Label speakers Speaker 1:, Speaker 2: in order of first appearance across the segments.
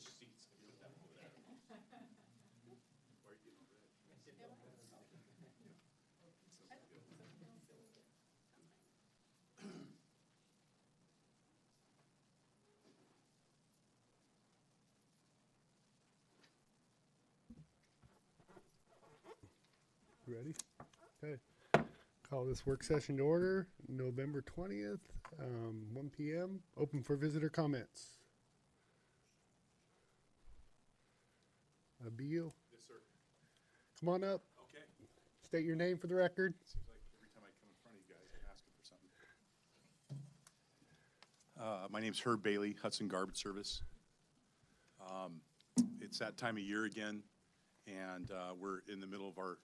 Speaker 1: switch seats. Put that over there. Why are you getting red?
Speaker 2: Ready? Okay. Call this work session to order, November 20th, 1 p.m. Open for visitor comments. Abil,
Speaker 1: Yes, sir.
Speaker 2: come on up.
Speaker 1: Okay.
Speaker 2: State your name for the record.
Speaker 1: Seems like every time I come in front of you guys, I'm asking for something. My name's Herb Bailey, Hudson Garbage Service. It's that time of year again, and we're in the middle of our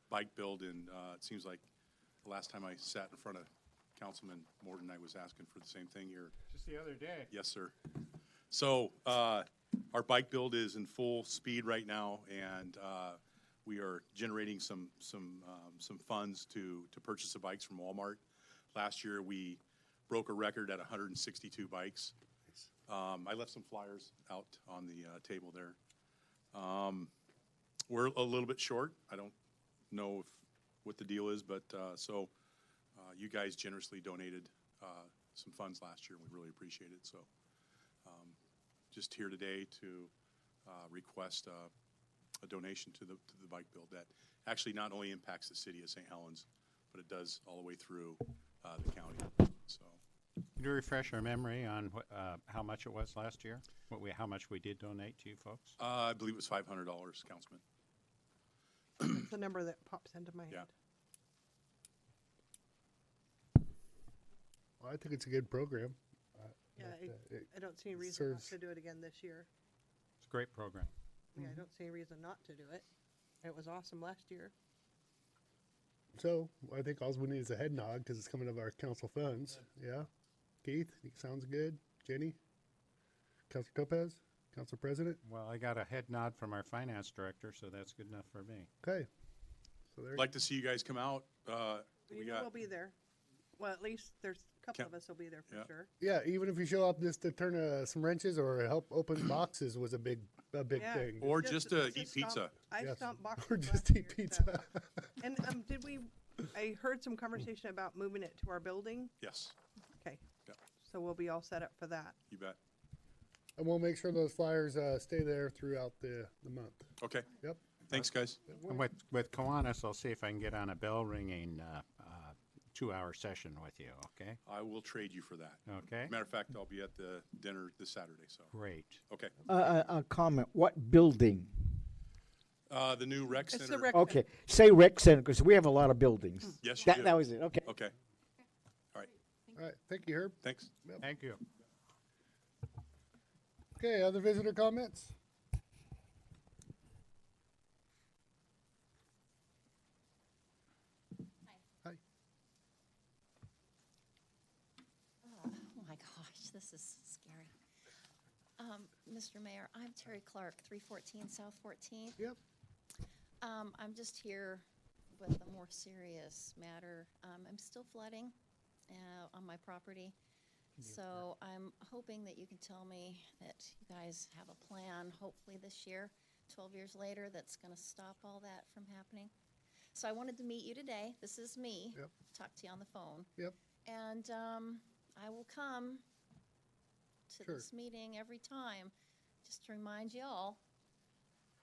Speaker 1: bike build, and it seems like the last time I sat in front of Councilman Morton, I was asking for the same thing here.
Speaker 3: Just the other day.
Speaker 1: Yes, sir. So our bike build is in full speed right now, and we are generating some funds to purchase the bikes from Walmart. Last year, we broke a record at 162 bikes. I left some flyers out on the table there. We're a little bit short. I don't know what the deal is, but you guys generously donated some funds last year, and we really appreciate it. So just here today to request a donation to the bike build that actually not only impacts the city of St. Helens, but it does all the way through the county. So
Speaker 3: Can you refresh our memory on how much it was last year? How much we did donate to you folks?
Speaker 1: I believe it was $500, Councilman.
Speaker 4: That's the number that pops into my
Speaker 1: Yeah.
Speaker 4: head.
Speaker 2: Well, I think it's a good program.
Speaker 4: Yeah,
Speaker 2: it
Speaker 4: I don't see any reason not
Speaker 2: serves-
Speaker 4: to do it again this year.
Speaker 3: It's a great program.
Speaker 4: Yeah, I don't see any reason not to do it. It was awesome last year.
Speaker 2: So I think all we need is a head nod because it's coming out of our council funds. Yeah. Keith, sounds good. Jenny? Councilor Topaz? Council President?
Speaker 3: Well, I got a head nod from our finance director, so that's good enough for me.
Speaker 2: Okay. So there
Speaker 1: I'd like to see you guys come out.
Speaker 4: You know we'll be there. Well, at least there's a couple of us will be there for
Speaker 1: Yeah.
Speaker 4: sure.
Speaker 2: Yeah, even if you show up just to turn some wrenches or help open boxes was a big
Speaker 4: Yeah.
Speaker 2: thing.
Speaker 1: Or just to eat
Speaker 4: stomp-
Speaker 1: pizza.
Speaker 4: I
Speaker 2: Yes.
Speaker 4: stomped boxes
Speaker 2: Or just
Speaker 4: last
Speaker 2: eat
Speaker 4: year,
Speaker 2: pizza.
Speaker 4: so. And I heard some conversation about moving it to our building.
Speaker 1: Yes,
Speaker 4: Okay.
Speaker 1: Yeah.
Speaker 4: So we'll be all set up for that.
Speaker 1: you bet.
Speaker 2: And we'll make sure those flyers stay there throughout the month.
Speaker 1: Okay,
Speaker 2: Yep.
Speaker 1: thanks, guys.
Speaker 3: And with Kiwanis, I'll see if I can get on a bell ringing 2-hour session with you, okay?
Speaker 1: I will trade you for that.
Speaker 3: Okay?
Speaker 1: Matter of fact, I'll be at the dinner this Saturday, so,
Speaker 3: Great.
Speaker 1: okay.
Speaker 5: A comment. What building?
Speaker 1: The new rec
Speaker 4: It's the
Speaker 1: center.
Speaker 4: rec.
Speaker 5: Okay, say rec center because we have a lot of buildings.
Speaker 1: Yes, you
Speaker 5: That
Speaker 1: do.
Speaker 5: that was it. Okay.
Speaker 1: Okay. All right,
Speaker 2: All right. Thank you, Herb.
Speaker 1: thanks.
Speaker 3: Thank you.
Speaker 2: Okay, other visitor comments? Hi.
Speaker 6: Oh my gosh, this is scary. Mr. Mayor, I'm Terry Clark, 314 South 14th.
Speaker 2: Yep.
Speaker 6: I'm just here with a more serious matter. I'm still flooding on my property. So I'm hoping that you can tell me that you guys have a plan, hopefully this year, 12 years later, that's going to stop all that from happening. So I wanted to meet you today. This is me.
Speaker 2: Yep.
Speaker 6: Talk to you on the phone.
Speaker 2: Yep.
Speaker 6: And I will come to
Speaker 2: Sure.
Speaker 6: this meeting every time, just to remind you all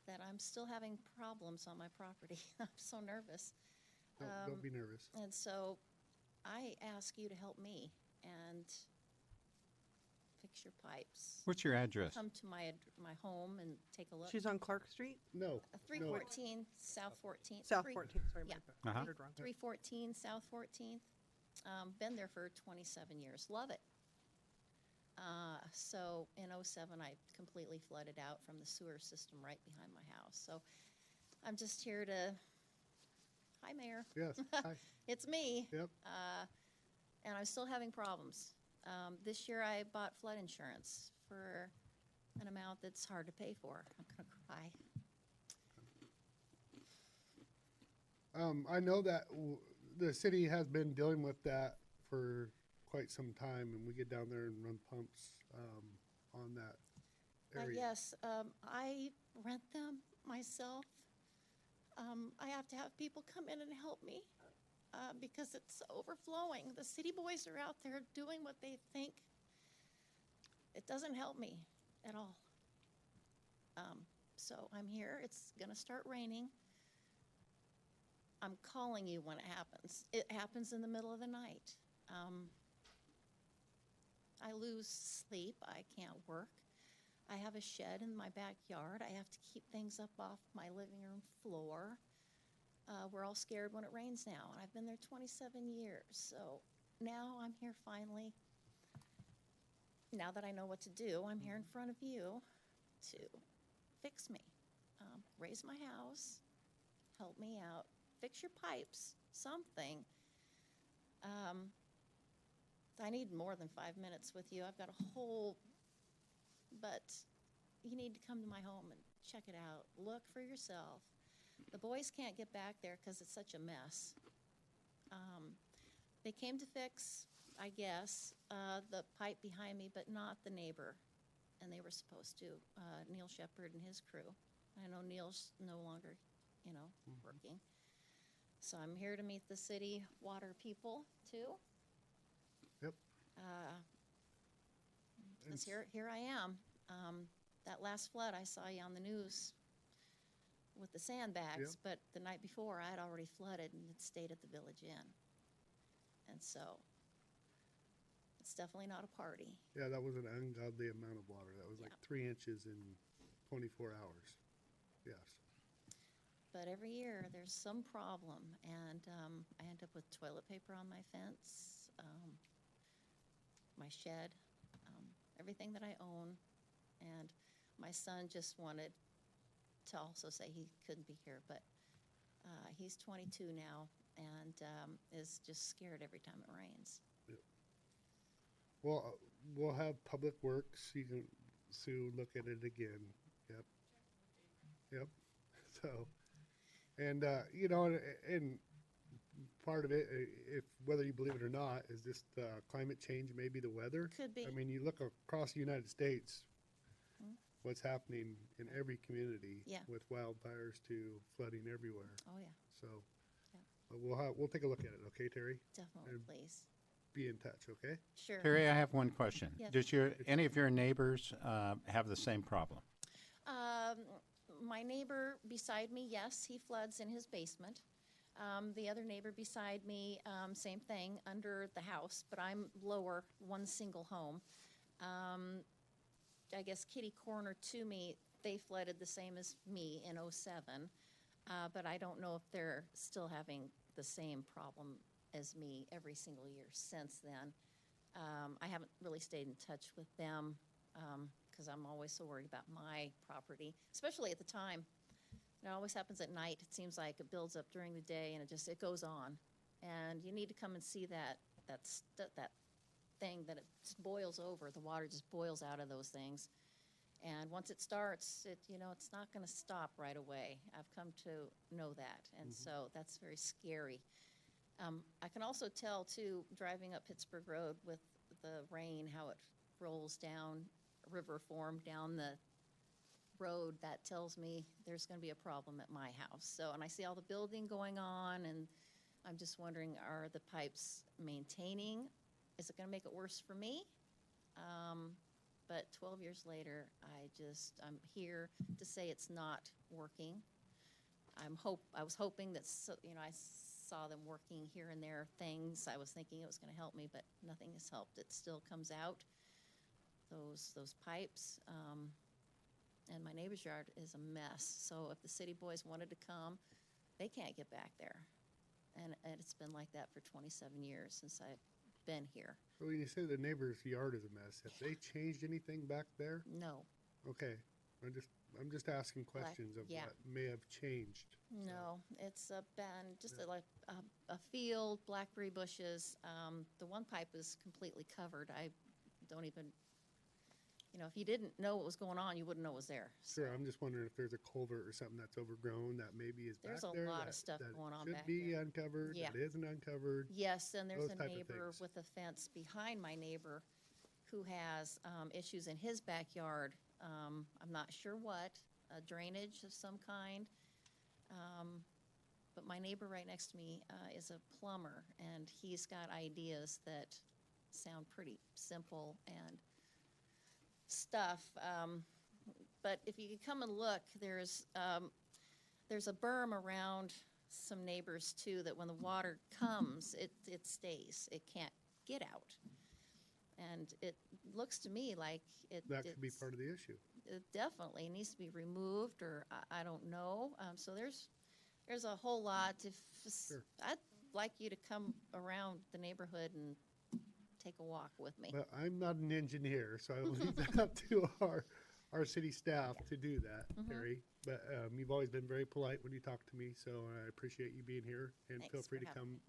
Speaker 6: that I'm still having problems on my property. I'm so nervous.
Speaker 2: Don't be nervous.
Speaker 6: And so I ask you to help me and fix your pipes.
Speaker 3: What's your address?
Speaker 6: Come to my home and take a look.
Speaker 4: She's on Clark Street,
Speaker 2: No.
Speaker 6: 314 South 14th.
Speaker 4: South 14th. Sorry,
Speaker 6: Yeah.
Speaker 4: my
Speaker 3: Uh-huh.
Speaker 4: heard wrong.
Speaker 6: 314 South 14th. Been there for 27 years. Love it. So in '07, I completely flooded out from the sewer system right behind my house. So I'm just here to, hi, Mayor.
Speaker 2: Yes. Hi.
Speaker 6: It's me.
Speaker 2: Yep.
Speaker 6: And I'm still having problems. This year I bought flood insurance for an amount that's hard to pay for. I'm going to cry.
Speaker 2: I know that the city has been dealing with that for quite some time, and we get down there and run pumps on that area?
Speaker 6: Yes, I rent them myself. I have to have people come in and help me because it's overflowing. The city boys are out there doing what they think. It doesn't help me at all. So I'm here. It's going to start raining. I'm calling you when it happens. It happens in the middle of the night. I lose sleep. I can't work. I have a shed in my backyard. I have to keep things up off my living room floor. We're all scared when it rains now, and I've been there 27 years. So now I'm here finally. Now that I know what to do, I'm here in front of you to fix me, raise my house, help me out, fix your pipes, something. I need more than 5 minutes with you. I've got a whole, but you need to come to my home and check it out. Look for yourself. The boys can't get back there because it's such a mess. They came to fix, I guess, the pipe behind me, but not the neighbor. And they were supposed to, Neil Shepherd and his crew. I know Neil's no longer, working. So I'm here to meet the city water people too.
Speaker 2: Yep.
Speaker 6: Because here I am. That last flood, I saw you on the news with the sandbags, but the night before I had already flooded and had stayed at the Village Inn. And so it's definitely not a party.
Speaker 2: Yeah, that was an ungodly amount of water. That was like 3 inches in 24 hours. Yes.
Speaker 6: But every year there's some problem, and I end up with toilet paper on my fence, my shed, everything that I own. And my son just wanted to also say he couldn't be here, but he's 22 now and is just scared every time it rains.
Speaker 2: Well, we'll have Public Works. You can, Sue, look at it again. Yep. Yep. So, and, and part of it, if whether you believe it or not, is just climate change, maybe the weather.
Speaker 6: Could be.
Speaker 2: I mean, you look across the United States, what's happening in every community with wildfires to flooding everywhere.
Speaker 6: Oh, yeah,
Speaker 2: So
Speaker 6: Yeah.
Speaker 2: we'll take a look at it, okay, Terry?
Speaker 6: definitely, please.
Speaker 2: Be in touch, okay?
Speaker 6: Sure.
Speaker 3: Terry, I have one question.
Speaker 6: Yes.
Speaker 3: Does any of your neighbors have the same problem?
Speaker 6: My neighbor beside me, yes, he floods in his basement. The other neighbor beside me, same thing, under the house, but I'm lower, one single home. I guess kitty corner to me, they flooded the same as me in '07, but I don't know if they're still having the same problem as me every single year since then. I haven't really stayed in touch with them because I'm always so worried about my property, especially at the time. It always happens at night. It seems like it builds up during the day and it goes on. And you need to come and see that thing that it just boils over. The water just boils out of those things. And once it starts, it's not going to stop right away. I've come to know that. And so that's very scary. I can also tell, too, driving up Pittsburgh Road with the rain, how it rolls down, river form down the road. That tells me there's going to be a problem at my house. So, and I see all the building going on, and I'm just wondering, are the pipes maintaining? Is it going to make it worse for me? But 12 years later, I'm here to say it's not working. I was hoping that, I saw them working here and there things. I was thinking it was going to help me, but nothing has helped. It still comes out, those pipes. And my neighbor's yard is a mess. So if the city boys wanted to come, they can't get back there. And it's been like that for 27 years since I've been here.
Speaker 2: So when you say the neighbor's yard is a mess, have they changed anything back there?
Speaker 6: No,
Speaker 2: Okay, I'm just asking questions of
Speaker 6: yeah.
Speaker 2: what may have changed.
Speaker 6: no, it's been just like a field, blackberry bushes. The one pipe is completely covered. I don't even, if you didn't know what was going on, you wouldn't know it was there.
Speaker 2: Sure, I'm just wondering if there's a culvert or something that's overgrown that maybe is
Speaker 6: There's
Speaker 2: back
Speaker 6: a
Speaker 2: there.
Speaker 6: lot of
Speaker 2: that-
Speaker 6: stuff
Speaker 2: that
Speaker 6: going on
Speaker 2: should
Speaker 6: back
Speaker 2: be
Speaker 6: there.
Speaker 2: uncovered,
Speaker 6: Yeah.
Speaker 2: that isn't uncovered.
Speaker 6: Yes, and there's
Speaker 2: Those
Speaker 6: a
Speaker 2: type of
Speaker 6: neighbor
Speaker 2: things.
Speaker 6: with a fence behind my neighbor who has issues in his backyard I'm not sure what, drainage of some kind. But my neighbor right next to me is a plumber, and he's got ideas that sound pretty simple and stuff. But if you could come and look, there's a berm around some neighbors too, that when the water comes, it stays. It can't get out. And it looks to me like
Speaker 2: That could be
Speaker 6: it's-
Speaker 2: part of the issue.
Speaker 6: it definitely needs to be removed, or I don't know. So there's a whole lot.
Speaker 2: Sure.
Speaker 6: I'd like you to come around the neighborhood and take a walk with me.
Speaker 2: But I'm not an engineer, so I will leave that up to our city staff to do that,
Speaker 6: Mm-hmm.
Speaker 2: Terry. But you've always been very polite when you talk to me, so I appreciate you being here. And feel
Speaker 6: Thanks
Speaker 2: free
Speaker 6: for
Speaker 2: to
Speaker 6: having
Speaker 2: come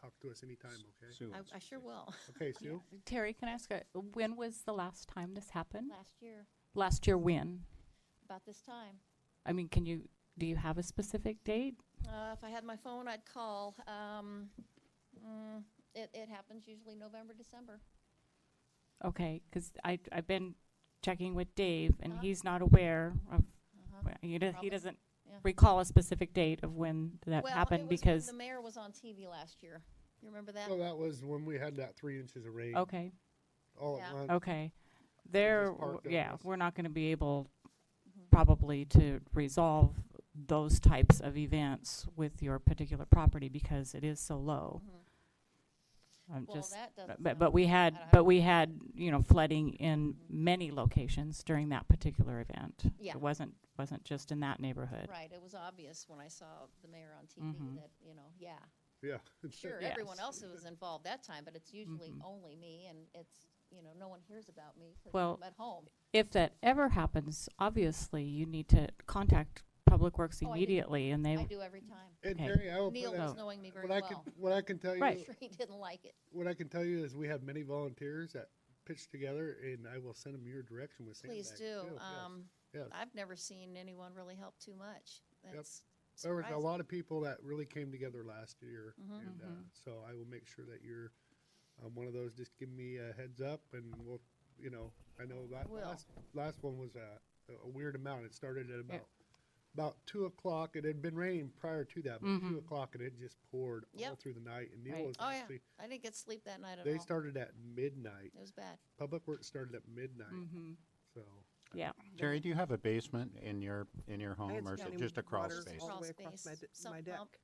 Speaker 2: talk to us anytime, okay?
Speaker 3: Sue
Speaker 6: I
Speaker 3: wants to
Speaker 6: sure
Speaker 3: say
Speaker 6: will.
Speaker 2: Okay, Sue?
Speaker 7: Terry, can I ask, when was the last time this happened?
Speaker 6: Last year,
Speaker 7: Last year when?
Speaker 6: about this time.
Speaker 7: I mean, do you have a specific date?
Speaker 6: If I had my phone, I'd call. It happens usually November, December.
Speaker 7: Okay, because I've been checking with Dave, and
Speaker 6: Uh-huh.
Speaker 7: he's not aware of, he
Speaker 6: Probably,
Speaker 7: doesn't
Speaker 6: yeah.
Speaker 7: recall a specific date of when that
Speaker 6: Well,
Speaker 7: happened,
Speaker 6: it was when
Speaker 7: because,
Speaker 6: the mayor was on TV last year. You remember that?
Speaker 2: Well, that was when we had that 3 inches of rain
Speaker 7: okay,
Speaker 2: all
Speaker 6: Yeah.
Speaker 2: at once.
Speaker 7: okay. There,
Speaker 2: parked on
Speaker 7: yeah,
Speaker 2: us.
Speaker 7: we're not gonna be able
Speaker 6: Mm-hmm.
Speaker 7: probably to resolve those types of events with your particular property because it is so low. I'm
Speaker 6: Well,
Speaker 7: just,
Speaker 6: that doesn't
Speaker 7: but
Speaker 6: sound-
Speaker 7: we
Speaker 6: I
Speaker 7: had,
Speaker 6: don't-
Speaker 7: but we had, flooding in many locations during that particular event.
Speaker 6: Yeah.
Speaker 7: It wasn't just in that neighborhood.
Speaker 6: Right, it was obvious when I saw the mayor on TV
Speaker 7: Mhm.
Speaker 6: that, yeah,
Speaker 2: Yeah.
Speaker 6: sure,
Speaker 7: Yes.
Speaker 6: everyone else was involved that time, but it's usually
Speaker 7: Mhm.
Speaker 6: only me, and it's, no one hears about me because
Speaker 7: Well,
Speaker 6: I'm at home.
Speaker 7: If that ever happens, obviously you need to contact Public Works
Speaker 6: Oh, I do.
Speaker 7: immediately, and
Speaker 6: I
Speaker 7: they,
Speaker 6: do every time.
Speaker 2: And
Speaker 7: Okay.
Speaker 2: Terry, I will
Speaker 6: Neil
Speaker 2: put
Speaker 6: was
Speaker 2: that,
Speaker 6: knowing me very
Speaker 2: what I
Speaker 6: well.
Speaker 2: what I can tell you,
Speaker 7: Right.
Speaker 6: I'm sure he didn't like it.
Speaker 2: what I can tell you is we have many volunteers that pitch together, and I will send them your direction with
Speaker 6: Please
Speaker 2: sandbags,
Speaker 6: do.
Speaker 2: too. Yes.
Speaker 6: I've never seen anyone really help too much. That's
Speaker 2: There was a
Speaker 6: surprising.
Speaker 2: lot of people that really came together last year,
Speaker 6: Mhm.
Speaker 2: and
Speaker 7: Mhm.
Speaker 2: so I will make sure that you're one of those. Just give me a heads up, and we'll, I know that
Speaker 6: Will.
Speaker 2: last one was a weird amount. It started at about 2 o'clock. It had been raining prior to that, but
Speaker 7: Mhm.
Speaker 2: 2 o'clock, and it just poured all
Speaker 6: Yep.
Speaker 2: through the night. And Neil
Speaker 7: Right.
Speaker 2: was
Speaker 6: Oh, yeah.
Speaker 2: actually
Speaker 6: I didn't get sleep that night at
Speaker 2: they
Speaker 6: all.
Speaker 2: started at midnight.
Speaker 6: It was bad.
Speaker 2: Public Works started at midnight,
Speaker 7: Mhm.
Speaker 2: so.
Speaker 7: yeah.
Speaker 3: Jerry, do you have a basement in your home,
Speaker 4: had
Speaker 3: or is
Speaker 4: county
Speaker 3: it just a crawl
Speaker 4: water
Speaker 3: space?
Speaker 4: all the
Speaker 6: Crawl
Speaker 4: way across my
Speaker 6: space,
Speaker 4: d-
Speaker 6: sump
Speaker 4: my deck.
Speaker 6: pump.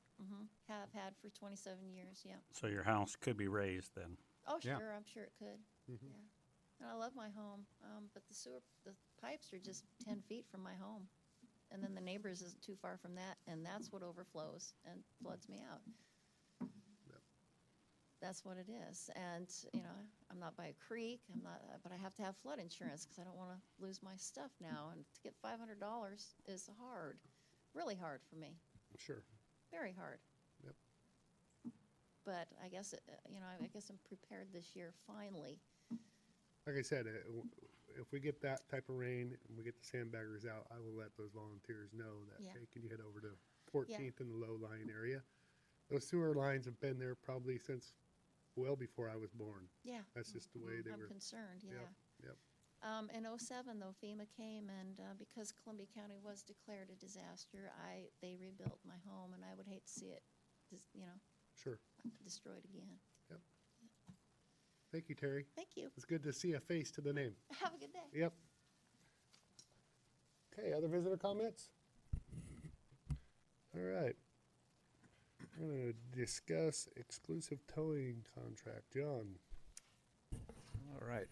Speaker 6: Have had for 27 years, yeah.
Speaker 8: So your house could be raised then?
Speaker 6: Oh,
Speaker 3: Yeah.
Speaker 6: sure, I'm sure it could.
Speaker 2: Mhm.
Speaker 6: Yeah. And I love my home, but the pipes are just 10 feet from my home. And then the neighbors isn't too far from that, and that's what overflows and floods me out. That's what it is. And, I'm not by a creek, but I have to have flood insurance because I don't want to lose my stuff now. And to get $500 is hard, really hard for me,
Speaker 2: Sure.
Speaker 6: very hard.
Speaker 2: Yep.
Speaker 6: But I guess, I guess I'm prepared this year, finally.
Speaker 2: Like I said, if we get that type of rain and we get the sandbaggers out, I will let those volunteers know that,
Speaker 6: Yeah.
Speaker 2: hey, can you head over to 14th in the low-lying area? Those sewer lines have been there probably since well before I was born.
Speaker 6: Yeah.
Speaker 2: That's just the way they
Speaker 6: I'm
Speaker 2: were.
Speaker 6: concerned, yeah.
Speaker 2: Yep.
Speaker 6: In '07, though, FEMA came, and because Columbia County was declared a disaster, they rebuilt my home, and I would hate to see it,
Speaker 2: Sure.
Speaker 6: destroyed again.
Speaker 2: Thank you, Terry.
Speaker 6: Thank you.
Speaker 2: It's good to see a face to the name.
Speaker 6: Have a good day.
Speaker 2: Yep. Okay, other visitor comments? All right. We're going to discuss exclusive towing contract. John?
Speaker 9: All right,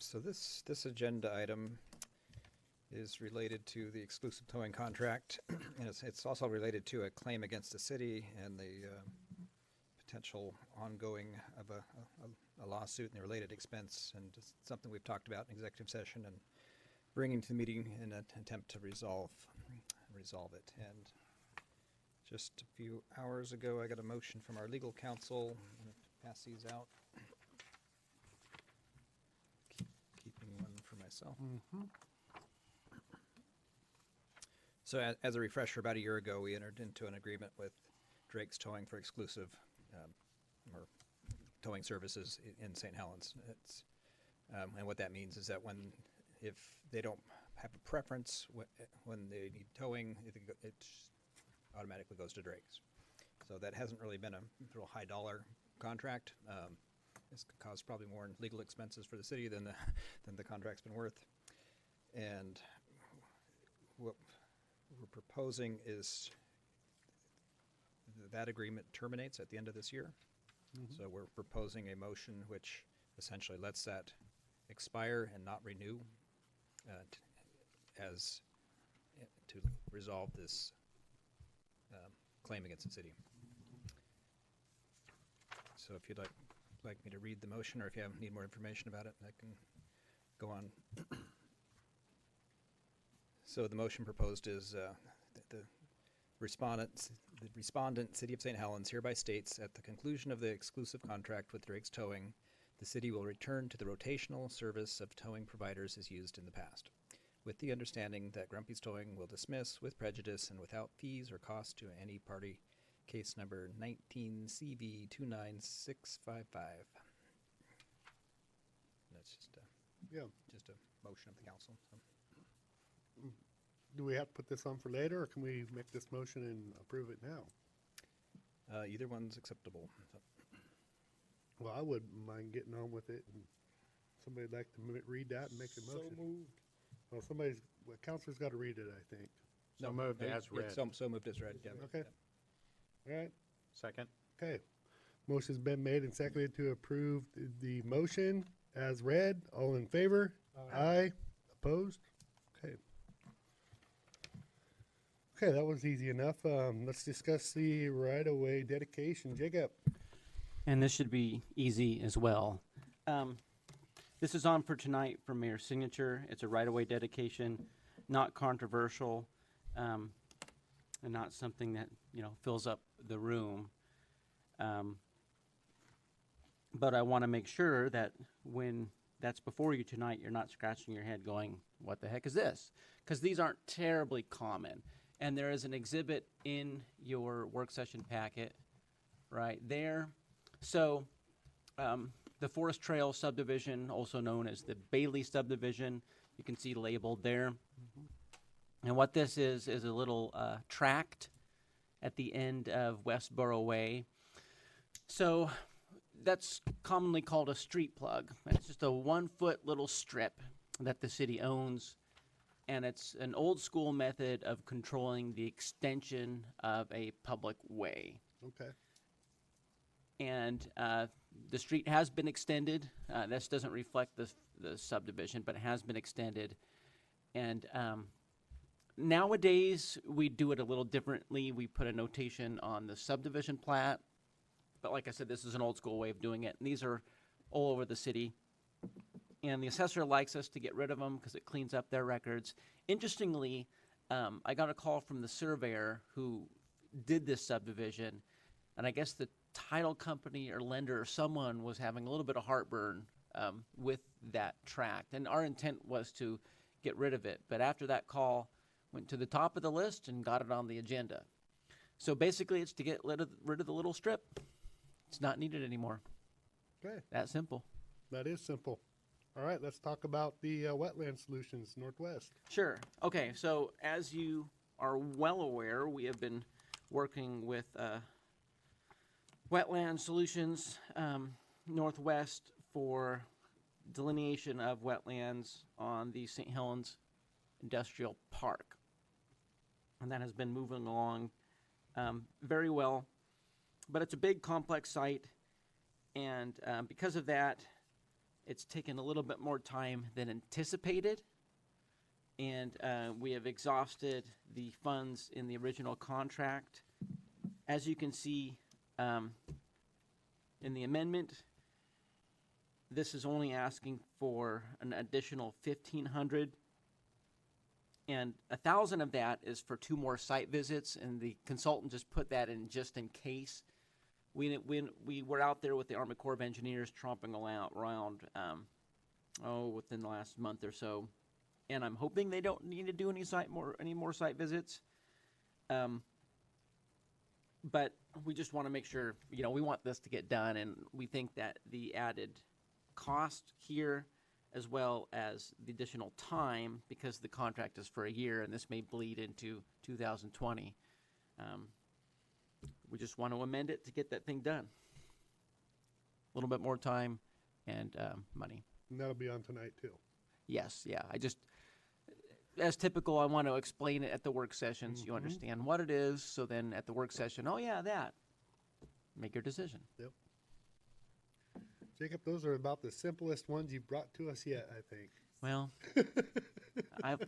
Speaker 9: so this agenda item is related to the exclusive towing contract, and it's also related to a claim against the city and the potential ongoing of a lawsuit and the related expense, and it's something we've talked about in executive session and bringing to the meeting in an attempt to resolve it. And just a few hours ago, I got a motion from our legal counsel. I'm going to pass these out. Keeping one for myself. So as a refresher, about a year ago, we entered into an agreement with Drake's Towing for exclusive or towing services in St. Helens. And what that means is that if they don't have a preference when they need towing, it automatically goes to Drake's. So that hasn't really been a real high dollar contract. It's caused probably more in legal expenses for the city than the contract's been worth. And what we're proposing is that agreement terminates at the end of this year. So we're proposing a motion which essentially lets that expire and not renew as to resolve this claim against the city. So if you'd like me to read the motion, or if you need more information about it, I can go on. So the motion proposed is the respondent, City of St. Helens, hereby states at the conclusion of the exclusive contract with Drake's Towing, the city will return to the rotational service of towing providers as used in the past, with the understanding that Grumpy's Towing will dismiss with prejudice and without fees or cost to any party case number 19CV 29655. That's just a motion of the council. So.
Speaker 2: Do we have to put this on for later, or can we make this motion and approve it now?
Speaker 9: Either one's acceptable. So.
Speaker 2: Well, I wouldn't mind getting on with it, and somebody'd like to read that and make a motion.
Speaker 5: So moved.
Speaker 2: Well, counselor's got to read it, I think.
Speaker 3: So moved as
Speaker 9: Yeah,
Speaker 3: read.
Speaker 9: so moved as read. Yeah.
Speaker 2: Okay. All right.
Speaker 3: Second?
Speaker 2: Okay. Motion's been made and seconded to approve the motion as read. All in favor? Aye. Opposed? Okay. Okay, that was easy enough. Let's discuss the right-of-way dedication. Jacob.
Speaker 10: And this should be easy as well. This is on for tonight for mayor's signature. It's a right-of-way dedication, not controversial, and not something that, fills up the room. But I want to make sure that when that's before you tonight, you're not scratching your head going, what the heck is this? Because these aren't terribly common. And there is an exhibit in your work session packet right there. So the Forest Trail subdivision, also known as the Bailey subdivision, you can see labeled there. And what this is a little tract at the end of Westboro Way. So that's commonly called a street plug. It's just a 1-foot little strip that the city owns. And it's an old school method of controlling the extension of a public way.
Speaker 2: Okay.
Speaker 10: And the street has been extended. This doesn't reflect the subdivision, but it has been extended. And nowadays, we do it a little differently. We put a notation on the subdivision plat. But like I said, this is an old school way of doing it. And these are all over the city. And the assessor likes us to get rid of them because it cleans up their records. Interestingly, I got a call from the surveyor who did this subdivision, and I guess the title company or lender or someone was having a little bit of heartburn with that tract. And our intent was to get rid of it. But after that call, went to the top of the list and got it on the agenda. So basically, it's to get rid of the little strip. It's not needed anymore.
Speaker 2: Okay.
Speaker 10: That simple.
Speaker 2: That is simple. All right, let's talk about the Wetland Solutions Northwest.
Speaker 10: Sure. Okay, so as you are well aware, we have been working with Wetland Solutions Northwest for delineation of wetlands on the St. Helens Industrial Park. And that has been moving along very well. But it's a big, complex site, and because of that, it's taken a little bit more time than anticipated, and we have exhausted the funds in the original contract. As you can see in the amendment, this is only asking for an additional $1,500, and $1,000 of that is for 2 more site visits, and the consultant just put that in just in case. We were out there with the Army Corps of Engineers tromping around, within the last month or so, and I'm hoping they don't need to do any more site visits. But we just want to make sure, we want this to get done, and we think that the added cost here as well as the additional time, because the contract is for a year and this may bleed into 2020. We just want to amend it to get that thing done. A little bit more time and money.
Speaker 2: And that'll be on tonight too.
Speaker 10: Yes, yeah. I just, as typical, I want to explain it at the work sessions. You understand what it is, so then at the work session, oh yeah, that. Make your decision.
Speaker 2: Yep. Jacob, those are about the simplest ones you've brought to us yet, I think.
Speaker 10: Well,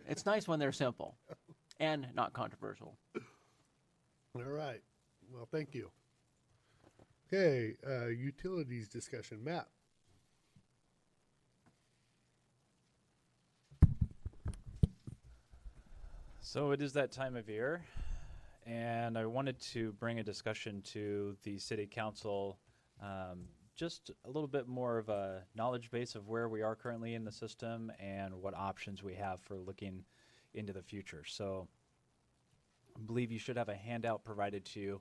Speaker 10: it's nice when they're simple and not controversial.
Speaker 2: All right. Well, thank you. Okay, utilities discussion. Matt?
Speaker 11: So it is that time of year, and I wanted to bring a discussion to the city council, just a little bit more of a knowledge base of where we are currently in the system and what options we have for looking into the future. So I believe you should have a handout provided to you.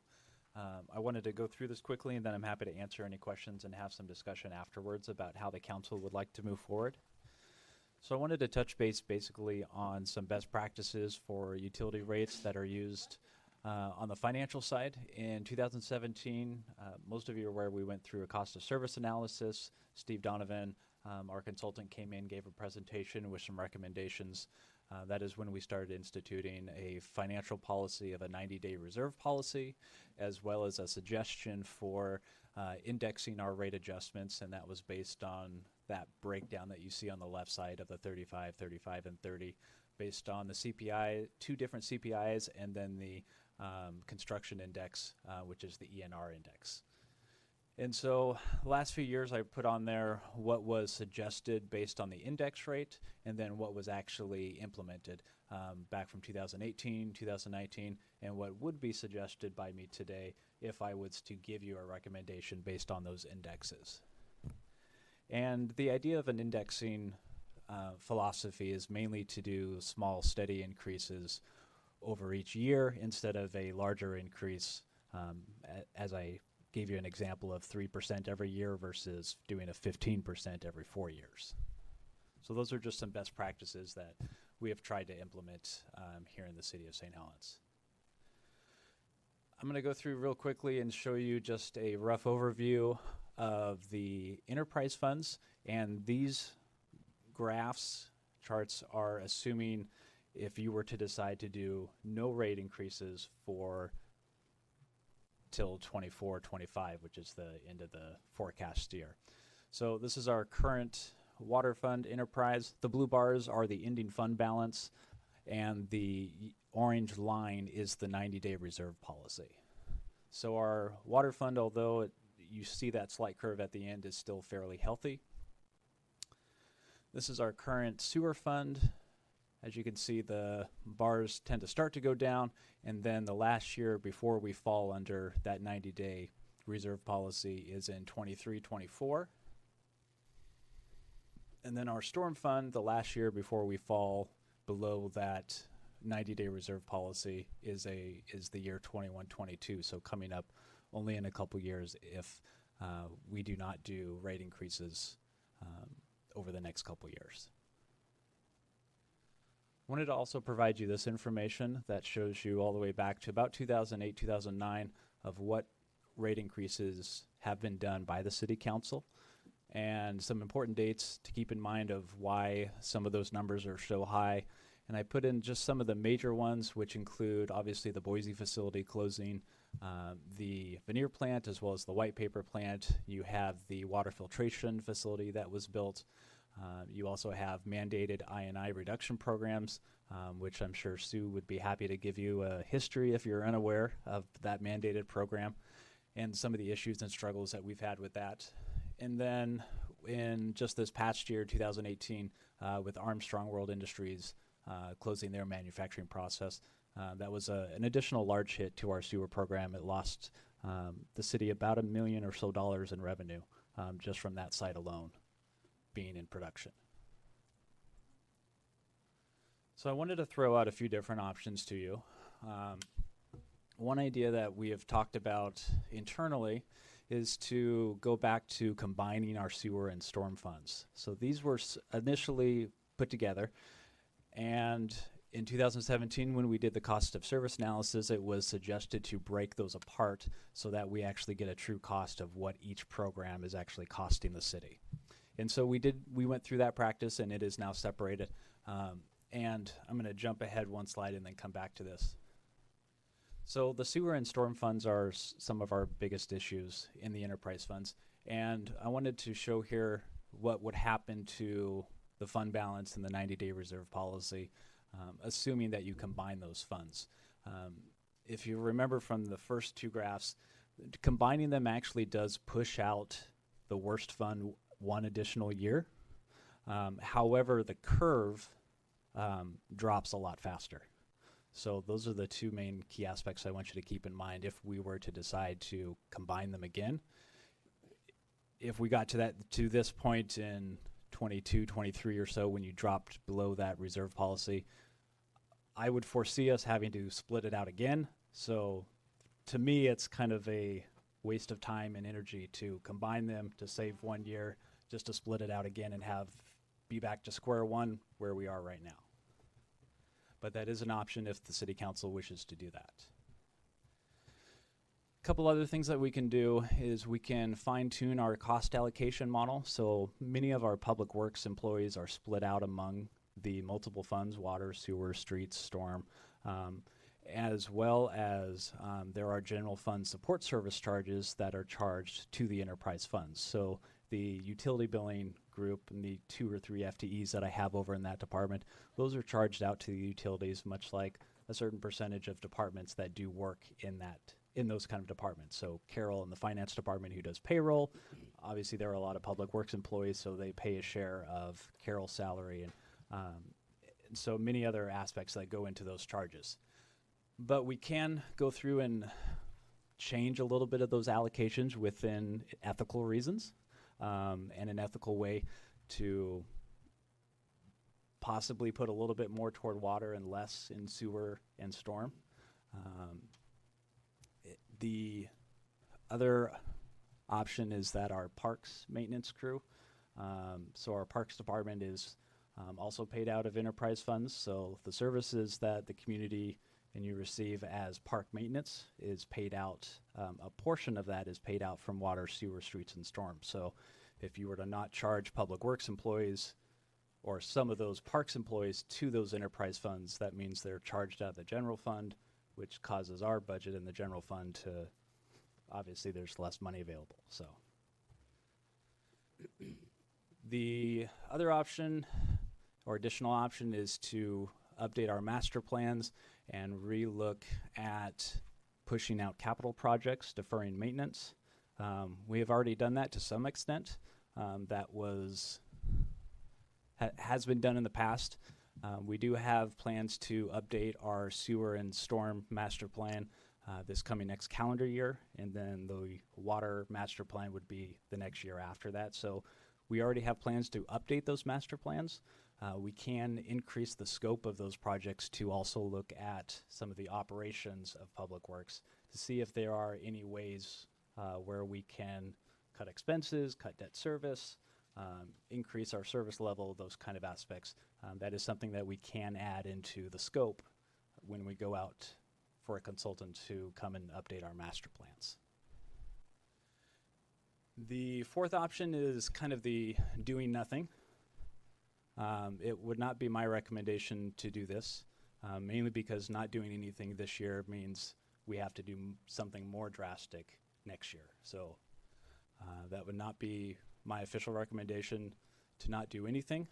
Speaker 11: I wanted to go through this quickly, and then I'm happy to answer any questions and have some discussion afterwards about how the council would like to move forward. So I wanted to touch base basically on some best practices for utility rates that are used on the financial side. In 2017, most of you are aware we went through a cost of service analysis. Steve Donovan, our consultant, came in, gave a presentation with some recommendations. That is when we started instituting a financial policy of a 90-day reserve policy, as well as a suggestion for indexing our rate adjustments, and that was based on that breakdown that you see on the left side of the 35, 35, and 30, based on the CPI, 2 different CPIs, and then the construction index, which is the ENR index. And so the last few years I put on there what was suggested based on the index rate, and then what was actually implemented back from 2018, 2019, and what would be suggested by me today if I was to give you a recommendation based on those indexes. And the idea of an indexing philosophy is mainly to do small, steady increases over each year instead of a larger increase, as I gave you an example of 3% every year versus doing a 15% every 4 years. So those are just some best practices that we have tried to implement here in the city of St. Helens. I'm going to go through real quickly and show you just a rough overview of the enterprise funds, and these graphs, charts, are assuming if you were to decide to do no rate increases for till 24-25, which is the end of the forecast year. So this is our current water fund enterprise. The blue bars are the ending fund balance, and the orange line is the 90-day reserve policy. So our water fund, although you see that slight curve at the end, is still fairly healthy. This is our current sewer fund. As you can see, the bars tend to start to go down, and then the last year before we fall under that 90-day reserve policy is in 23-24. And then our storm fund, the last year before we fall below that 90-day reserve policy is the year 21-22, so coming up only in a couple years if we do not do rate increases over the next couple years. Wanted to also provide you this information that shows you all the way back to about 2008, 2009 of what rate increases have been done by the City Council, and some important dates to keep in mind of why some of those numbers are so high. And I put in just some of the major ones, which include obviously the Boise facility closing, the veneer plant, as well as the white paper plant. You have the water filtration facility that was built. You also have mandated I&I reduction programs, which I'm sure Sue would be happy to give you a history if you're unaware of that mandated program and some of the issues and struggles that we've had with that. And then in just this past year, 2018, with Armstrong World Industries closing their manufacturing process, that was an additional large hit to our sewer program. It lost the city about $1 million or so in revenue just from that site alone being in production. So I wanted to throw out a few different options to you. One idea that we have talked about internally is to go back to combining our sewer and storm funds. So these were initially put together, and in 2017, when we did the cost of service analysis, it was suggested to break those apart so that we actually get a true cost of what each program is actually costing the city. And so we went through that practice, and it is now separated. And I'm going to jump ahead one slide and then come back to this. So the sewer and storm funds are some of our biggest issues in the enterprise funds. And I wanted to show here what would happen to the fund balance and the 90-day reserve policy, assuming that you combine those funds. If you remember from the first two graphs, combining them actually does push out the worst fund one additional year. However, the curve drops a lot faster. So those are the two main key aspects I want you to keep in mind if we were to decide to combine them again. If we got to this point in 22, 23 or so, when you dropped below that reserve policy, I would foresee us having to split it out again. So to me, it's kind of a waste of time and energy to combine them to save 1 year, just to split it out again and be back to square one where we are right now. But that is an option if the city council wishes to do that. A couple other things that we can do is we can fine tune our cost allocation model. So many of our public works employees are split out among the multiple funds, water, sewer, streets, storm, as well as there are general fund support service charges that are charged to the enterprise funds. So the utility billing group and the 2 or 3 FTEs that I have over in that department, those are charged out to the utilities, much like a certain percentage of departments that do work in those kind of departments. So Carol in the finance department who does payroll, obviously there are a lot of public works employees, so they pay a share of Carol's salary, and so many other aspects that go into those charges. But we can go through and change a little bit of those allocations within ethical reasons. And an ethical way to possibly put a little bit more toward water and less in sewer and storm. The other option is that our parks maintenance crew, so our parks department is also paid out of enterprise funds. So the services that the community and you receive as park maintenance is paid out, a portion of that is paid out from water, sewer, streets, and storms. So if you were to not charge public works employees or some of those parks employees to those enterprise funds, that means they're charged out of the general fund, which causes our budget in the general fund to, obviously there's less money available. So the other option or additional option is to update our master plans and relook at pushing out capital projects, deferring maintenance. We have already done that to some extent. That has been done in the past. We do have plans to update our sewer and storm master plan this coming next calendar year, and then the water master plan would be the next year after that. So we already have plans to update those master plans. We can increase the scope of those projects to also look at some of the operations of public works to see if there are any ways where we can cut expenses, cut debt service, increase our service level, those kind of aspects. That is something that we can add into the scope when we go out for a consultant to come and update our master plans. The fourth option is kind of the doing nothing. It would not be my recommendation to do this, mainly because not doing anything this year means we have to do something more drastic next year. So that would not be my official recommendation, to not do anything.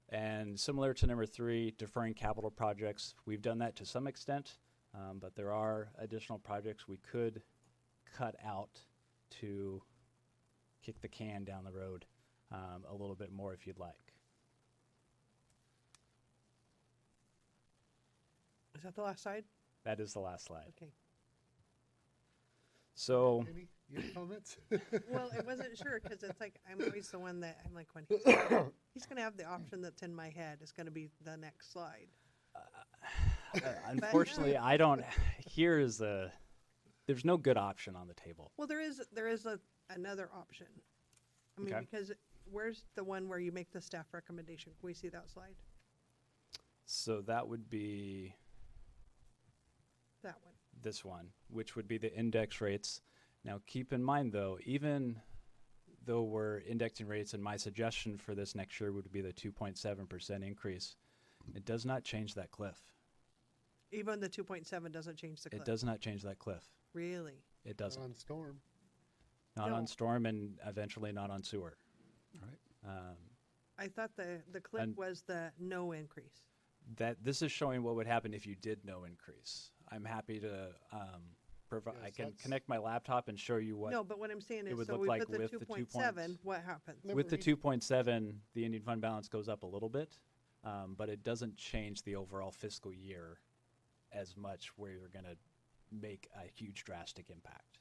Speaker 11: And similar to number 3, deferring capital projects, we've done that to some extent, but there are additional projects we could cut out to kick the can down the road a little bit more if you'd like.
Speaker 4: Is that the last slide?
Speaker 11: That is the last slide.
Speaker 4: Okay.
Speaker 11: So,
Speaker 2: Any comments?
Speaker 4: Well, I wasn't sure because it's like I'm always the one that I'm like when he's going to have the option that's in my head. It's going to be the next slide.
Speaker 11: unfortunately, I don't. Here is there's no good option on the table.
Speaker 4: Well, there is another option. I mean,
Speaker 11: Okay.
Speaker 4: because where's the one where you make the staff recommendation? Can we see that slide?
Speaker 11: So that would be
Speaker 4: That one.
Speaker 11: this one, which would be the index rates. Now, keep in mind, though, even though we're indexing rates, and my suggestion for this next year would be the 2.7% increase, it does not change that cliff.
Speaker 4: Even the 2.7 doesn't change the cliff.
Speaker 11: It does not change that cliff.
Speaker 4: Really?
Speaker 11: It doesn't.
Speaker 2: On storm.
Speaker 11: Not
Speaker 4: No.
Speaker 11: on storm and eventually not on sewer.
Speaker 9: All right.
Speaker 4: I thought the cliff
Speaker 11: And-
Speaker 4: was the no increase.
Speaker 11: That this is showing what would happen if you did no increase. I'm happy to provide. I
Speaker 2: Yes,
Speaker 11: can
Speaker 2: that's-
Speaker 11: connect my laptop and show you what.
Speaker 4: No, but what I'm saying is,
Speaker 11: would
Speaker 4: so
Speaker 11: look
Speaker 4: we
Speaker 11: like
Speaker 4: put the
Speaker 11: with the 2
Speaker 4: 2.7,
Speaker 11: points.
Speaker 4: what happens?
Speaker 11: With the 2.7, the Indian fund balance goes up a little bit, but it doesn't change the overall fiscal year as much where you're going to make a huge drastic impact.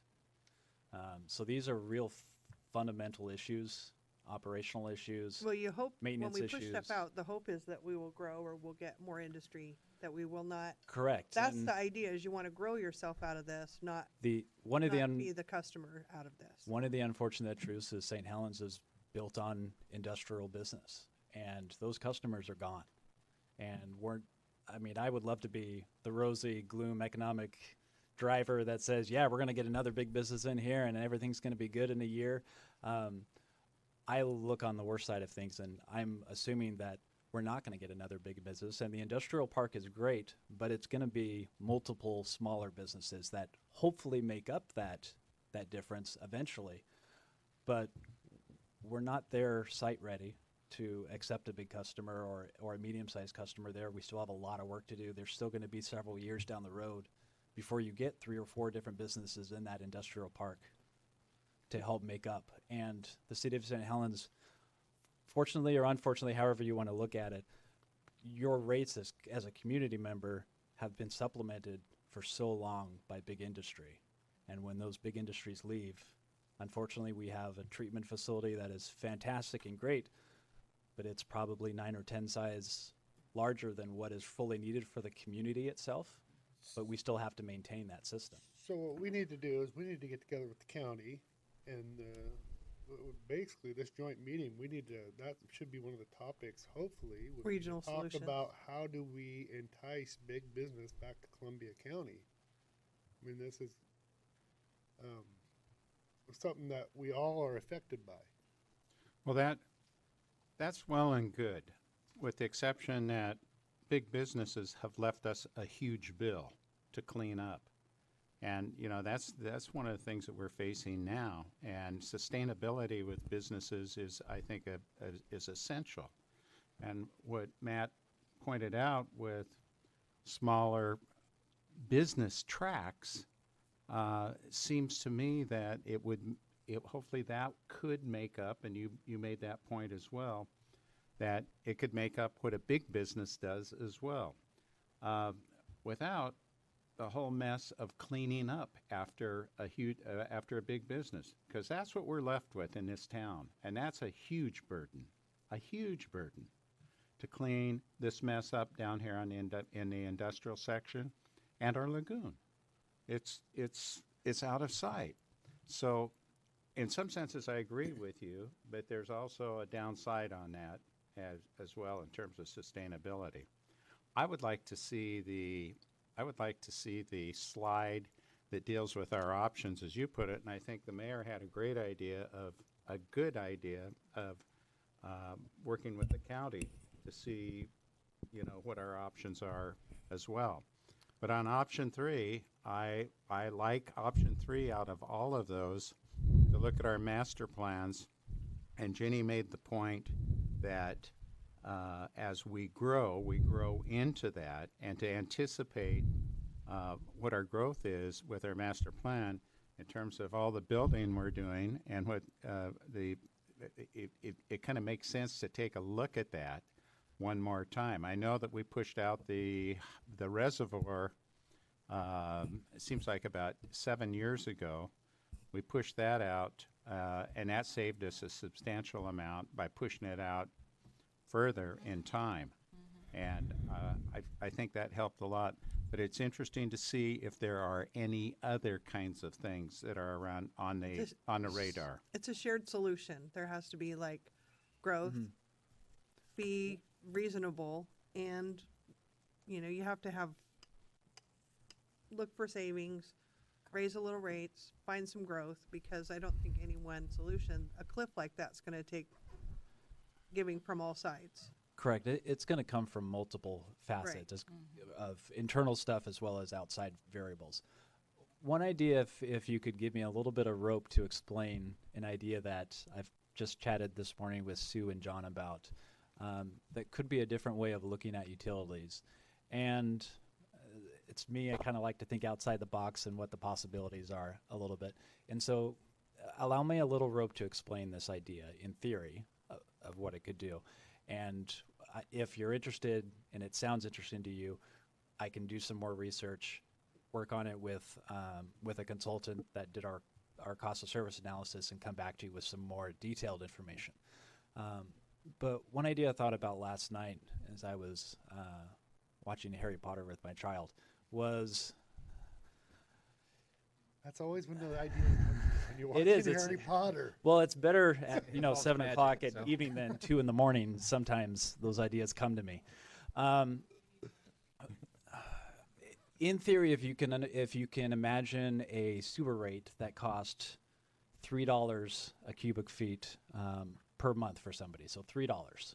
Speaker 11: So these are real fundamental issues, operational issues.
Speaker 4: Well, you hope, when
Speaker 11: maintenance
Speaker 4: we push stuff
Speaker 11: issues.
Speaker 4: out, the hope is that we will grow or we'll get more industry, that we will not.
Speaker 11: Correct.
Speaker 4: That's
Speaker 11: and
Speaker 4: the idea, is you want to grow yourself out of this, not
Speaker 11: one of the
Speaker 4: be the customer out of this.
Speaker 11: One of the unfortunate truths is St. Helens is built on industrial business, and those customers are gone. And I would love to be the rosy gloom economic driver that says, yeah, we're going to get another big business in here and everything's going to be good in a year. I look on the worst side of things, and I'm assuming that we're not going to get another big business. And the industrial park is great, but it's going to be multiple smaller businesses that hopefully make up that difference eventually. But we're not there site ready to accept a big customer or a medium-sized customer there. We still have a lot of work to do. There's still going to be several years down the road before you get 3 or 4 different businesses in that industrial park to help make up. And the city of St. Helens, fortunately or unfortunately, however you want to look at it, your rates as a community member have been supplemented for so long by big industry. And when those big industries leave, unfortunately, we have a treatment facility that is fantastic and great, but it's probably 9 or 10 size larger than what is fully needed for the community itself. But we still have to maintain that system.
Speaker 2: So what we need to do is we need to get together with the county and basically this joint meeting, that should be one of the topics, hopefully. would be to
Speaker 4: Regional
Speaker 2: talk
Speaker 4: solutions.
Speaker 2: about how do we entice big business back to Columbia County. I mean, this is something that we all are affected by.
Speaker 3: Well, that's well and good, with the exception that big businesses have left us a huge bill to clean up. And, that's one of the things that we're facing now. And sustainability with businesses is, I think, is essential. And what Matt pointed out with smaller business tracks, seems to me that hopefully that could make up, and you made that point as well, that it could make up what a big business does as well, without the whole mess of cleaning up after a big business, because that's what we're left with in this town, and that's a huge burden to clean this mess up down here in the industrial section and our lagoon. It's out of sight. So, in some senses, I agree with you, but there's also a downside on that as well in terms of sustainability. I would like to see the slide that deals with our options, as you put it, and I think the mayor had a good idea of working with the county to see, what our options are as well. But on option 3, I like option 3 out of all of those, to look at our master plans. And Jenny made the point that as we grow into that, and to anticipate what our growth is with our master plan in terms of all the building we're doing, and what it kind of makes sense to take a look at that one more time. I know that we pushed out the reservoir, it seems like about 7 years ago. We pushed that out, and that saved us a substantial amount by pushing it out further in time. And I think that helped a lot. But it's interesting to see if there are any other kinds of things that are around on the radar.
Speaker 4: It's a shared solution. There has to be like growth, be reasonable, and, you know, you have to look for savings, raise a little rates, find some growth, because I don't think any one solution, a cliff like that's going to take giving from all sides.
Speaker 11: Correct. It's going to come from multiple facets of internal stuff as well as outside variables. One idea, if you could give me a little bit of rope to explain an idea that I've just chatted this morning with Sue and John about, that could be a different way of looking at utilities. And it's me, I kind of like to think outside the box and what the possibilities are a little bit. And so allow me a little rope to explain this idea in theory of what it could do. And if you're interested and it sounds interesting to you, I can do some more research, work on it with a consultant that did our cost of service analysis, and come back to you with some more detailed information. But one idea I thought about last night as I was watching Harry Potter with my child was...
Speaker 2: That's always when the idea comes when you watch
Speaker 11: It is.
Speaker 2: Harry Potter.
Speaker 11: Well, it's better at,
Speaker 9: Involves
Speaker 11: 7
Speaker 9: magic,
Speaker 11: o'clock at
Speaker 9: so.
Speaker 11: evening than 2 in the morning. Sometimes those ideas come to me. In theory, if you can imagine a sewer rate that cost $3 a cubic feet per month for somebody, so $3.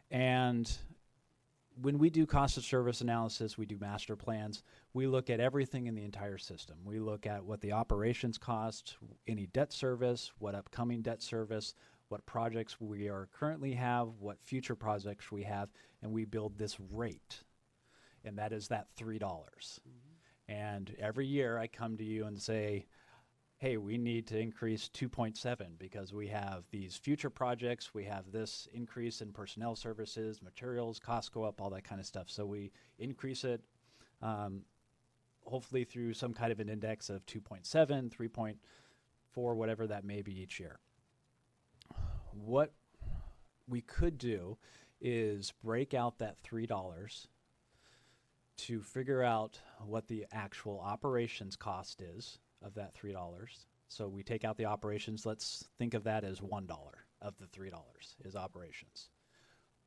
Speaker 11: And when we do cost of service analysis, we do master plans, we look at everything in the entire system. We look at what the operations cost, any debt service, what upcoming debt service, what projects we are currently have, what future projects we have, and we build this rate. And that is that $3. And every year I come to you and say, hey, we need to increase 2.7 because we have these future projects, we have this increase in personnel services, materials, costs go up, all that kind of stuff. So we increase it hopefully through some kind of an index of 2.7, 3.4, whatever that may be each year. What we could do is break out that $3 to figure out what the actual operations cost is of that $3. So we take out the operations. Let's think of that as $1 of the $3 is operations.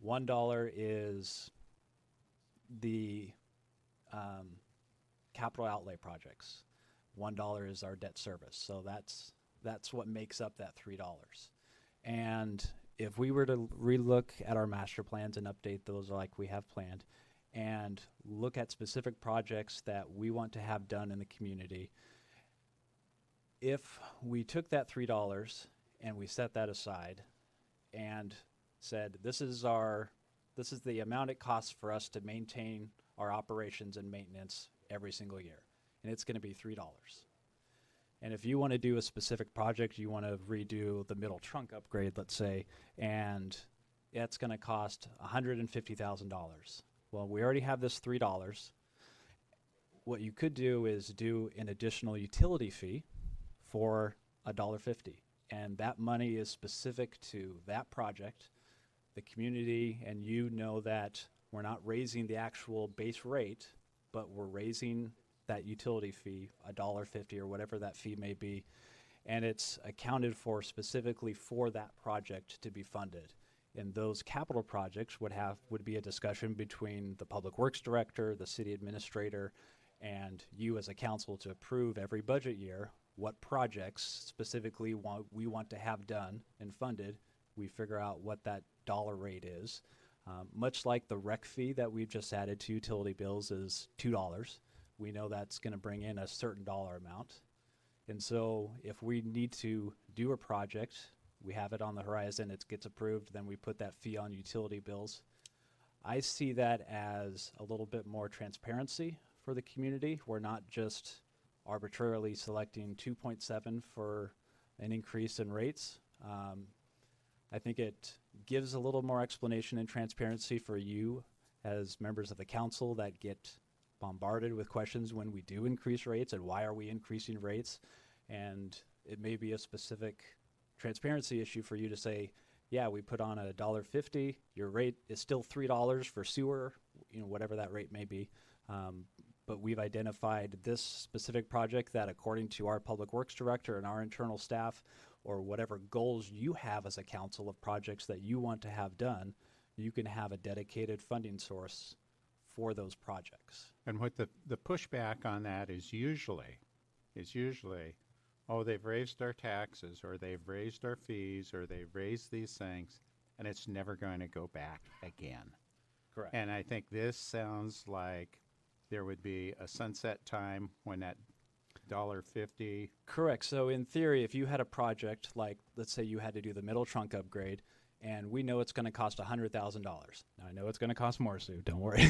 Speaker 11: $1 is the capital outlay projects. $1 is our debt service. So that's what makes up that $3. And if we were to relook at our master plans and update those like we have planned, and look at specific projects that we want to have done in the community, if we took that $3 and we set that aside and said, this is the amount it costs for us to maintain our operations and maintenance every single year, and it's going to be $3. And if you want to do a specific project, you want to redo the middle trunk upgrade, let's say, and it's going to cost $150,000. Well, we already have this $3. What you could do is do an additional utility fee for $1.50. And that money is specific to that project, the community, and you know that we're not raising the actual base rate, but we're raising that utility fee, $1.50 or whatever that fee may be, and it's accounted for specifically for that project to be funded. And those capital projects would be a discussion between the Public Works Director, the City Administrator, and you as a council to approve every budget year what projects specifically we want to have done and funded. We figure out what that dollar rate is. Much like the rec fee that we've just added to utility bills is $2. We know that's going to bring in a certain dollar amount. And so if we need to do a project, we have it on the horizon, it gets approved, then we put that fee on utility bills. I see that as a little bit more transparency for the community. We're not just arbitrarily selecting 2.7 for an increase in rates. I think it gives a little more explanation and transparency for you as members of the council that get bombarded with questions when we do increase rates and why are we increasing rates. And it may be a specific transparency issue for you to say, yeah, we put on $1.50. Your rate is still $3 for sewer, whatever that rate may be. But we've identified this specific project that, according to our public works director and our internal staff, or whatever goals you have as a council of projects that you want to have done, you can have a dedicated funding source for those projects.
Speaker 3: And what the pushback on that is usually, oh, they've raised our taxes, or they've raised our fees, or they've raised these things, and it's never going to go back again.
Speaker 11: Correct.
Speaker 3: And I think this sounds like there would be a sunset time when that $1.50.
Speaker 11: Correct. So in theory, if you had a project like, let's say you had to do the middle trunk upgrade, and we know it's going to cost $100,000. Now I know it's going to cost more, Sue. Don't worry.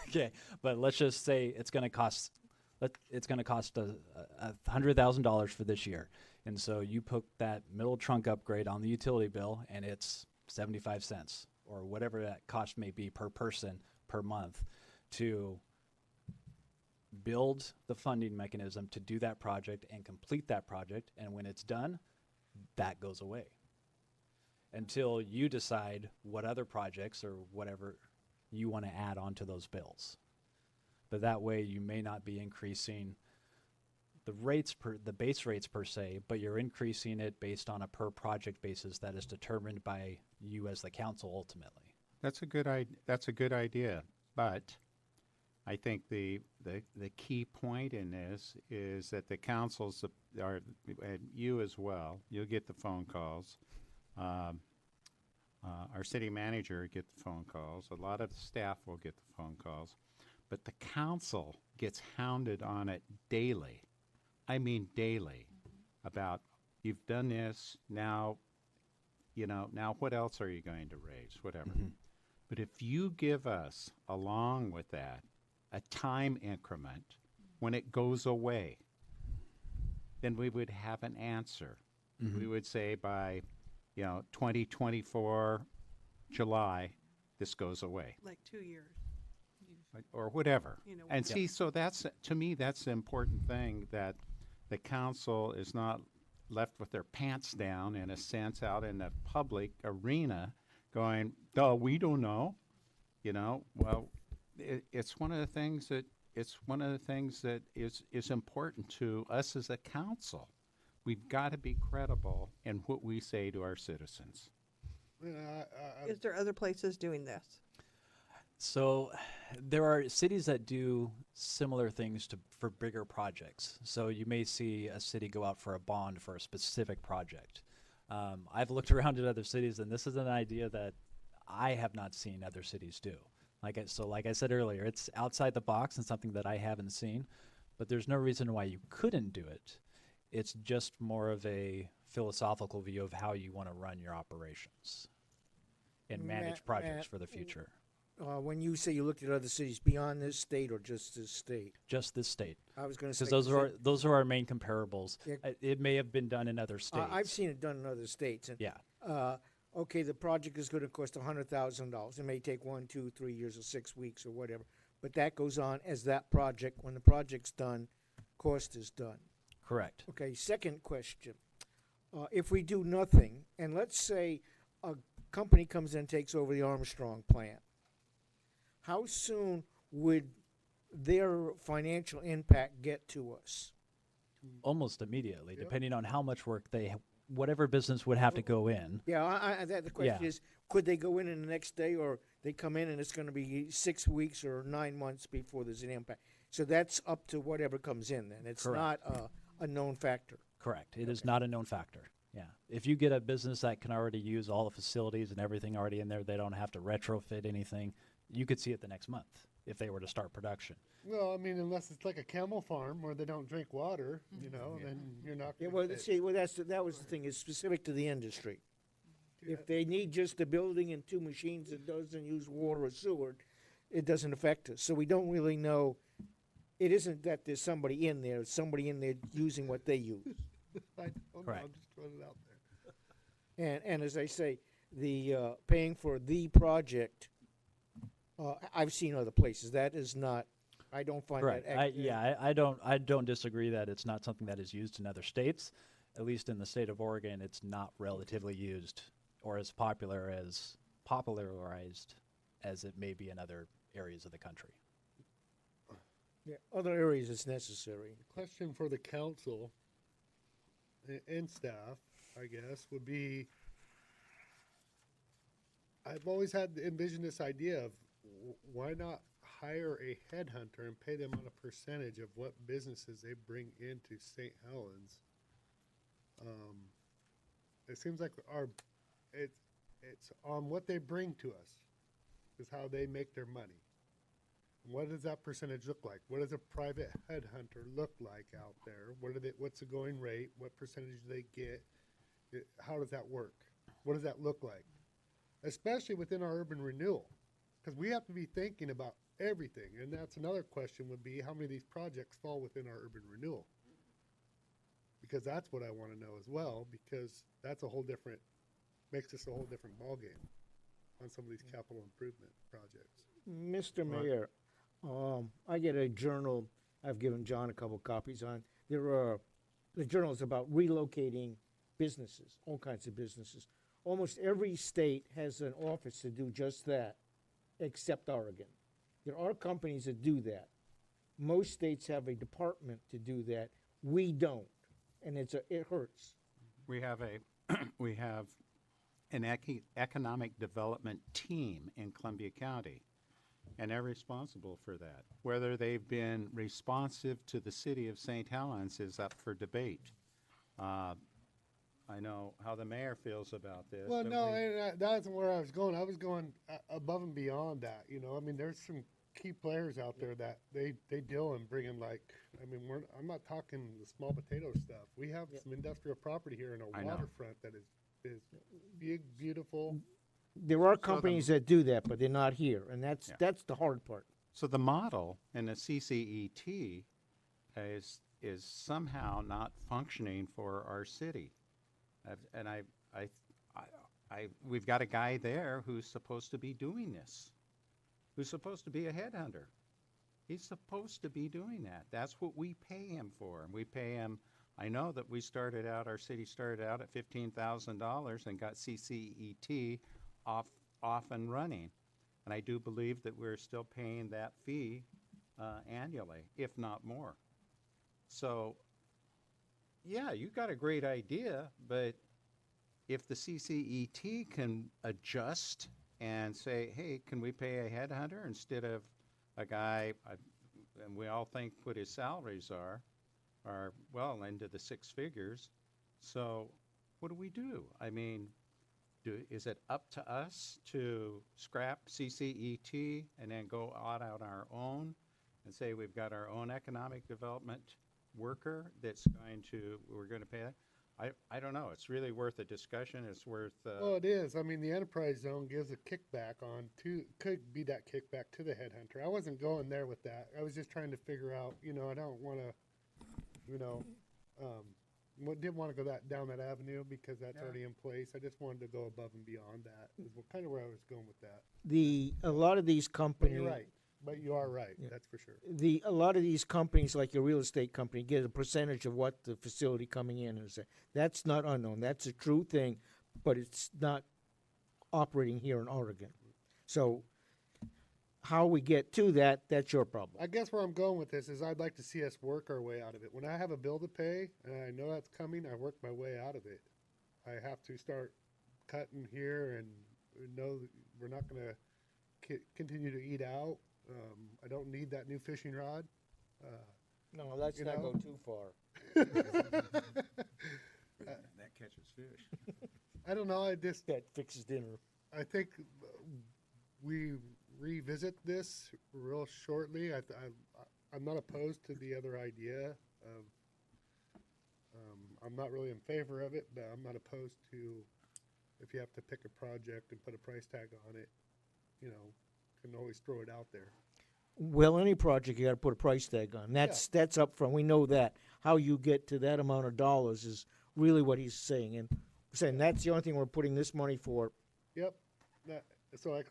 Speaker 11: Okay, but let's just say it's going to cost $100,000 for this year, and so you put that middle trunk upgrade on the utility bill, and it's 75 cents or whatever that cost may be per person per month to build the funding mechanism to do that project and complete that project. And when it's done, that goes away until you decide what other projects or whatever you want to add onto those bills. But that way you may not be increasing the base rates per se, but you're increasing it based on a per project basis that is determined by you as the council ultimately.
Speaker 3: That's a good idea, but I think the key point in this is that the councils are, and you as well, you'll get the phone calls. Our city manager will get the phone calls. A lot of the staff will get the phone calls. But the council gets hounded on it daily. I mean daily, about you've done this, now what else are you going to raise, whatever.
Speaker 11: Mm-hmm.
Speaker 3: But if you give us, along with that, a time increment when it goes away, then we would have an answer.
Speaker 11: Mm-hmm.
Speaker 3: We would say by 2024 July, this goes away,
Speaker 4: Like 2 years.
Speaker 3: or whatever. And
Speaker 4: Yeah.
Speaker 3: see, so that's, to me, that's the important thing, that the council is not left with their pants down, in a sense, out in the public arena going, oh, we don't know. Well, it's one of the things that is important to us as a council. We've got to be credible in what we say to our citizens.
Speaker 4: Is there other places doing this?
Speaker 11: So there are cities that do similar things for bigger projects. So you may see a city go out for a bond for a specific project. I've looked around at other cities, and this is an idea that I have not seen other cities do. Like I said earlier, it's outside the box and something that I haven't seen, but there's no reason why you couldn't do it. It's just more of a philosophical view of how you want to run your operations and manage projects for the future.
Speaker 5: When you say you looked at other cities beyond this state or just this state?
Speaker 11: Just this state.
Speaker 5: I was going to say.
Speaker 11: Because those are our main comparables.
Speaker 5: Yeah.
Speaker 11: It may have been done in other states.
Speaker 5: I've seen it done in other states. And,
Speaker 11: Yeah.
Speaker 5: Okay, the project is going to cost $100,000. It may take 1, 2, 3 years or 6 weeks or whatever. But that goes on as that project. When the project's done, cost is done.
Speaker 11: Correct.
Speaker 5: Okay, second question. If we do nothing, and let's say a company comes in and takes over the Armstrong plant, how soon would their financial impact get to us?
Speaker 11: Almost immediately, depending on how much work whatever business would have to go in.
Speaker 5: Yeah, the question
Speaker 11: Yeah.
Speaker 5: is, could they go in the next day, or they come in and it's going to be 6 weeks or 9 months before there's an impact? So that's up to whatever comes in then. It's
Speaker 11: Correct.
Speaker 5: not a known factor.
Speaker 11: Correct. It is not a known factor. Yeah. If you get a business that can already use all the facilities and everything already in there, they don't have to retrofit anything, you could see it the next month if they were to start production.
Speaker 2: Well, I mean, unless it's like a camel farm where they don't drink water, then you're not.
Speaker 5: Yeah,
Speaker 2: gonna
Speaker 5: well, see, that was the thing. It's specific to the industry. If they need just a building and 2 machines that doesn't use water or sewer, it doesn't affect us. So we don't really know. It isn't that there's somebody in there. It's somebody in there using what they use.
Speaker 2: I don't know.
Speaker 11: Correct.
Speaker 2: I'm just throwing it out there.
Speaker 5: And as I say, the paying for the project, I've seen other places. That is not. I don't find
Speaker 11: Correct.
Speaker 5: that.
Speaker 11: I don't disagree that it's not something that is used in other states. At least in the state of Oregon, it's not relatively used or as popularized as it may be in other areas of the country.
Speaker 5: Yeah, other areas it's necessary.
Speaker 2: Question for the council and staff, I guess, would be, I've always had envisioned this idea of why not hire a headhunter and pay them on a percentage of what businesses they bring into St. Helens. It seems like it's on what they bring to us is how they make their money. What does that percentage look like? What does a private headhunter look like out there? What's the going rate? What percentage do they get? How does that work? What does that look like? Especially within our urban renewal, because we have to be thinking about everything. And that's another question would be, how many of these projects fall within our urban renewal? Because that's what I want to know as well, because that's makes this a whole different ballgame on some of these capital improvement projects.
Speaker 5: Mr. Mayor, I get a journal, I've given John a couple copies on. The journal is about relocating businesses, all kinds of businesses. Almost every state has an office to do just that, except Oregon. There are companies that do that. Most states have a department to do that. We don't, and it hurts.
Speaker 3: We have we have an economic development team in Columbia County, and they're responsible for that. Whether they've been responsive to the city of St. Helens is up for debate. I know how the mayor feels about this.
Speaker 2: Well,
Speaker 3: but
Speaker 2: no,
Speaker 3: we-
Speaker 2: and that isn't where I was going. I was going above and beyond that. I mean, there's some key players out there that they deal in bringing I'm not talking the small potato stuff. We have some industrial property here in
Speaker 3: I
Speaker 2: a
Speaker 3: know.
Speaker 2: waterfront that is big, beautiful.
Speaker 5: There are companies that do that, but they're not here, and that's the hard part.
Speaker 3: So the model in the CCET is somehow not functioning for our city. We've got a guy there who's supposed to be doing this, who's supposed to be a headhunter. He's supposed to be doing that. That's what we pay him for. And we pay him, I know that our city started out at $15,000 and got CCET off and running. And I do believe that we're still paying that fee annually, if not more. So, yeah, you got a great idea, but if the CCET can adjust and say, hey, can we pay a headhunter instead of a guy, and we all think what his salaries are well into the six figures. So what do? I mean, is it up to us to scrap CCET and then go out on our own and say we've got our own economic development worker we're going to pay that? I don't know. It's really worth a discussion. It's worth.
Speaker 2: Well, it is. I mean, the enterprise zone gives a kickback could be that kickback to the headhunter. I wasn't going there with that. I was just trying to figure out, I don't want to, didn't want to go down that avenue because that's already in place. I just wanted to go above and beyond that. Is kind of where I was going with that.
Speaker 5: A lot of these
Speaker 2: But
Speaker 5: companies.
Speaker 2: you're right. But you are right.
Speaker 5: Yeah.
Speaker 2: That's for sure.
Speaker 5: A lot of these companies, like your real estate company, get a percentage of what the facility coming in is. That's not unknown. That's a true thing, but it's not operating here in Oregon. So how we get to that, that's your problem.
Speaker 2: I guess where I'm going with this is I'd like to see us work our way out of it. When I have a bill to pay and I know that's coming, I work my way out of it. I have to start cutting here and know that we're not going to continue to eat out. I don't need that new fishing rod.
Speaker 5: No, let's not go too far.
Speaker 3: That catches fish.
Speaker 2: I don't know.
Speaker 5: That fixes dinner.
Speaker 2: I think we revisit this real shortly. I'm not opposed to the other idea of. I'm not really in favor of it, but I'm not opposed to if you have to pick a project and put a price tag on it. Can always throw it out there.
Speaker 5: Well, any project you got to put a price tag on. That's up front. We know that. How you get to that amount of dollars is really what he's saying, and saying that's the only thing we're putting this money for.
Speaker 2: Yep. That's why I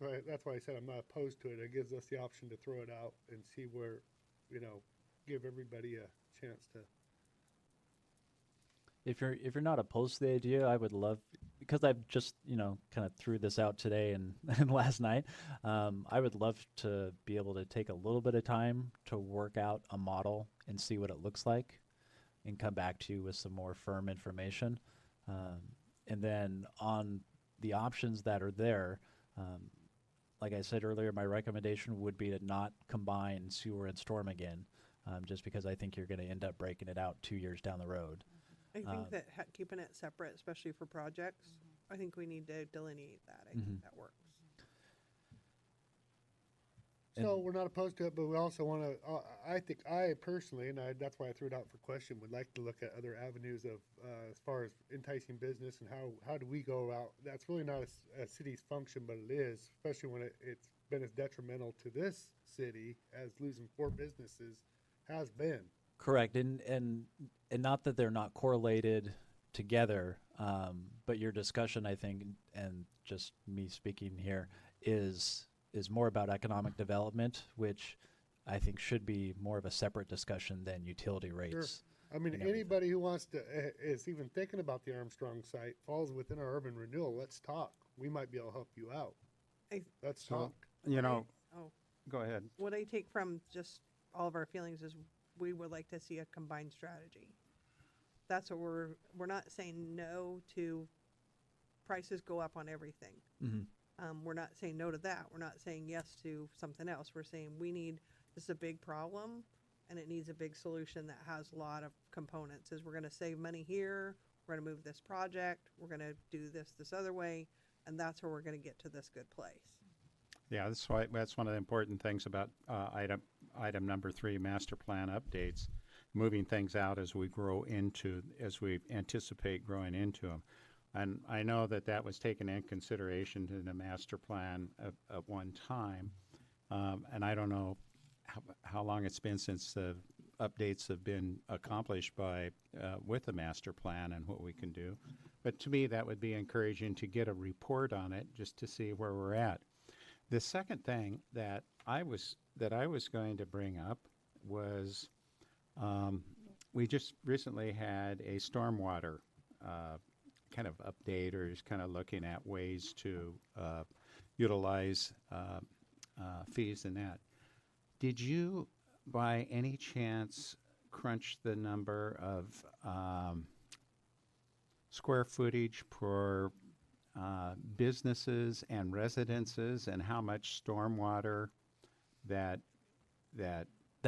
Speaker 2: said I'm not opposed to it. It gives us the option to throw it out and see where, give everybody a chance to.
Speaker 11: If you're not opposed to the idea, I would love because I've just, kind of threw this out today and, and last night, I would love to be able to take a little bit of time to work out a model and see what it looks like and come back to you with some more firm information. And then on the options that are there, like I said earlier, my recommendation would be to not combine sewer and storm again, just because I think you're going to end up breaking it out 2 years down the road.
Speaker 4: I think that keeping it separate, especially for projects, I think we need to delineate that. I think that works.
Speaker 2: So we're not opposed to it, but we also want to, I think I personally, and that's why I threw it out for question, would like to look at other avenues of, as far as enticing business and how do we go out. That's really not a city's function, but it is, especially when it's been as detrimental to this city as losing 4 businesses has been.
Speaker 11: Correct, and not that they're not correlated together, but your discussion, I think, and just me speaking here, is more about economic development, which I think should be more of a separate discussion than utility rates.
Speaker 2: Sure. I mean,
Speaker 11: and everything.
Speaker 2: anybody who wants to, is even thinking about the Armstrong site falls within our urban renewal. Let's talk. We might be able to help you out. Let's talk.
Speaker 3: You know,
Speaker 4: Oh,
Speaker 3: go ahead.
Speaker 4: what I take from just all of our feelings is we would like to see a combined strategy. That's what we're not saying no to prices go up on everything. We're not saying no to that. We're not saying yes to something else. We're saying this is a big problem and it needs a big solution that has a lot of components. We're going to save money here. We're going to move this project. We're going to do this other way. And that's where we're going to get to this good place.
Speaker 3: Yeah, that's one of the important things about item number 3, master plan updates, moving things out as we anticipate growing into them. And I know that was taken in consideration in the master plan at one time. And I don't know how long it's been since the updates have been accomplished with the master plan and what we can do. But to me, that would be encouraging to get a report on it just to see where we're at. The second thing that I was going to bring up was we just recently had a stormwater kind of update, or just kind of looking at ways to utilize fees in that. Did you, by any chance, crunch the number of square footage per businesses and residences, and how much stormwater that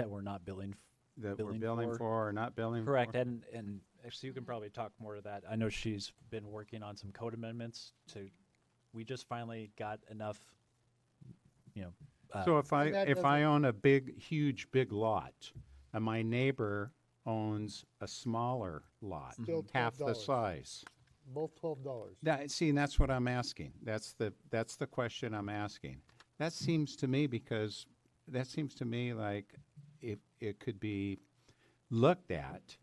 Speaker 11: we're not billing
Speaker 3: we're billing for or not billing
Speaker 11: Correct,
Speaker 3: for?
Speaker 11: and actually you can probably talk more to that. I know she's been working on some code amendments we just finally got enough,
Speaker 3: So if
Speaker 2: that
Speaker 3: I own a huge lot, and my neighbor owns a smaller lot,
Speaker 2: Still
Speaker 3: half the
Speaker 2: $12.
Speaker 3: size.
Speaker 2: Both $12.
Speaker 3: That's what I'm asking. That's the question I'm asking. That seems to me like it could be looked at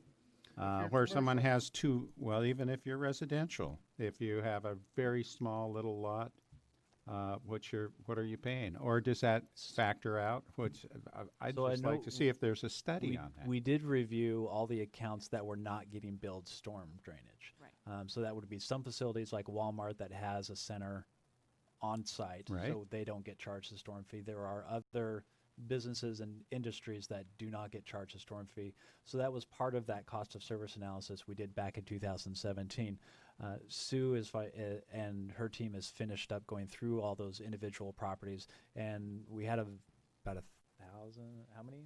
Speaker 3: where someone has even if you're residential, if you have a very small little lot, what are you paying? Or does that factor out? I'd
Speaker 11: So I
Speaker 3: just like
Speaker 11: know
Speaker 3: to see if there's a study on that.
Speaker 11: We did review all the accounts that were not getting billed storm drainage.
Speaker 7: Right.
Speaker 11: So that would be some facilities like Walmart that has a center on site,
Speaker 3: Right.
Speaker 11: so they don't get charged the storm fee. There are other businesses and industries that do not get charged a storm fee. So that was part of that cost of service analysis we did back in 2017. Sue and her team has finished up going through all those individual properties, and we had about 1,000, how many?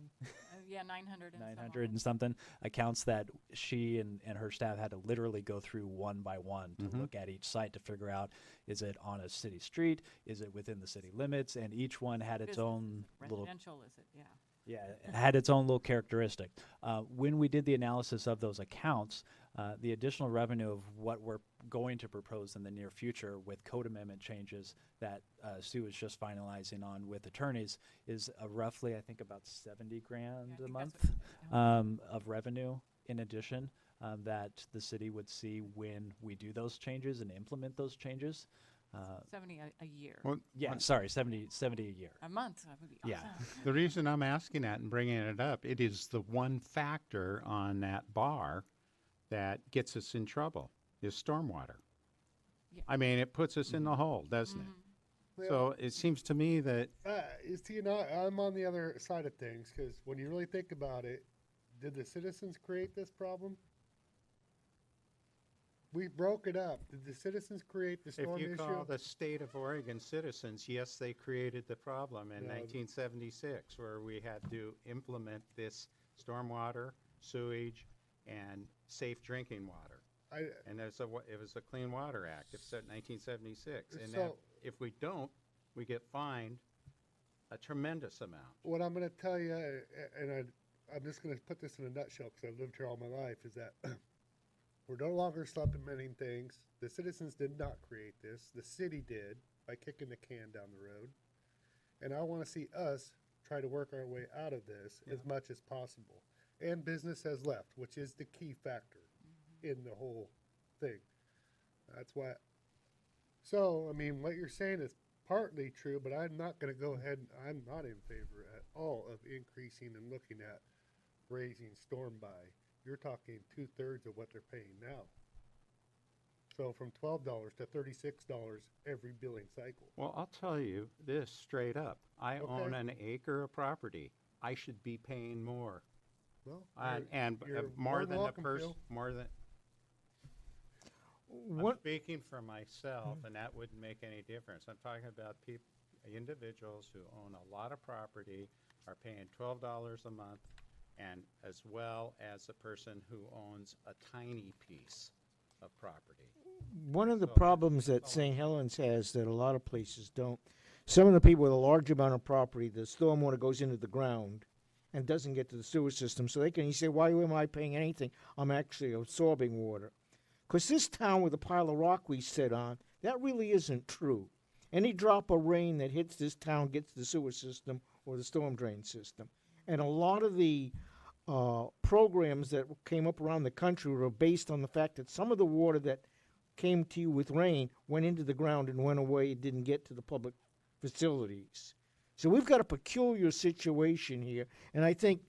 Speaker 7: Yeah, 900 and
Speaker 11: 900 and something accounts that she and her staff had to literally go through one by one to look at each site to figure out, is it on a city street? Is it within the city limits? And each one had its own little,
Speaker 7: residential, is it? Yeah.
Speaker 11: yeah, it had its own little characteristic. When we did the analysis of those accounts, the additional revenue of what we're going to propose in the near future with code amendment changes that Sue is just finalizing on with attorneys is roughly, I think, about 70 grand a month of revenue in addition that the city would see when we do those changes and implement those changes.
Speaker 7: 70 a year.
Speaker 3: Well,
Speaker 11: Yeah, sorry, 70 a year.
Speaker 7: A month, that would be awesome.
Speaker 11: Yeah.
Speaker 3: the reason I'm asking that and bringing it up, it is the one factor on that bar that gets us in trouble, is stormwater. I mean, it puts us in the hole, doesn't it? So it seems to me that,
Speaker 2: You know, I'm on the other side of things, because when you really think about it, did the citizens create this problem? We broke it up. Did the citizens create the
Speaker 3: if
Speaker 2: storm
Speaker 3: you
Speaker 2: issue?
Speaker 3: call the state of Oregon citizens, yes, they created the problem in
Speaker 2: No.
Speaker 3: 1976, where we had to implement this stormwater, sewage, and safe drinking water. And it was a Clean Water Act. It said 1976. And now,
Speaker 2: So-
Speaker 3: if we don't, we get fined a tremendous amount.
Speaker 2: What I'm going to tell you, and I'm just going to put this in a nutshell because I've lived here all my life, is that we're no longer supplementing things. The citizens did not create this. The city did by kicking the can down the road. And I want to see us try to work our way out of this as much as possible. And business has left, which is the key factor in the whole thing. That's why. So, I mean, what you're saying is partly true, but I'm not going to go ahead. I'm not in favor at all of increasing and looking at raising storm by. You're talking 2/3 of what they're paying now. So from $12 to $36 every billing cycle.
Speaker 3: Well, I'll tell you this straight up. I own
Speaker 2: Okay.
Speaker 3: an acre of property. I should be paying more.
Speaker 2: Well,
Speaker 3: And
Speaker 2: you're
Speaker 3: more
Speaker 2: more than
Speaker 3: than the
Speaker 2: welcome
Speaker 3: person,
Speaker 2: to.
Speaker 3: more than, I'm
Speaker 5: What,
Speaker 3: speaking for myself, and that wouldn't make any difference. I'm talking about individuals who own a lot of property are paying $12 a month, and as well as a person who owns a tiny piece of property.
Speaker 5: one of the
Speaker 3: So-
Speaker 5: problems that St. Helens has that a lot of places don't, some of the people with a large amount of property, the stormwater goes into the ground and doesn't get to the sewer system. So you say, why am I paying anything? I'm actually absorbing water. Because this town with a pile of rock we sit on, that really isn't true. Any drop of rain that hits this town gets the sewer system or the storm drain system. And a lot of the programs that came up around the country were based on the fact that some of the water that came to you with rain went into the ground and went away. It didn't get to the public facilities. So we've got a peculiar situation here. And I think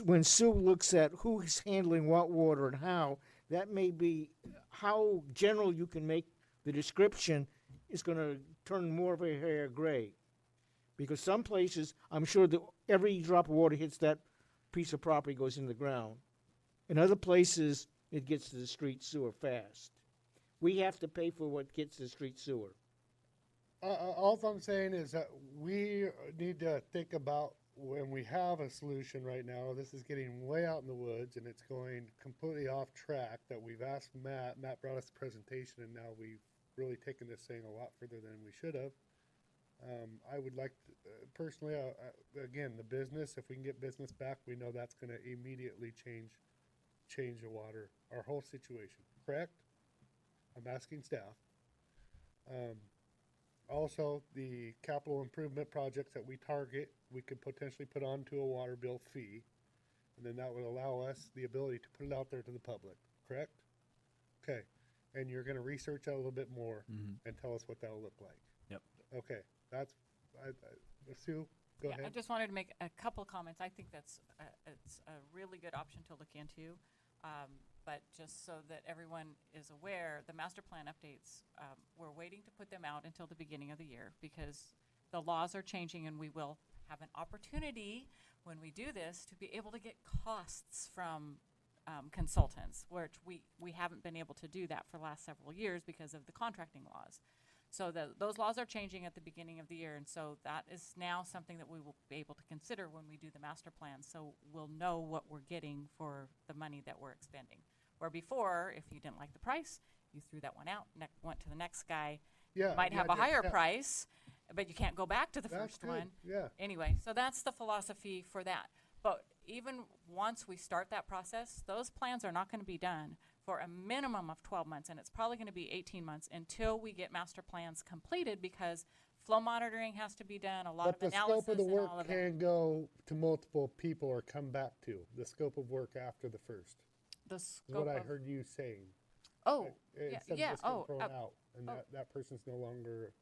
Speaker 5: when Sue looks at who's handling what water and how, that may be how general you can make the description is going to turn more of a hair gray. Because some places, I'm sure that every drop of water hits that piece of property goes in the ground. In other places, it gets to the street sewer fast. We have to pay for what gets to the street sewer.
Speaker 2: All I'm saying is that we need to think about when we have a solution right now. This is getting way out in the woods and it's going completely off track. That we've asked Matt. Matt brought us the presentation, and now we've really taken this thing a lot further than we should have. I would like to, personally, again, the business. If we can get business back, we know that's going to immediately change the water, our whole situation. Correct? I'm asking staff. Also, the capital improvement projects that we target, we could potentially put onto a water bill fee, and then that would allow us the ability to put it out there to the public, correct? Okay, and you're gonna research that a little bit more and tell us what that'll look like.
Speaker 11: Yep.
Speaker 2: Okay, that's, Sue, go
Speaker 7: Yeah, I
Speaker 2: ahead.
Speaker 7: just wanted to make a couple comments. I think it's a really good option to look into. But just so that everyone is aware, the master plan updates, we're waiting to put them out until the beginning of the year because the laws are changing, and we will have an opportunity when we do this to be able to get costs from consultants, which we haven't been able to do that for the last several years because of the contracting laws. So those laws are changing at the beginning of the year, and so that is now something that we will be able to consider when we do the master plan. So we'll know what we're getting for the money that we're expending. Where before, if you didn't like the price, you threw that one out, went to the next guy.
Speaker 2: Yeah.
Speaker 7: Might have
Speaker 2: yeah,
Speaker 7: a higher
Speaker 2: yeah,
Speaker 7: price, but you can't go back to the
Speaker 2: That's
Speaker 7: first
Speaker 2: good,
Speaker 7: one.
Speaker 2: yeah.
Speaker 7: Anyway, so that's the philosophy for that. But even once we start that process, those plans are not going to be done for a minimum of 12 months, and it's probably going to be 18 months until we get master plans completed because flow monitoring has to be done, a lot
Speaker 2: But
Speaker 7: of
Speaker 2: the
Speaker 7: analysis
Speaker 2: scope of the
Speaker 7: and
Speaker 2: work
Speaker 7: all of that.
Speaker 2: can go to multiple people or come back to the scope of work after the first.
Speaker 7: The
Speaker 2: Is
Speaker 7: scope
Speaker 2: what I
Speaker 7: of,
Speaker 2: heard you saying.
Speaker 7: oh, yeah,
Speaker 2: Instead of
Speaker 7: yeah,
Speaker 2: just getting
Speaker 7: oh,
Speaker 2: thrown out, and
Speaker 7: oh.
Speaker 2: that person's no longer.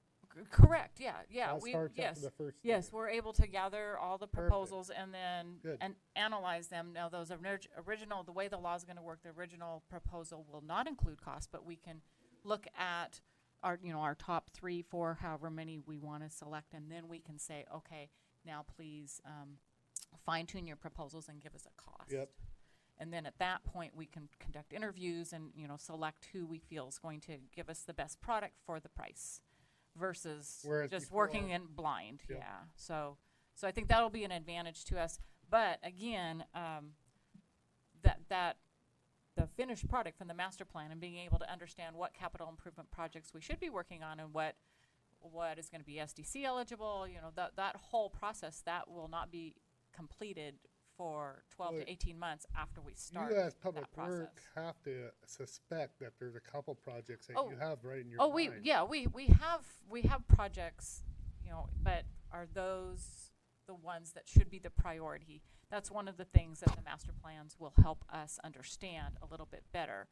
Speaker 7: Correct, yeah,
Speaker 2: That starts after
Speaker 7: yes,
Speaker 2: the first
Speaker 7: yes,
Speaker 2: year.
Speaker 7: we're able to gather all the
Speaker 2: Perfect.
Speaker 7: proposals and then,
Speaker 2: Good.
Speaker 7: and analyze them. Now, those original, the way the law is gonna work, the original proposal will not include cost, but we can look at, our top 3, 4, however many we want to select, and then we can say, okay, now please fine tune your proposals and give us a cost.
Speaker 2: Yep.
Speaker 7: And then at that point, we can conduct interviews and, select who we feel is going to give us the best product for the price versus
Speaker 2: Whereas
Speaker 7: just
Speaker 2: before-
Speaker 7: working in blind.
Speaker 2: Yep.
Speaker 7: Yeah. So I think that'll be an advantage to us. But again, that the finished product from the master plan and being able to understand what capital improvement projects we should be working on and what is going to be SDC eligible, that whole process, that will not be completed for 12
Speaker 2: Well,
Speaker 7: to 18 months after we start
Speaker 2: You as
Speaker 7: that
Speaker 2: Public
Speaker 7: process.
Speaker 2: Works have to suspect that there's a couple projects that
Speaker 7: Oh.
Speaker 2: you have right in your
Speaker 7: Oh,
Speaker 2: mind.
Speaker 7: we have projects, but are those the ones that should be the priority? That's one of the things that the master plans will help us understand a little bit better.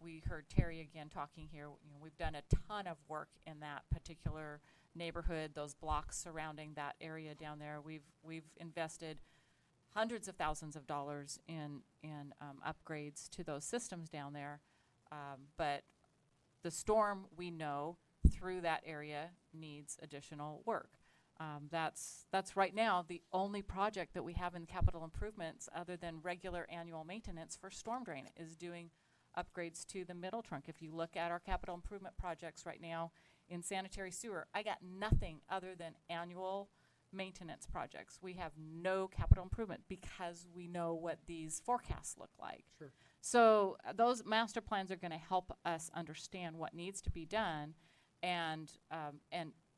Speaker 7: We heard Terry again talking here. We've done a ton of work in that particular neighborhood, those blocks surrounding that area down there. We've invested hundreds of thousands of dollars in upgrades to those systems down there. But the storm, we know, through that area needs additional work. That's right now the only project that we have in capital improvements other than regular annual maintenance for storm drain is doing upgrades to the middle trunk. If you look at our capital improvement projects right now in sanitary sewer, I got nothing other than annual maintenance projects. We have no capital improvement because we know what these forecasts look like.
Speaker 2: Sure.
Speaker 7: So those master plans are going to help us understand what needs to be done and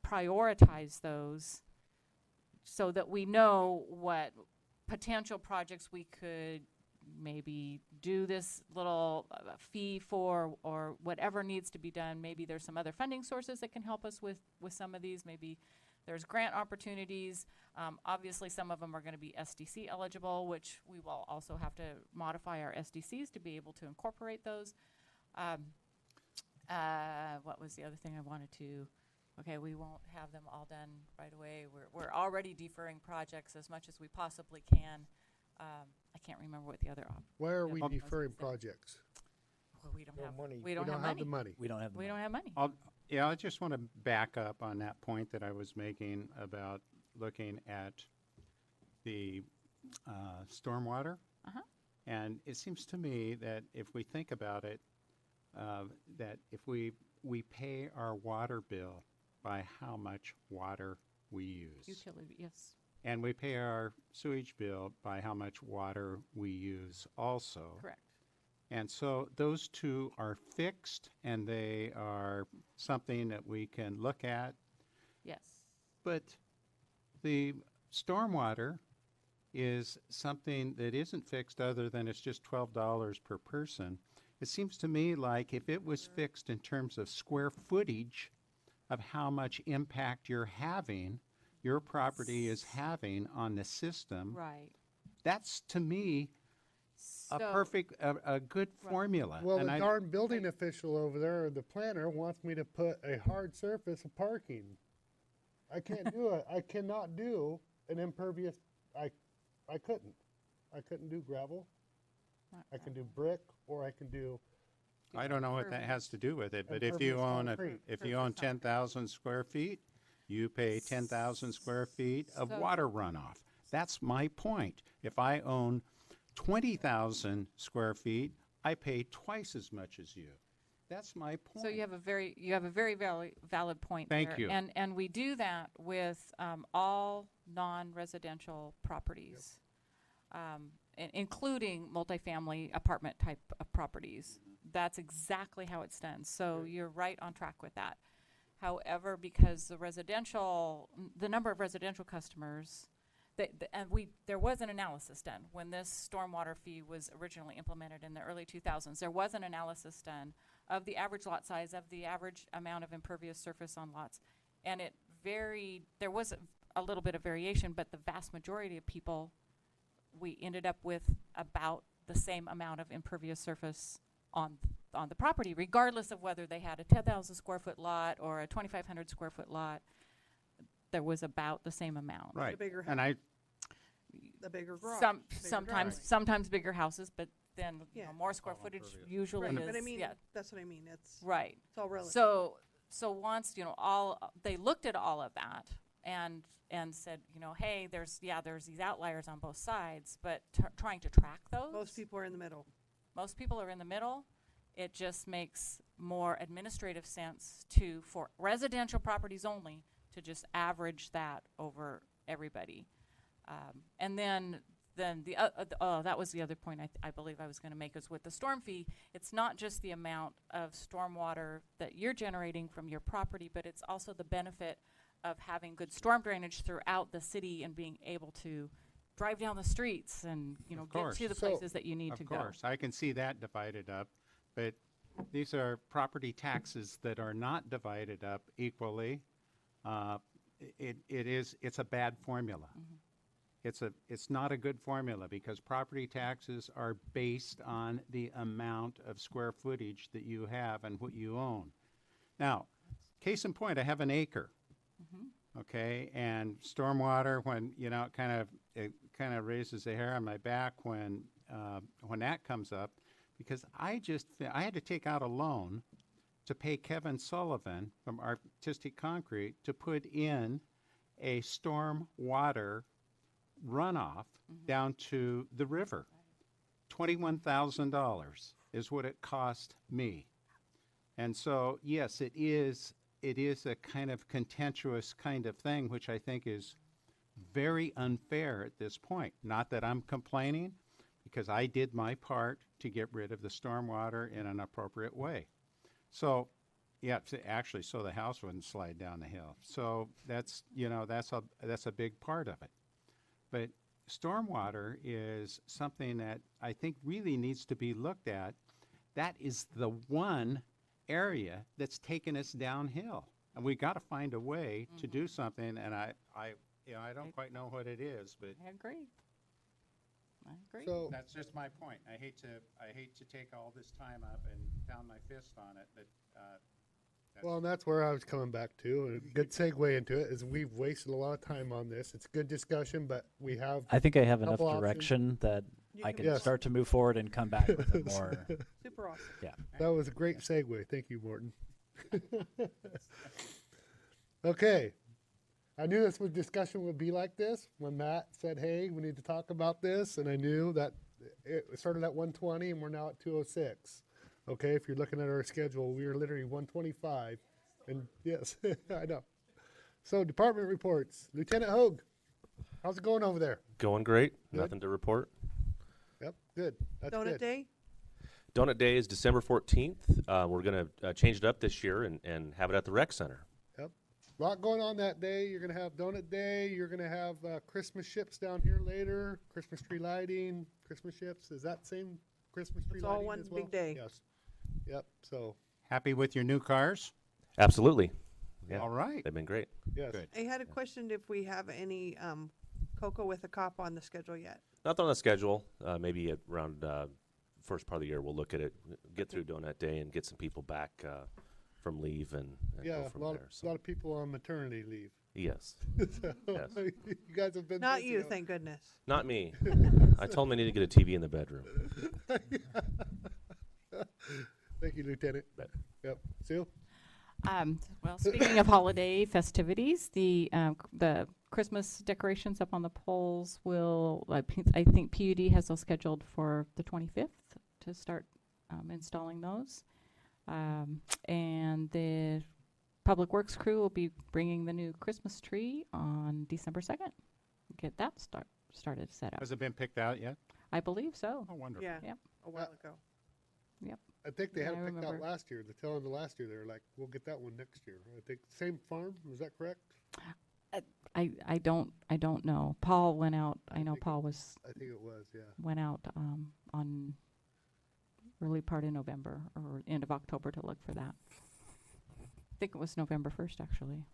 Speaker 7: prioritize those so that we know what potential projects we could maybe do this little fee for or whatever needs to be done. Maybe there's some other funding sources that can help us with some of these. Maybe there's grant opportunities. Obviously, some of them are going to be SDC eligible, which we will also have to modify our SDCs to be able to incorporate those. What was the other thing I wanted to? Okay, we won't have them all done right away. We're already deferring projects as much as we possibly can. I can't remember what the other
Speaker 2: Why are
Speaker 7: Yeah,
Speaker 2: we
Speaker 7: well,
Speaker 2: deferring projects?
Speaker 7: well, we don't
Speaker 5: No
Speaker 7: have
Speaker 5: money.
Speaker 7: we don't have money.
Speaker 2: the money.
Speaker 11: We don't have the
Speaker 7: We
Speaker 11: money.
Speaker 7: don't have money.
Speaker 3: I just want to back up on that point that I was making about looking at the stormwater.
Speaker 7: Uh-huh.
Speaker 3: And it seems to me that if we think about it, that if we pay our water bill by how much water we use.
Speaker 7: Utility, yes.
Speaker 3: And we pay our sewage bill by how much water we use also.
Speaker 7: Correct.
Speaker 3: And so those two are fixed and they are something that we can look at.
Speaker 7: Yes.
Speaker 3: But the stormwater is something that isn't fixed other than it's just $12 per person. It seems to me like if it was fixed in terms of square footage of how much impact you're having, your property is having on the system,
Speaker 7: Right.
Speaker 3: that's to me a
Speaker 7: So-
Speaker 3: perfect, a good formula.
Speaker 2: Well,
Speaker 3: And
Speaker 2: the
Speaker 3: I-
Speaker 2: darn building official over there, the planner, wants me to put a hard surface of parking. I can't do it. I cannot do an impervious, I couldn't. I couldn't do gravel. I can do brick, or I can do,
Speaker 3: I don't know what that has to do with it, but if you
Speaker 2: Impervious
Speaker 3: own
Speaker 2: concrete.
Speaker 3: if you own 10,000 square feet, you pay 10,000 square feet of
Speaker 7: So-
Speaker 3: water runoff. That's my point. If I own 20,000 square feet, I pay twice as much as you. That's my point.
Speaker 7: So you have a very valid point
Speaker 3: Thank
Speaker 7: there.
Speaker 3: you.
Speaker 7: And we do that with all non-residential properties, including multifamily apartment type of properties. That's exactly how it's done. So you're right on track with that. However, because the number of residential customers, there was an analysis done when this stormwater fee was originally implemented in the early 2000s. There was an analysis done of the average lot size, of the average amount of impervious surface on lots, and it varied. There was a little bit of variation, but the vast majority of people, we ended up with about the same amount of impervious surface on the property, regardless of whether they had a 10,000 square foot lot or a 2,500 square foot lot. There was about the same amount.
Speaker 3: right.
Speaker 4: bigger
Speaker 3: And I
Speaker 4: The bigger garage.
Speaker 7: Some
Speaker 4: bigger
Speaker 7: sometimes
Speaker 4: driveway.
Speaker 7: sometimes bigger houses, but then, you
Speaker 4: Yeah.
Speaker 7: know, more square
Speaker 3: All
Speaker 7: footage
Speaker 3: impervious.
Speaker 7: usually
Speaker 4: Right,
Speaker 7: is,
Speaker 4: but I mean,
Speaker 7: yeah,
Speaker 4: that's what I mean, it's
Speaker 7: right.
Speaker 4: all relative.
Speaker 7: So once, you know, they looked at all of that and said, you know, hey, there's these outliers on both sides, but trying to track those.
Speaker 4: Most people are in the middle.
Speaker 7: Most people are in the middle. It just makes more administrative sense for residential properties only, to just average that over everybody. And then that was the other point I believe I was going to make, is with the storm fee, it's not just the amount of stormwater that you're generating from your property, but it's also the benefit of having good storm drainage throughout the city and being able to drive down the streets and, you know,
Speaker 3: Of
Speaker 7: get
Speaker 3: course.
Speaker 7: to the
Speaker 2: So-
Speaker 7: places that you need to
Speaker 3: Of
Speaker 7: go.
Speaker 3: course, I can see that divided up, but these are property taxes that are not divided up equally. It's a bad formula. It's not a good formula, because property taxes are based on the amount of square footage that you have and what you own. Now, case in point, I have an acre. Okay, and stormwater, when, you know, it kind of raises the hair on my back when that comes up, because I had to take out a loan to pay Kevin Sullivan from Artistic Concrete to put in a storm water runoff down to the river. $21,000 is what it cost me. And so, yes, it is a kind of contentious kind of thing, which I think is very unfair at this point. Not that I'm complaining, because I did my part to get rid of the stormwater in an appropriate way. So, yeah, actually, so the house wouldn't slide down the hill. So that's a big part of it. But stormwater is something that I think really needs to be looked at. That is the one area that's taken us downhill, and we got to find a way to do something. And I don't quite know what it is, but
Speaker 7: I agree.
Speaker 2: So,
Speaker 3: that's just my point. I hate to take all this time up and pound my fist on it, but
Speaker 2: well, and that's where I was coming back to. A good segue into it is we've wasted a lot of time on this. It's a good discussion, but we have
Speaker 11: I think I have enough
Speaker 2: Couple options.
Speaker 11: direction that
Speaker 4: You
Speaker 11: I
Speaker 4: can
Speaker 11: can
Speaker 2: Yes.
Speaker 11: start to move forward and come back with a more.
Speaker 4: Super awesome.
Speaker 2: that was a great segue. Thank you, Morton. Okay. I knew this discussion would be like this when Matt said, hey, we need to talk about this. And I knew that it started at 1:20 and we're now at 2:06. Okay, if you're looking at our schedule, we are literally 1:25. And yes, I know. So department reports. Lieutenant Hogue, how's it going over there?
Speaker 12: Going great.
Speaker 2: Good.
Speaker 12: Nothing to report.
Speaker 2: Yep, good. That's
Speaker 4: Donut
Speaker 2: good.
Speaker 4: Day?
Speaker 12: Donut Day is December 14th. We're going to change it up this year and have it at the rec center.
Speaker 2: Yep. A lot going on that day. You're going to have Donut Day. You're going to have Christmas ships down here later. Christmas tree lighting, Christmas ships. Is that same Christmas tree
Speaker 4: It's all
Speaker 2: lighting
Speaker 4: one
Speaker 2: as well?
Speaker 4: big day.
Speaker 2: Yes. Yep. So,
Speaker 3: happy with your new cars?
Speaker 12: Absolutely. Yeah.
Speaker 3: All right.
Speaker 12: They've been great.
Speaker 2: yes.
Speaker 3: Good.
Speaker 4: I had a question if we have any Cocoa with a Cop on the schedule yet.
Speaker 12: Not on the schedule. Maybe around first part of the year we'll look at it, get through Donut Day and get some people back from leave and
Speaker 2: Yeah,
Speaker 12: go
Speaker 2: a
Speaker 12: from
Speaker 2: lot,
Speaker 12: there.
Speaker 2: a lot of people on maternity leave.
Speaker 12: Yes.
Speaker 2: So,
Speaker 12: Yes.
Speaker 2: you guys have been
Speaker 4: Not
Speaker 2: busy,
Speaker 4: you,
Speaker 2: huh?
Speaker 4: thank goodness.
Speaker 12: Not me. I told them I need to get a TV in the bedroom.
Speaker 2: Thank you, Lieutenant.
Speaker 12: Bet.
Speaker 2: Yep. Sue?
Speaker 7: Well, speaking of holiday festivities, the Christmas decorations up on the poles will, I think PUD has those scheduled for the 25th to start installing those. And the Public Works crew will be bringing the new Christmas tree on December 2nd. Get that started set up.
Speaker 3: Has it been picked out yet?
Speaker 7: I believe so.
Speaker 3: Oh, wonderful.
Speaker 4: Yeah,
Speaker 7: Yep.
Speaker 4: a while ago.
Speaker 2: I think they
Speaker 7: Yeah,
Speaker 2: had
Speaker 7: I
Speaker 2: it picked out
Speaker 7: remember.
Speaker 2: last year. The tail end of last year, they were like, we'll get that one next year. I think same farm. Is that correct?
Speaker 7: I don't know. Paul went out. I know
Speaker 2: think
Speaker 7: Paul
Speaker 2: I think it was, yeah.
Speaker 7: went out on early part of November or end of October to look for that. I think it was November 1st, actually.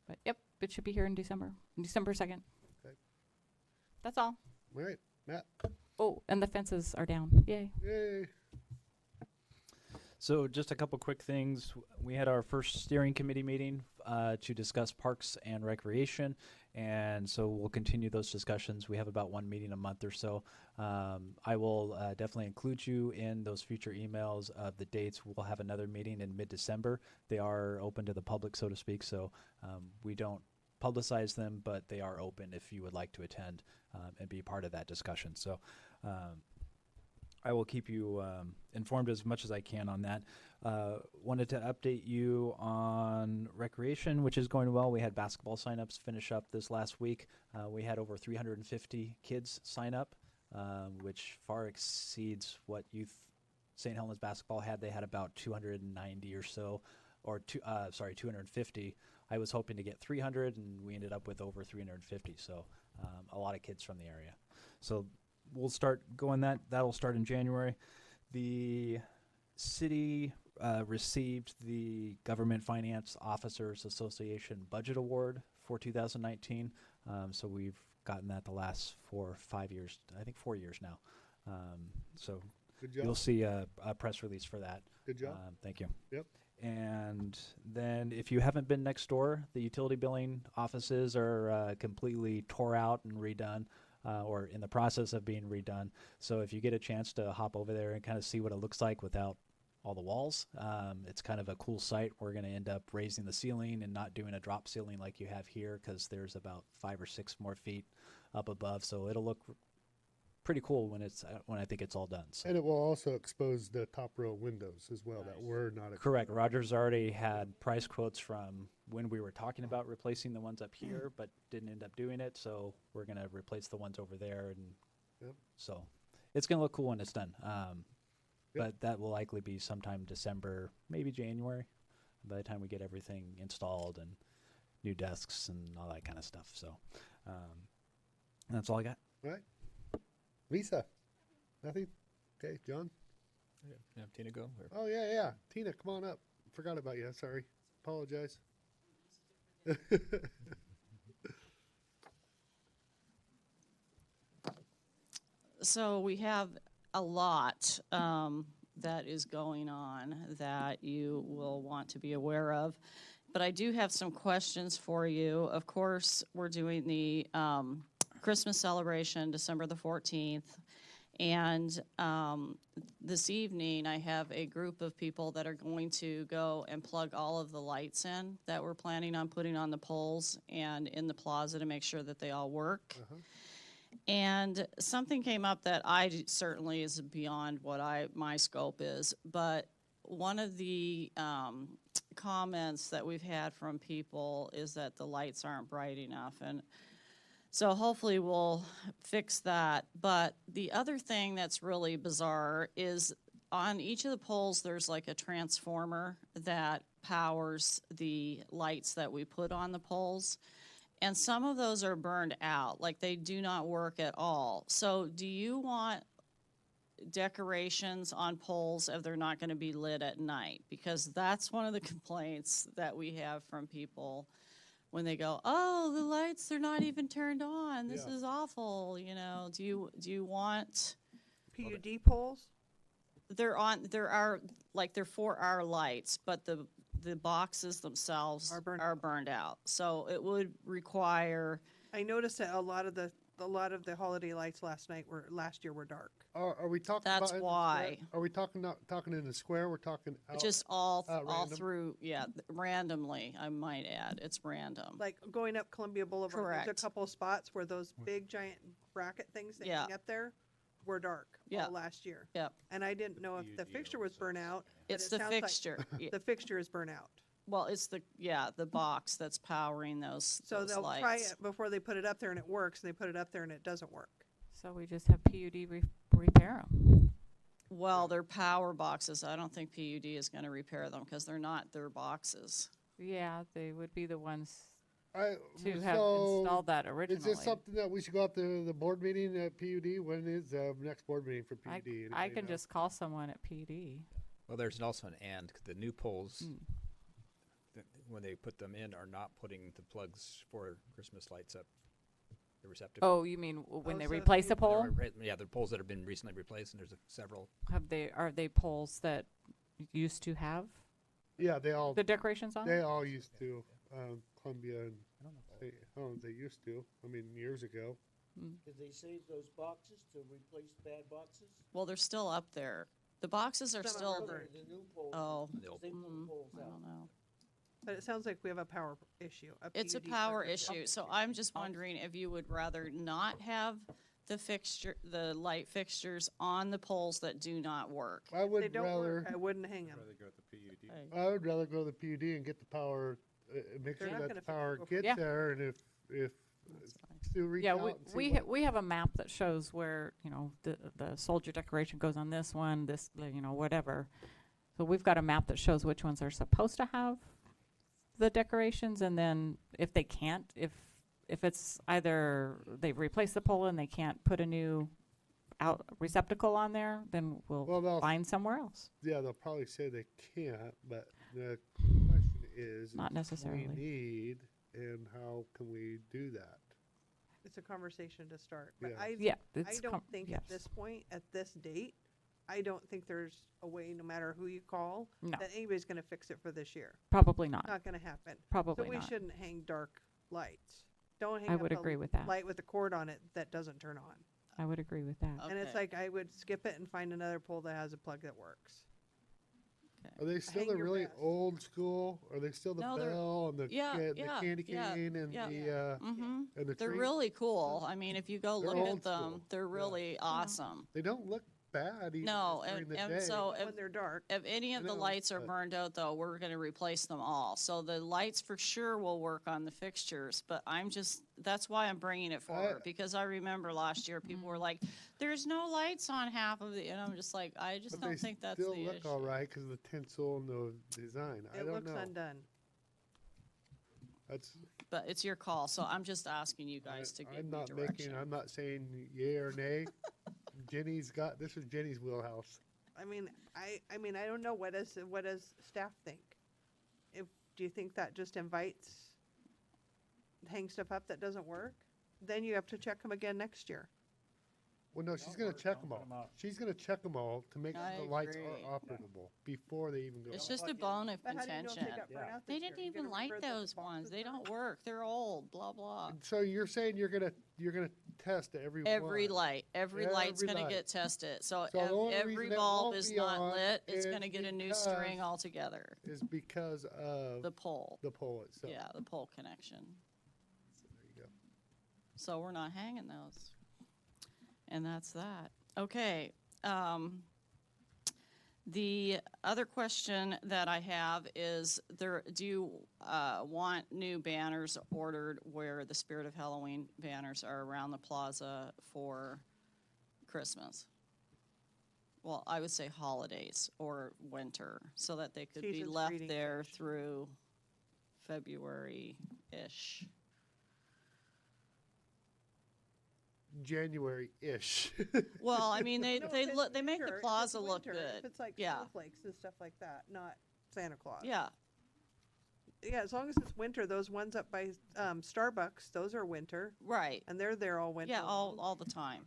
Speaker 7: But yep, it should be here in December 2nd.
Speaker 2: Okay.
Speaker 7: That's all.
Speaker 2: All right, Matt.
Speaker 7: Oh, and the fences are down. Yay.
Speaker 2: Yay.
Speaker 11: So just a couple quick things. We had our first steering committee meeting to discuss parks and recreation, and so we'll continue those discussions. We have about one meeting a month or so. I will definitely include you in those future emails of the dates. We'll have another meeting in mid-December. They are open to the public, so to speak, so we don't publicize them, but they are open if you would like to attend and be part of that discussion. So I will keep you informed as much as I can on that. Wanted to update you on recreation, which is going well. We had basketball signups finish up this last week. We had over 350 kids sign up, which far exceeds what St. Helens basketball had. They had about 290 or so, or 250. I was hoping to get 300, and we ended up with over 350. So a lot of kids from the area. So we'll start going that'll start in January. The city received the Government Finance Officers Association Budget Award for 2019. So we've gotten that the last 4 or 5 years, I think 4 years now. So
Speaker 2: Good job.
Speaker 11: you'll see a press release for that.
Speaker 2: Good job.
Speaker 11: Thank you.
Speaker 2: Yep.
Speaker 11: And then if you haven't been next door, the utility billing offices are completely tore out and redone. Or in the process of being redone. So if you get a chance to hop over there and kind of see what it looks like without all the walls, it's kind of a cool site. We're going to end up raising the ceiling and not doing a drop ceiling like you have here, because there's about 5 or 6 more feet up above. So it'll look pretty cool when I think it's all done. So.
Speaker 2: And it will also expose the top row windows as well that were not exposed.
Speaker 11: Correct. Rogers already had price quotes from when we were talking about replacing the ones up here, but didn't end up doing it. So we're going to replace the ones over there. And
Speaker 2: Yep.
Speaker 11: so it's going to look cool when it's done.
Speaker 2: Yep.
Speaker 11: But that will likely be sometime December, maybe January, by the time we get everything installed and new desks and all that kind of stuff. So that's all I got.
Speaker 2: All right. Lisa, nothing? Okay, John?
Speaker 9: Yeah, Tina, go.
Speaker 2: Oh, yeah. Tina, come on up. Forgot about you. Sorry. Apologize.
Speaker 13: So we have a lot that is going on that you will want to be aware of. But I do have some questions for you. Of course, we're doing the Christmas celebration December the 14th. And this evening, I have a group of people that are going to go and plug all of the lights in that we're planning on putting on the poles and in the plaza to make sure that they all work. And something came up that certainly is beyond what my scope is, but one of the comments that we've had from people is that the lights aren't bright enough. And so hopefully we'll fix that. But the other thing that's really bizarre is on each of the poles, there's like a transformer that powers the lights that we put on the poles. And some of those are burned out, like they do not work at all. So do you want decorations on poles if they're not going to be lit at night? Because that's one of the complaints that we have from people when they go, oh, the lights, they're not even turned on. This is awful. You know, do you want
Speaker 4: PUD poles?
Speaker 13: they're for our lights, but the boxes themselves are burned out. So it would require.
Speaker 4: I noticed that a lot of the holiday lights last year were dark.
Speaker 2: Are we talking
Speaker 13: That's
Speaker 2: about
Speaker 13: why.
Speaker 2: Are we talking in the square? We're talking out,
Speaker 13: Just all
Speaker 2: random?
Speaker 13: through, randomly, I might add. It's random.
Speaker 4: Like going up Columbia Boulevard, there's
Speaker 13: Correct.
Speaker 4: a couple of spots where those big giant bracket things that hang up there were dark all last year.
Speaker 13: Yep.
Speaker 4: And I didn't know if the fixture was burnt out. but
Speaker 13: It's
Speaker 4: it
Speaker 13: the
Speaker 4: sounds like
Speaker 13: fixture.
Speaker 4: The fixture is burnt out.
Speaker 13: Well, it's the box that's powering those
Speaker 4: So they'll
Speaker 13: lights.
Speaker 4: try it before they put it up there and it works, and they put it up there and it doesn't work.
Speaker 7: So we just have PUD repair them.
Speaker 13: Well, they're power boxes. I don't think PUD is going to repair them because they're not their boxes.
Speaker 7: Yeah, they would be the ones
Speaker 2: to
Speaker 7: have installed that originally.
Speaker 2: Is this something that we should go up to the board meeting at PUD? When is the next board meeting for PUD?
Speaker 7: I
Speaker 2: Anybody
Speaker 7: can
Speaker 2: know?
Speaker 7: just call someone at PUD.
Speaker 9: Well, there's also an and. The new poles, when they put them in, are not putting the plugs for Christmas lights up. The receptacle.
Speaker 7: Oh, you mean when they
Speaker 4: so
Speaker 7: replace a
Speaker 9: There
Speaker 7: pole?
Speaker 9: are the poles that have been recently replaced, and there's several.
Speaker 7: Are they poles that used to have
Speaker 2: Yeah, they all
Speaker 7: the decorations on?
Speaker 2: they all used to. Columbia and they used to. I mean, years ago.
Speaker 5: Did they save those boxes to replace bad boxes?
Speaker 13: Well, they're still up there. The boxes are
Speaker 4: Some
Speaker 13: still,
Speaker 4: are
Speaker 5: The
Speaker 4: burned.
Speaker 5: new poles.
Speaker 13: oh,
Speaker 5: They pulled the poles
Speaker 13: I
Speaker 5: out.
Speaker 13: don't know.
Speaker 4: But it sounds like we have a power issue.
Speaker 13: It's a
Speaker 4: PUD
Speaker 13: power
Speaker 4: issue.
Speaker 13: issue, so I'm just wondering if you would rather not have the light fixtures on the poles that do not work.
Speaker 2: I
Speaker 4: They
Speaker 2: would
Speaker 4: don't work.
Speaker 2: rather.
Speaker 4: I wouldn't hang them.
Speaker 3: Rather go with the PUD.
Speaker 2: I would rather go to the PUD and get the power. Make
Speaker 4: They're
Speaker 2: sure
Speaker 4: not
Speaker 2: that the
Speaker 4: gonna fix
Speaker 2: power
Speaker 4: it
Speaker 2: gets
Speaker 7: Yeah.
Speaker 2: there, and if Sue reach
Speaker 7: Yeah,
Speaker 2: out
Speaker 7: we,
Speaker 2: and see
Speaker 7: we,
Speaker 2: what-
Speaker 7: we have a map that shows where, you know, the soldier decoration goes on this one, this, you know, whatever. So we've got a map that shows which ones are supposed to have the decorations, and then if they can't, if it's either they've replaced the pole and they can't put a new out receptacle on there, then
Speaker 2: Well,
Speaker 7: we'll
Speaker 2: they'll-
Speaker 7: find somewhere else.
Speaker 2: Yeah, they'll probably say they can't, but the question is,
Speaker 7: Not necessarily.
Speaker 2: we need, and how can we do that?
Speaker 4: It's a conversation to start. But
Speaker 2: Yeah.
Speaker 4: I
Speaker 7: Yeah,
Speaker 4: I
Speaker 7: it's
Speaker 4: don't think
Speaker 7: yes.
Speaker 4: at this point, at this date, I don't think there's a way, no matter who you call,
Speaker 7: No.
Speaker 4: that anybody's gonna fix it for this year.
Speaker 7: Probably not.
Speaker 4: Not gonna happen.
Speaker 7: Probably
Speaker 4: So we
Speaker 7: not.
Speaker 4: shouldn't hang dark lights. Don't hang
Speaker 7: I
Speaker 4: up
Speaker 7: would
Speaker 4: a
Speaker 7: agree with that.
Speaker 4: light with a cord on it that doesn't turn on.
Speaker 7: I would agree with that.
Speaker 4: And it's
Speaker 13: Okay.
Speaker 4: like, I would skip it and find another pole that has a plug that works.
Speaker 2: Are they still
Speaker 4: Hang
Speaker 2: the
Speaker 4: your
Speaker 2: really
Speaker 4: best.
Speaker 2: old school? Are they still the
Speaker 13: No, they're-
Speaker 2: bell and the,
Speaker 13: Yeah,
Speaker 2: the
Speaker 13: yeah,
Speaker 2: candy
Speaker 13: yeah,
Speaker 2: cane and
Speaker 13: yeah.
Speaker 2: and the
Speaker 13: They're
Speaker 2: tree?
Speaker 13: really cool. I mean, if you go
Speaker 2: They're
Speaker 13: look
Speaker 2: old
Speaker 13: at them,
Speaker 2: school.
Speaker 13: they're
Speaker 2: Yeah.
Speaker 13: really awesome.
Speaker 2: They don't look bad even
Speaker 13: No,
Speaker 2: during
Speaker 13: and,
Speaker 2: the
Speaker 13: and
Speaker 2: day.
Speaker 13: so
Speaker 4: When they're dark.
Speaker 13: if any of
Speaker 2: I
Speaker 13: the
Speaker 2: know,
Speaker 13: lights are
Speaker 2: but-
Speaker 13: burned out though, we're gonna replace them all. So the lights for sure will work on the fixtures, but that's why I'm bringing it forward. Because I remember last year, people were like, there's no lights on half of the, and I'm just like, I just
Speaker 2: but
Speaker 13: don't
Speaker 2: they
Speaker 13: think that's
Speaker 2: still
Speaker 13: the
Speaker 2: look
Speaker 13: issue.
Speaker 2: all right because of the tinsel and the design. I
Speaker 4: It
Speaker 2: don't
Speaker 4: looks
Speaker 2: know.
Speaker 4: undone.
Speaker 2: That's
Speaker 13: But it's your call, so I'm just asking you guys to give
Speaker 2: I'm
Speaker 13: me
Speaker 2: not
Speaker 13: direction.
Speaker 2: I'm not saying yay or nay. This is Jenny's wheelhouse.
Speaker 4: I mean, I don't know, what does staff think? Do you think that just invites hang stuff up that doesn't work? Then you have to check them again next year.
Speaker 2: Well, no, she's gonna check them all. She's gonna check them all to make
Speaker 13: I
Speaker 2: sure the lights
Speaker 13: agree.
Speaker 2: are operable before they even go.
Speaker 13: It's just a bone of
Speaker 4: But how do you know if
Speaker 13: contention.
Speaker 4: they got burnt out
Speaker 13: They
Speaker 4: this
Speaker 13: didn't
Speaker 4: year? You
Speaker 13: even
Speaker 4: gonna
Speaker 13: like
Speaker 4: remember that the
Speaker 13: those ones.
Speaker 4: boxes
Speaker 13: They
Speaker 4: burnt?
Speaker 13: don't work. They're old, blah, blah.
Speaker 2: So you're saying you're gonna test every
Speaker 13: Every
Speaker 2: one.
Speaker 13: light, every light's
Speaker 2: Every
Speaker 13: gonna
Speaker 2: light.
Speaker 13: get tested. So
Speaker 2: So the
Speaker 13: if
Speaker 2: only
Speaker 13: every
Speaker 2: reason it
Speaker 13: bulb
Speaker 2: won't
Speaker 13: is
Speaker 2: be
Speaker 13: not
Speaker 2: on
Speaker 13: lit, it's
Speaker 2: is
Speaker 13: gonna get a new string
Speaker 2: because-
Speaker 13: altogether.
Speaker 2: Is because of
Speaker 13: The pole.
Speaker 2: the pole itself.
Speaker 13: Yeah, the pole connection.
Speaker 2: There you go.
Speaker 13: So we're not hanging those. And that's that. Okay. The other question that I have is do you want new banners ordered where the Spirit of Halloween banners are around the plaza for Christmas? Well, I would say holidays or winter, so that they could be
Speaker 4: Season's
Speaker 13: left
Speaker 4: greetings
Speaker 13: there
Speaker 4: ish.
Speaker 13: through February-ish.
Speaker 2: January-ish.
Speaker 13: Well, I mean,
Speaker 4: No, if it's
Speaker 13: they make the
Speaker 4: winter, if
Speaker 13: plaza
Speaker 4: it's
Speaker 13: look
Speaker 4: winter,
Speaker 13: good.
Speaker 4: If it's like
Speaker 13: Yeah.
Speaker 4: snowflakes and stuff like that, not Santa Claus.
Speaker 13: Yeah,
Speaker 4: Yeah, as long as it's winter, those ones up by Starbucks, those are winter,
Speaker 13: right.
Speaker 4: and they're there all winter.
Speaker 13: Yeah,
Speaker 4: long.
Speaker 13: all the time.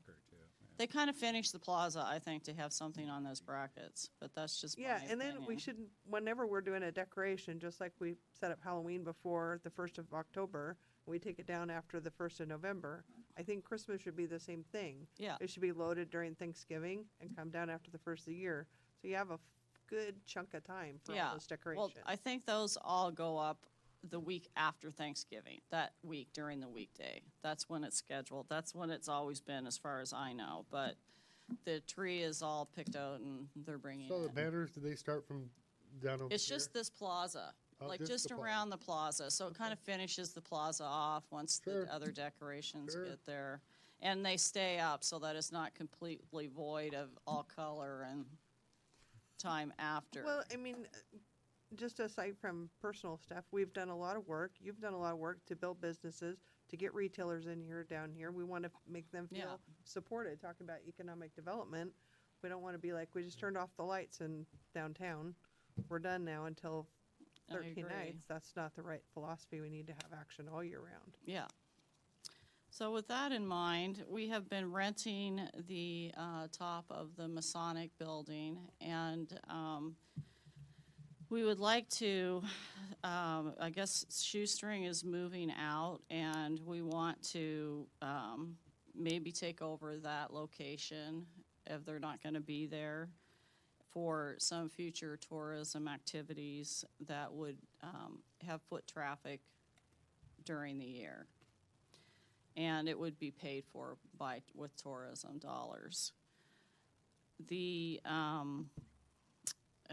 Speaker 13: They kind of finish the plaza, I think, to have something on those brackets, but that's just
Speaker 4: Yeah,
Speaker 13: my
Speaker 4: and then we
Speaker 13: opinion.
Speaker 4: should, whenever we're doing a decoration, just like we set up Halloween before the 1st of October, we take it down after the 1st of November. I think Christmas should be the same thing.
Speaker 13: Yeah.
Speaker 4: It should be loaded during Thanksgiving and come down after the 1st of the year. So you have a good chunk of time for
Speaker 13: Yeah.
Speaker 4: all those
Speaker 13: Well,
Speaker 4: decorations.
Speaker 13: I think those all go up the week after Thanksgiving, that week during the weekday. That's when it's scheduled. That's when it's always been, as far as I know. But the tree is all picked out and they're bringing
Speaker 2: So the
Speaker 13: it.
Speaker 2: banners, do they start from down over
Speaker 13: It's
Speaker 2: here?
Speaker 13: just this plaza,
Speaker 2: Oh,
Speaker 13: like
Speaker 2: just
Speaker 13: just
Speaker 2: the plaza.
Speaker 13: around the plaza. So it kind of finishes the plaza off once
Speaker 2: Sure.
Speaker 13: the other decorations
Speaker 2: Sure.
Speaker 13: get there. And they stay up so that it's not completely void of all color and time after.
Speaker 4: Well, I mean, just aside from personal stuff, we've done a lot of work. You've done a lot of work to build businesses, to get retailers in here, down here. We want to make them
Speaker 13: Yeah.
Speaker 4: feel supported, talking about economic development. We don't want to be like, we just turned off the lights in downtown. We're done now until
Speaker 13: I
Speaker 4: 13
Speaker 13: agree.
Speaker 4: nights. That's not the right philosophy. We need to have action all year round.
Speaker 13: Yeah. So with that in mind, we have been renting the top of the Masonic building, and We would like to, I guess Shoestring is moving out, and we want to maybe take over that location if they're not going to be there for some future tourism activities that would have foot traffic during the year. And it would be paid for with tourism dollars.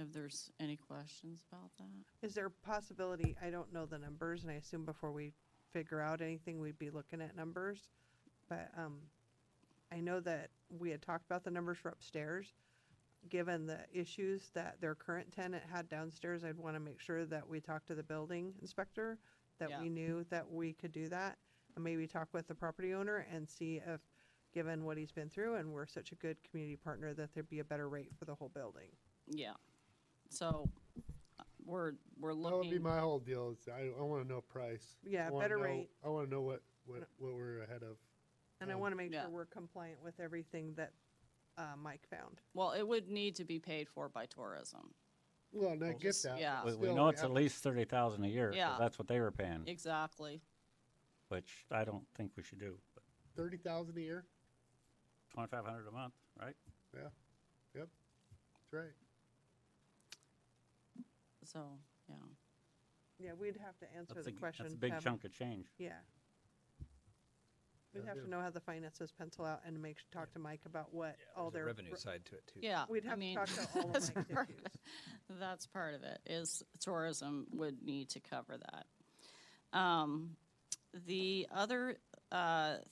Speaker 13: If there's any questions about that?
Speaker 4: Is there a possibility, I don't know the numbers, and I assume before we figure out anything, we'd be looking at numbers, but I know that we had talked about the numbers for upstairs. Given the issues that their current tenant had downstairs, I'd want to make sure that we talk to the building inspector, that
Speaker 13: Yeah.
Speaker 4: we knew that we could do that, and maybe talk with the property owner and see if, given what he's been through, and we're such a good community partner, that there'd be a better rate for the whole building.
Speaker 13: Yeah. So we're
Speaker 2: That would be
Speaker 13: looking,
Speaker 2: my whole deal. Is I want to know price.
Speaker 4: Yeah,
Speaker 2: I wanna
Speaker 4: better
Speaker 2: know-
Speaker 4: rate.
Speaker 2: I want to know what we're ahead of.
Speaker 4: And I want to make
Speaker 13: Yeah.
Speaker 4: sure we're compliant with everything that Mike found.
Speaker 13: well, it would need to be paid for by tourism.
Speaker 2: Well, and I get
Speaker 13: Just-
Speaker 2: that.
Speaker 13: yeah.
Speaker 2: but
Speaker 8: We
Speaker 2: still,
Speaker 8: know it's
Speaker 2: have
Speaker 8: at least 30,000 a year, 'cause
Speaker 13: Yeah.
Speaker 8: that's what they were paying,
Speaker 13: Exactly.
Speaker 8: which I don't think we should do. But
Speaker 2: 30,000 a year.
Speaker 8: 2,500 a month, right?
Speaker 2: Yeah. Yep. That's right.
Speaker 13: So, yeah.
Speaker 4: Yeah, we'd have to answer the question.
Speaker 8: That's a big
Speaker 4: have-
Speaker 8: chunk of change.
Speaker 4: Yeah. We'd
Speaker 2: Yeah,
Speaker 4: have
Speaker 2: it
Speaker 4: to
Speaker 2: is.
Speaker 4: know how the finances pencil out and talk to Mike about what all
Speaker 9: There's a
Speaker 4: their.
Speaker 9: revenue side to it too.
Speaker 13: Yeah.
Speaker 4: We'd
Speaker 13: I
Speaker 4: have to
Speaker 13: mean,
Speaker 4: talk to all of
Speaker 13: that's
Speaker 4: Mike's
Speaker 13: part
Speaker 4: issues.
Speaker 13: of it. That's part of it, is tourism would need to cover that. The other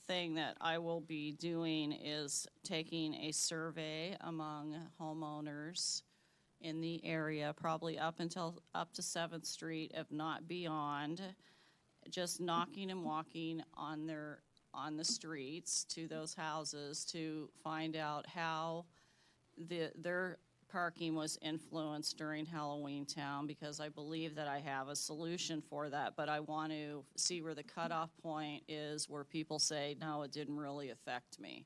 Speaker 13: thing that I will be doing is taking a survey among homeowners in the area, probably up to 7th Street, if not beyond, just knocking and walking on the streets to those houses to find out how their parking was influenced during Halloween Town, because I believe that I have a solution for that, but I want to see where the cutoff point is where people say, no, it didn't really affect me.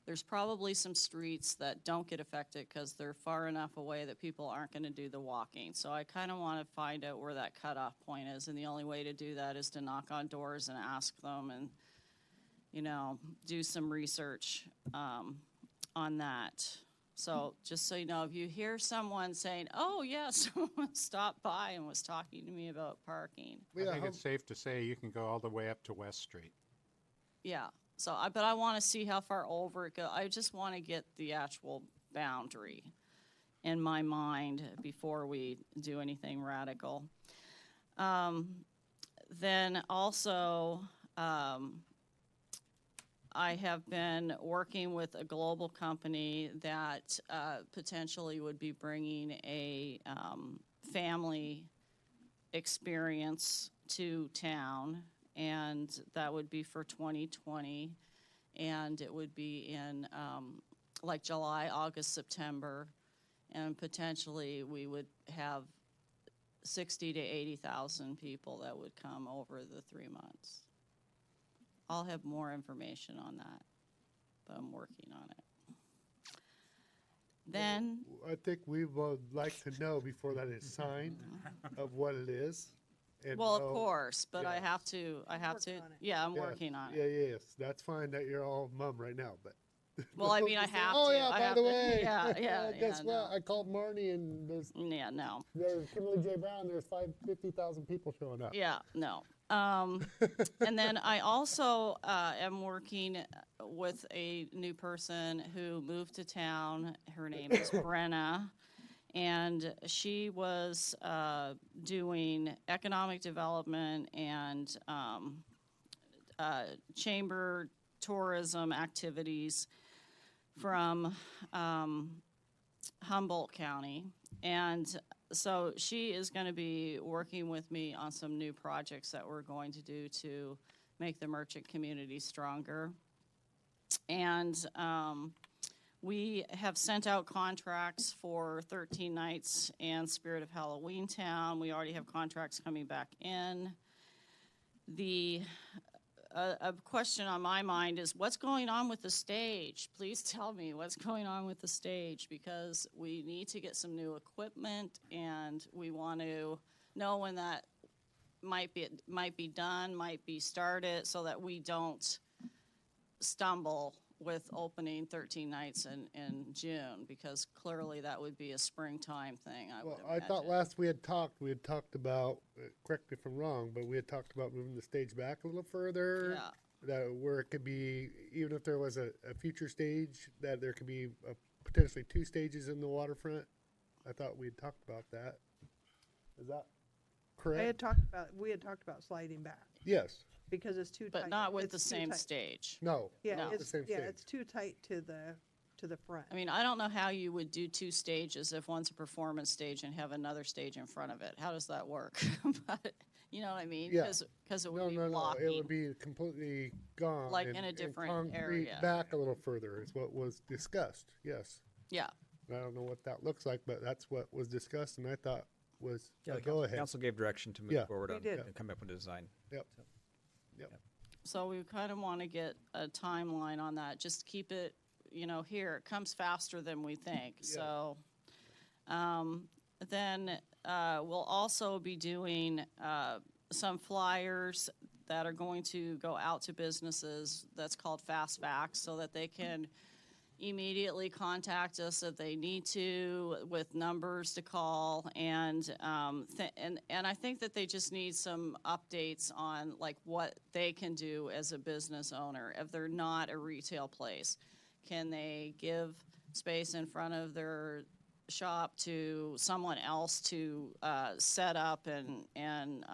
Speaker 13: There's probably some streets that don't get affected because they're far enough away that people aren't going to do the walking. So I kind of want to find out where that cutoff point is, and the only way to do that is to knock on doors and ask them and, do some research on that. So just so you know, if you hear someone saying, oh, yeah, someone stopped by and was talking to me about parking.
Speaker 3: I think it's safe to say you can go all the way up to West Street.
Speaker 13: Yeah. So, but I want to see how far over it goes. I just want to get the actual boundary in my mind before we do anything radical. Then also, I have been working with a global company that potentially would be bringing a family experience to town, and that would be for 2020, and it would be in like July, August, September, and potentially we would have 60 to 80,000 people that would come over the 3 months. I'll have more information on that, but I'm working on it. Then,
Speaker 2: I think we would like to know before that is signed of what it is. And
Speaker 13: well, of
Speaker 2: know-
Speaker 13: course, but I
Speaker 2: yeah.
Speaker 13: have to,
Speaker 4: Working on it.
Speaker 13: yeah, I'm
Speaker 2: Yes,
Speaker 13: working on
Speaker 2: Yeah,
Speaker 13: it.
Speaker 2: yes, that's fine that you're all mum right now, but.
Speaker 13: Well, I mean, I
Speaker 2: Just say,
Speaker 13: have
Speaker 2: oh,
Speaker 13: to.
Speaker 2: yeah,
Speaker 13: I
Speaker 2: by
Speaker 13: have
Speaker 2: the
Speaker 13: to-
Speaker 2: way.
Speaker 13: yeah, yeah,
Speaker 2: Guess
Speaker 13: yeah,
Speaker 2: what? I called Marnie and there's
Speaker 13: No.
Speaker 2: Kimberly J. Brown, there's 50,000 people showing up.
Speaker 13: Yeah, no. And then I also am working with a new person who moved to town. Her name is Brenna. And she was doing economic development and chamber tourism activities from Humboldt County. And so she is going to be working with me on some new projects that we're going to do to make the merchant community stronger. And we have sent out contracts for 13 Nights and Spirit of Halloween Town. We already have contracts coming back in. The a question on my mind is what's going on with the stage? Please tell me what's going on with the stage, because we need to get some new equipment and we want to know when that might be done, might be started, so that we don't stumble with opening 13 nights in June, because clearly that would be a springtime thing, I would
Speaker 2: Well, I thought
Speaker 13: imagine.
Speaker 2: last we had talked about, correct me if I'm wrong, but we had talked about moving the stage back a little further.
Speaker 13: Yeah.
Speaker 2: That where it could be, even if there was a future stage, that there could be potentially 2 stages in the waterfront. I thought we had talked about that. Is that correct?
Speaker 4: We had talked about sliding back
Speaker 2: Yes.
Speaker 4: because it's too tight.
Speaker 13: But not with
Speaker 4: It's
Speaker 13: the
Speaker 4: too
Speaker 13: same
Speaker 4: tight.
Speaker 13: stage.
Speaker 2: No.
Speaker 4: Yeah,
Speaker 2: not the
Speaker 4: it's,
Speaker 2: same
Speaker 4: yeah,
Speaker 2: stage.
Speaker 4: it's too tight to the front.
Speaker 13: I mean, I don't know how you would do 2 stages if one's a performance stage and have another stage in front of it. How does that work? But, you know what I mean?
Speaker 2: Yeah.
Speaker 13: Because it would
Speaker 2: No,
Speaker 13: be
Speaker 2: no, no.
Speaker 13: blocking.
Speaker 2: It would be completely gone.
Speaker 13: Like
Speaker 2: and-
Speaker 13: in a
Speaker 2: and
Speaker 13: different
Speaker 2: concrete
Speaker 13: area.
Speaker 2: Back a little further is what was discussed. Yes.
Speaker 13: Yeah.
Speaker 2: I don't know what that looks like, but that's what was discussed, and I thought was
Speaker 9: Yeah,
Speaker 2: a
Speaker 9: the
Speaker 2: go
Speaker 9: council,
Speaker 2: ahead.
Speaker 9: council gave direction to move
Speaker 2: Yeah.
Speaker 9: forward
Speaker 4: We
Speaker 9: on
Speaker 4: did.
Speaker 9: and come up with a design.
Speaker 2: Yep. Yep.
Speaker 13: So we kind of want to get a timeline on that. Just keep it, here. It comes faster than we think.
Speaker 2: Yeah.
Speaker 13: So then we'll also be doing some flyers that are going to go out to businesses. That's called Fast Facts, so that they can immediately contact us if they need to, with numbers to call, and I think that they just need some updates on like what they can do as a business owner if they're not a retail place. Can they give space in front of their shop to someone else to set up and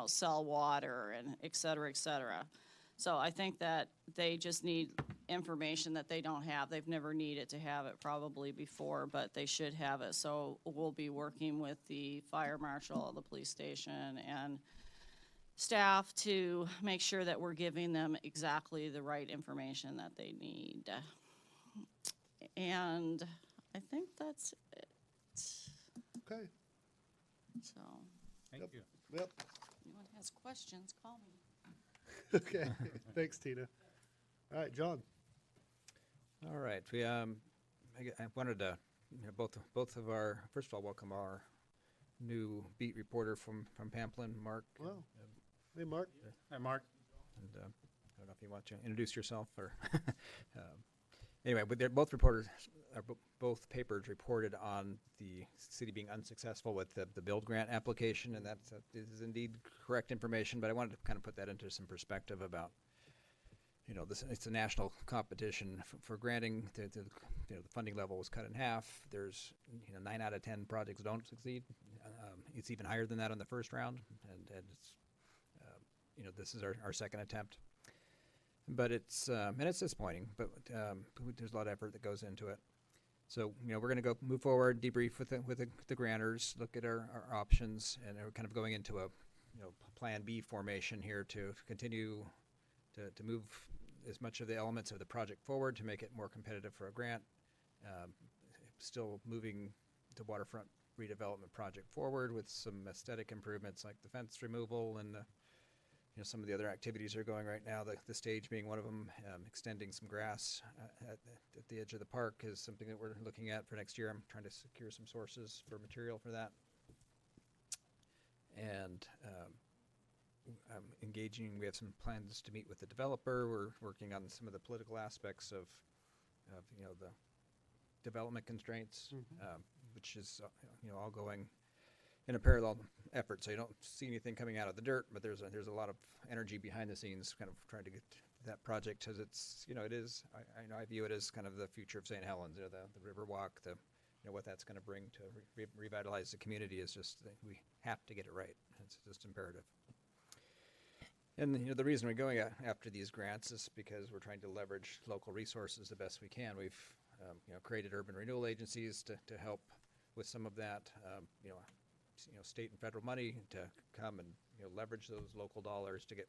Speaker 13: sell water and et cetera, et cetera. So I think that they just need information that they don't have. They've never needed to have it probably before, but they should have it. So we'll be working with the fire marshal, the police station, and staff to make sure that we're giving them exactly the right information that they need. And I think that's it.
Speaker 2: Okay.
Speaker 13: So,
Speaker 3: Thank you.
Speaker 2: Yep.
Speaker 13: if anyone has questions, call me.
Speaker 2: Okay. Thanks, Tina. All right, John.
Speaker 9: All right, we I wanted to both of our first of all welcome our new beat reporter from Pamplin, Mark.
Speaker 2: Well, hey, Mark.
Speaker 3: Hi, Mark.
Speaker 9: And I don't know if you want to introduce yourself or anyway, but they're both reporters. Both papers reported on the city being unsuccessful with the build grant application, and that is indeed correct information. But I wanted to kind of put that into some perspective about, it's a national competition for granting. The funding level was cut in half. There's 9 out of 10 projects don't succeed. It's even higher than that on the first round, and it's this is our second attempt. But it's disappointing. But there's a lot of effort that goes into it. So we're going to move forward, debrief with the grantors, look at our options, and we're kind of going into a Plan B formation here to continue to move as much of the elements of the project forward to make it more competitive for a grant. Still moving the waterfront redevelopment project forward with some aesthetic improvements like the fence removal and some of the other activities are going right now, the stage being one of them. Extending some grass at the edge of the park is something that we're looking at for next year. I'm trying to secure some sources for material for that. And I'm engaging, we have some plans to meet with the developer. We're working on some of the political aspects of the development constraints, which is all going in a parallel effort. So you don't see anything coming out of the dirt, but there's a lot of energy behind the scenes, kind of trying to get that project, because it's it is I view it as kind of the future of St. Helens. The river walk, what that's going to bring to revitalize the community is just that we have to get it right. It's just imperative. And the reason we're going after these grants is because we're trying to leverage local resources the best we can. We've created urban renewal agencies to help with some of that. State and federal money to come and leverage those local dollars to get.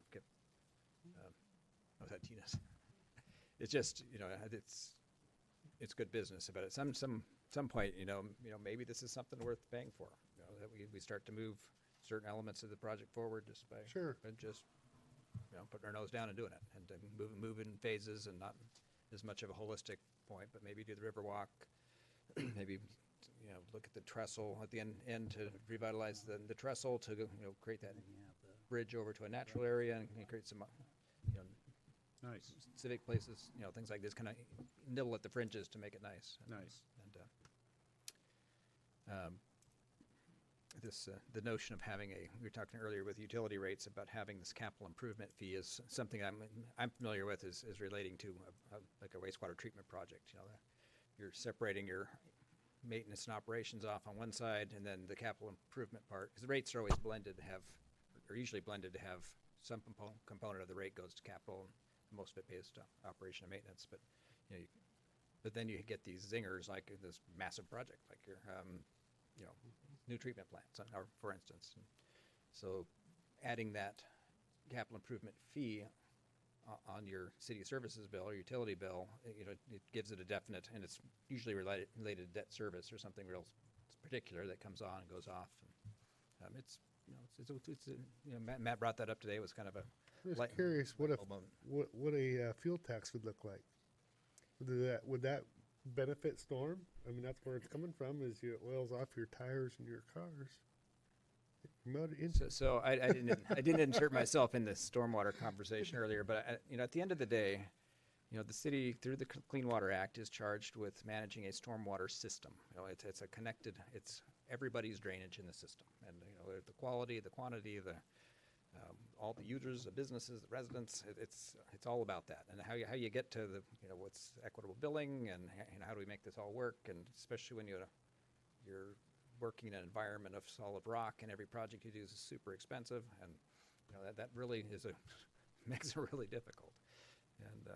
Speaker 9: Was that Tina's? It's just it's good business. But at some point, maybe this is something worth paying for. That we start to move certain elements of the project forward just by
Speaker 2: Sure.
Speaker 9: just putting our nose down and doing it, and to move in phases and not as much of a holistic point, but maybe do the Riverwalk, maybe, look at the trestle at the end to revitalize the trestle to, create that bridge over to a natural area and create some,
Speaker 3: Nice.
Speaker 9: civic places, things like this, kind of nibble at the fringes to make it nice.
Speaker 3: Nice.
Speaker 9: And the notion of having we were talking earlier with utility rates about having this capital improvement fee is something I'm familiar with is relating to like a wastewater treatment project. You're separating your maintenance and operations off on one side, and then the capital improvement part, because the rates are always usually blended to have some component of the rate goes to capital, and most of it pays to operation and maintenance. But but then you get these zingers like this massive project, like your new treatment plants, for instance. And so adding that capital improvement fee on your city services bill or utility bill, it gives it a definite, and it's usually related to debt service or something real particular that comes on and goes off. And, Matt brought that up today. It was kind of a.
Speaker 2: I'm just curious what a fuel tax would look like. Would that benefit Storm? I mean, that's where it's coming from. Is it oils off your tires and your cars.
Speaker 9: So I didn't insert myself in the stormwater conversation earlier, but at the end of the day, the city through the Clean Water Act is charged with managing a stormwater system. It's a connected. It's everybody's drainage in the system, and the quality, the quantity, all the users, the businesses, the residents. It's all about that, and how you get to the what's equitable billing, and how do we make this all work, and especially when you're working in an environment of solid rock, and every project you do is super expensive, and that really makes it really difficult. And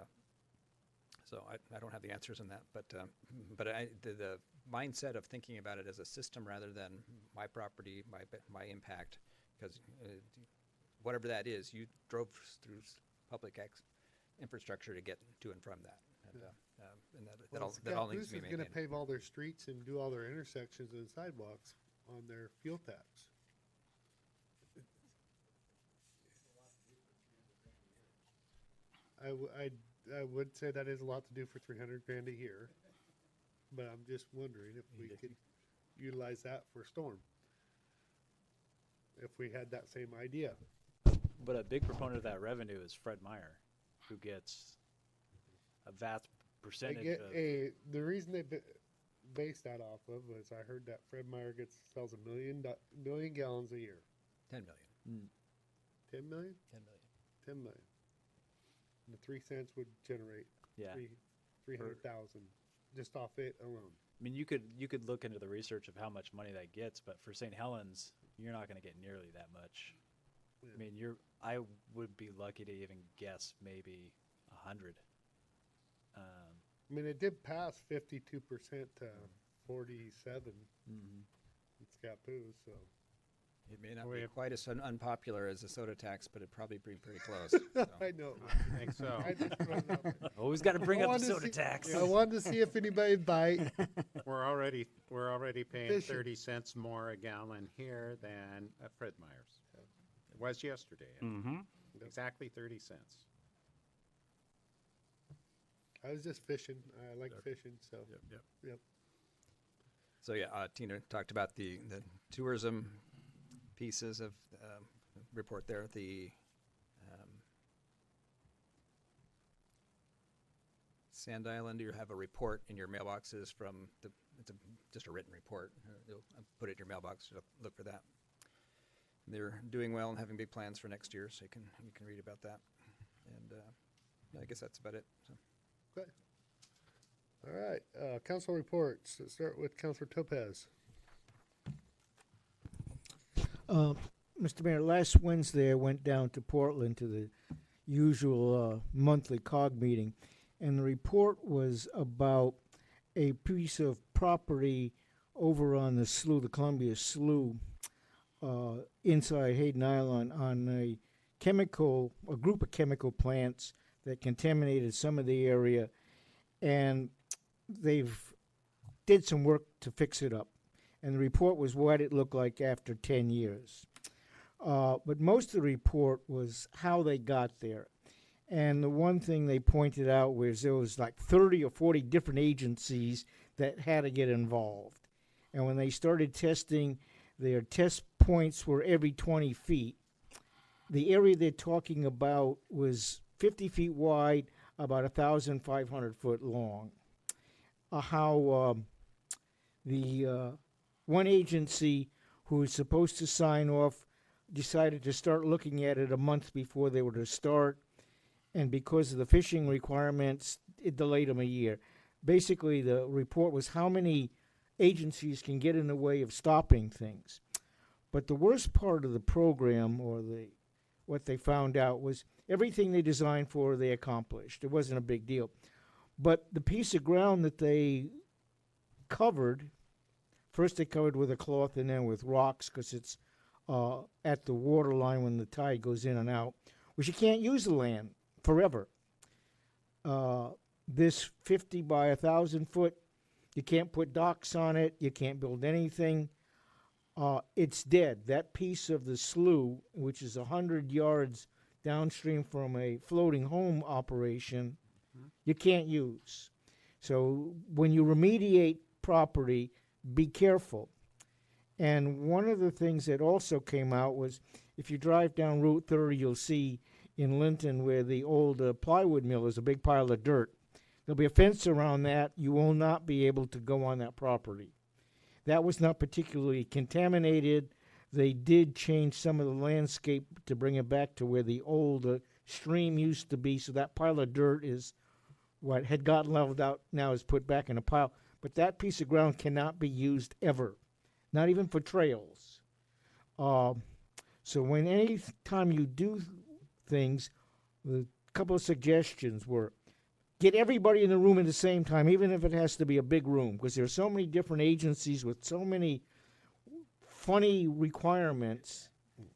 Speaker 9: so I don't have the answers on that, but the mindset of thinking about it as a system rather than my property, my impact, because whatever that is, you drove through public infrastructure to get to and from that. And that all needs to be maintained.
Speaker 2: Who's going to pave all their streets and do all their intersections and sidewalks on their fuel tax? I would say that is a lot to do for $300,000 a year, but I'm just wondering if we could utilize that for Storm. If we had that same idea.
Speaker 11: But a big proponent of that revenue is Fred Meyer, who gets a vast percentage of.
Speaker 2: The reason they based that off of was I heard that Fred Meyer sells a million gallons a year.
Speaker 9: 10 million.
Speaker 2: 10 million?
Speaker 9: 10 million.
Speaker 2: 10 million. And the 3 cents would generate 300,000 just off it alone.
Speaker 11: I mean, you could look into the research of how much money that gets, but for St. Helens, you're not going to get nearly that much. Yeah. I mean, I would be lucky to even guess maybe 100.
Speaker 2: I mean, it did pass 52% to 47 in Scappoose, so.
Speaker 9: It may not be quite as unpopular as the soda tax, but it'd probably be pretty close. So.
Speaker 2: I know.
Speaker 3: I think so.
Speaker 11: Always got to bring up the soda tax.
Speaker 2: I wanted to see if anybody bite.
Speaker 3: We're already paying 30 cents more a gallon here than at Fred Meyer's. It was yesterday. Exactly 30 cents.
Speaker 2: I was just fishing. I like fishing, so. Yep.
Speaker 9: So Tina talked about the tourism pieces of report there. The Sand Island, you have a report in your mailboxes from just a written report. You'll put it in your mailbox. Look for that. They're doing well and having big plans for next year, so you can read about that. And I guess that's about it. So.
Speaker 2: Okay. All right. Council reports. Let's start with Councilor Topaz.
Speaker 5: Mr. Mayor, last Wednesday I went down to Portland to the usual monthly COG meeting, and the report was about a piece of property over on the slough, the Columbia Slough, inside Hayden Island on a group of chemical plants that contaminated some of the area, and they've did some work to fix it up. And the report was what it looked like after 10 years. But most of the report was how they got there. And the one thing they pointed out was there was like 30 or 40 different agencies that had to get involved. And when they started testing, their test points were every 20 feet. The area they're talking about was 50 feet wide, about 1,500 foot long. The one agency who was supposed to sign off decided to start looking at it a month before they were to start, and because of the fishing requirements, it delayed them a year. Basically, the report was how many agencies can get in the way of stopping things. But the worst part of the program, or what they found out, was everything they designed for, they accomplished. It wasn't a big deal. But the piece of ground that they covered, first they covered with a cloth and then with rocks, because it's at the water line when the tide goes in and out, which you can't use the land forever. This 50 by 1,000 foot, you can't put docks on it, you can't build anything. It's dead. That piece of the slough, which is 100 yards downstream from a floating home operation, you can't use. So when you remediate property, be careful. And one of the things that also came out was, if you drive down Route 30, you'll see in Linton where the old plywood mill is a big pile of dirt. There'll be a fence around that. You will not be able to go on that property. That was not particularly contaminated. They did change some of the landscape to bring it back to where the old stream used to be, so that pile of dirt is what had gotten leveled out, now is put back in a pile. But that piece of ground cannot be used ever, not even for trails. So when any time you do things, a couple of suggestions were, get everybody in the room at the same time, even if it has to be a big room, because there are so many different agencies with so many funny requirements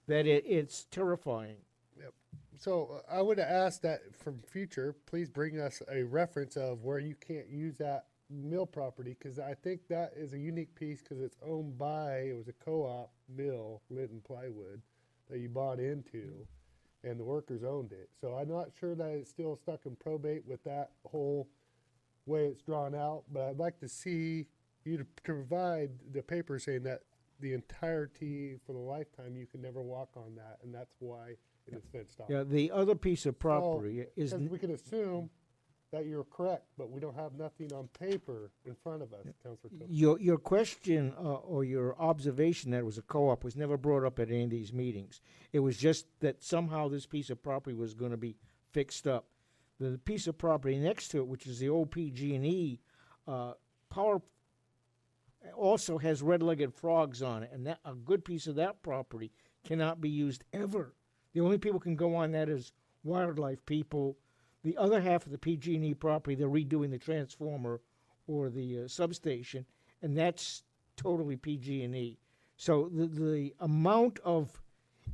Speaker 5: that it's terrifying.
Speaker 2: Yep. So I would ask that from future, please bring us a reference of where you can't use that mill property, because I think that is a unique piece, because it's owned by, it was a co-op mill, Linton Plywood, that you bought into, and the workers owned it. So I'm not sure that it's still stuck in probate with that whole way it's drawn out, but I'd like to see you to provide the paper saying that the entirety for the lifetime, you can never walk on that, and that's why it is fenced off.
Speaker 5: Yeah, the other piece of property is...
Speaker 2: Because we can assume that you're correct, but we don't have nothing on paper in front of us, Councilor Cook.
Speaker 5: Your question or your observation that it was a co-op was never brought up at any of these meetings. It was just that somehow this piece of property was going to be fixed up. The piece of property next to it, which is the old PG&E power, also has red-legged frogs on it, and that a good piece of that property cannot be used ever. The only people can go on that is wildlife people. The other half of the PG&E property, they're redoing the transformer or the substation, and that's totally PG&E. So the amount of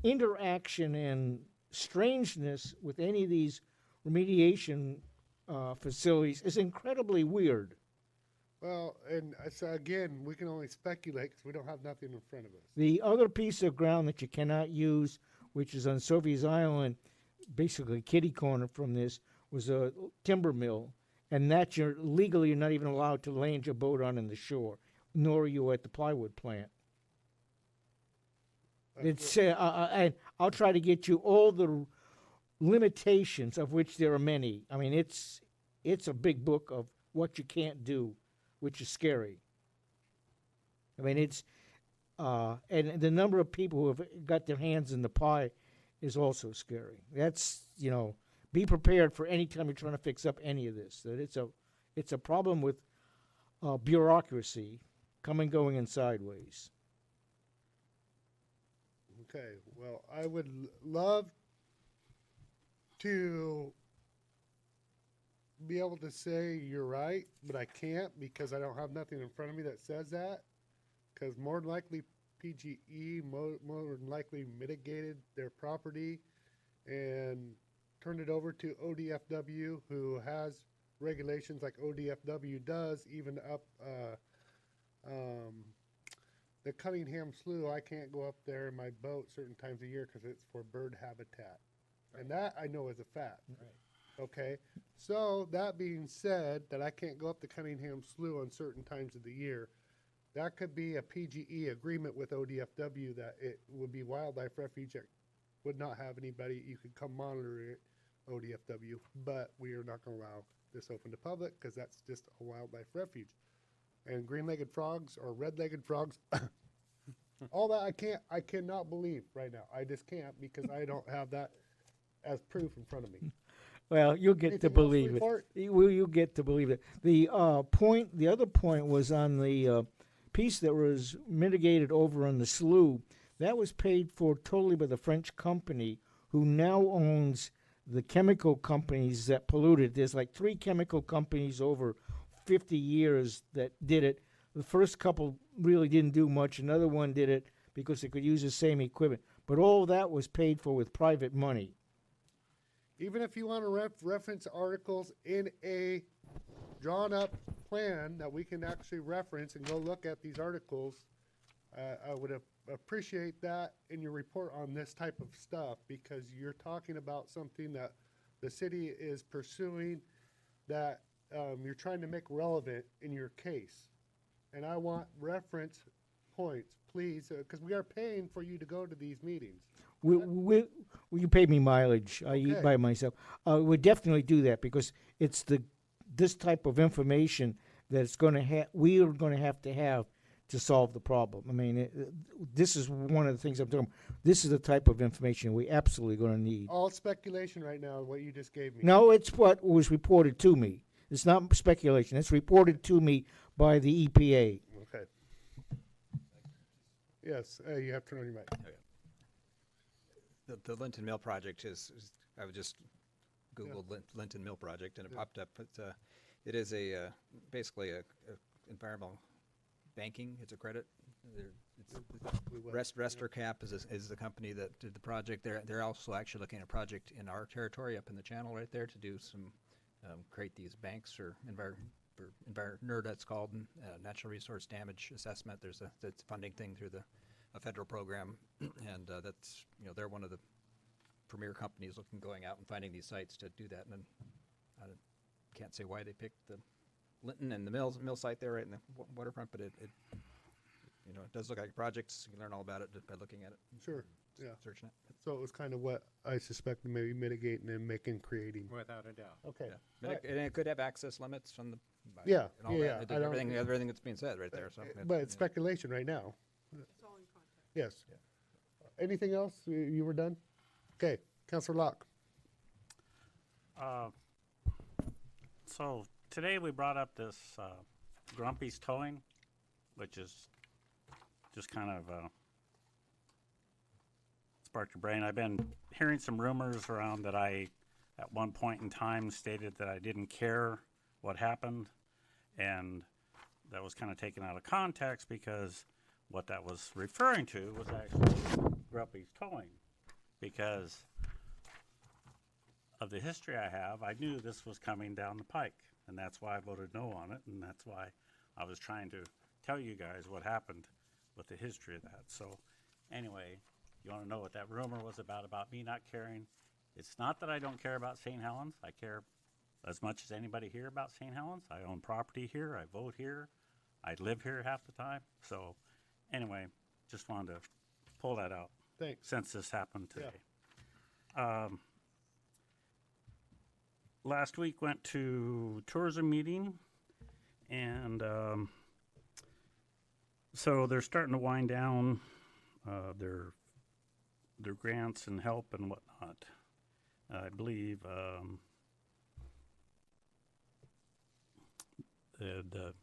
Speaker 5: interaction and strangeness with any of these remediation facilities is incredibly weird.
Speaker 2: Well, and so again, we can only speculate because we don't have nothing in front of us.
Speaker 5: The other piece of ground that you cannot use, which is on Sophie's Island, basically kitty corner from this, was a timber mill, and that legally you're not even allowed to land your boat on in the shore, nor are you at the plywood plant. It's and I'll try to get you all the limitations, of which there are many. I mean, it's a big book of what you can't do, which is scary. I mean, it's and the number of people who have got their hands in the pie is also scary. That's, be prepared for any time you're trying to fix up any of this. That it's a problem with bureaucracy, coming, going, and sideways.
Speaker 2: Okay, well, I would love to be able to say you're right, but I can't because I don't have nothing in front of me that says that. Because more than likely, PGE more than likely mitigated their property and turned it over to ODFW, who has regulations like ODFW does, even up the Cunningham Slough, I can't go up there in my boat certain times of year because it's for bird habitat. And that I know is a fact. Okay, so that being said, that I can't go up the Cunningham Slough on certain times of the year, that could be a PGE agreement with ODFW that it would be wildlife refuge that would not have anybody, you could come monitor it, ODFW, but we are not gonna allow this open to public because that's just a wildlife refuge. And green-legged frogs or red-legged frogs, all that I cannot believe right now. I just can't because I don't have that as proof in front of me.
Speaker 5: Well, you'll get to
Speaker 2: Anything else to
Speaker 5: believe it.
Speaker 2: report?
Speaker 5: You'll get to believe it. The other point was on the piece that was mitigated over on the slough. That was paid for totally by the French company who now owns the chemical companies that polluted. There's like 3 chemical companies over 50 years that did it. The first couple really didn't do much. Another one did it because they could use the same equipment. But all that was paid for with private money.
Speaker 2: Even if you want to reference articles in a drawn-up plan that we can actually reference and go look at these articles, I would appreciate that in your report on this type of stuff because you're talking about something that the city is pursuing that you're trying to make relevant in your case. And I want reference points, please, because we are paying for you to go to these meetings.
Speaker 5: You pay me mileage. I eat
Speaker 2: Okay.
Speaker 5: by myself. We'll definitely do that because it's this type of information that it's going to we are going to have to solve the problem. I mean, this is one of the things I'm talking about. This is the type of information we absolutely going to need.
Speaker 2: All speculation right now, what you just gave me.
Speaker 5: No, it's what was reported to me. It's not speculation. It's reported to me by the EPA.
Speaker 2: Okay. Yes, you have to turn on your mic.
Speaker 9: The Linton Mill project I would just Googled Linton Mill project and it popped up. It is basically a environmental banking. It's a credit. Restercap is the company that did the project. They're also actually looking at a project in our territory up in the channel right there to do some create these banks or NERD that's called natural resource damage assessment. There's a funding thing through a federal program, and that's they're one of the premier companies going out and finding these sites to do that. And I can't say why they picked the Linton and the mill site there right in the waterfront, but it does look like a project. You can learn all about it by looking at it.
Speaker 2: Sure. Yeah.
Speaker 9: Searching it.
Speaker 2: So it was kind of what I suspected, maybe mitigating and creating.
Speaker 3: Without a doubt.
Speaker 2: Okay.
Speaker 9: Yeah. And it could have access limits from the
Speaker 2: Yeah,
Speaker 9: and all
Speaker 2: yeah,
Speaker 9: that.
Speaker 2: I don't-
Speaker 9: Everything that's being said right there. So
Speaker 2: But it's speculation right now.
Speaker 4: It's all in context.
Speaker 2: Yes. Anything else? You were done? Okay. Councilor Locke.
Speaker 8: So today we brought up this Grumpy's Towing, which is just kind of sparked your brain. I've been hearing some rumors around that I, at one point in time, stated that I didn't care what happened, and that was kind of taken out of context because what that was referring to was actually Grumpy's Towing, because of the history I have. I knew this was coming down the pike, and that's why I voted no on it, and that's why I was trying to tell you guys what happened with the history of that. So anyway, you want to know what that rumor was about me not caring? It's not that I don't care about St. Helens. I care as much as anybody here about St. Helens. I own property here. I vote here. I live here half the time. So anyway, just wanted to pull that out.
Speaker 2: Thanks.
Speaker 8: Since this happened today. Last week went to tourism meeting, and so they're starting to wind down their grants and help and whatnot. I believe the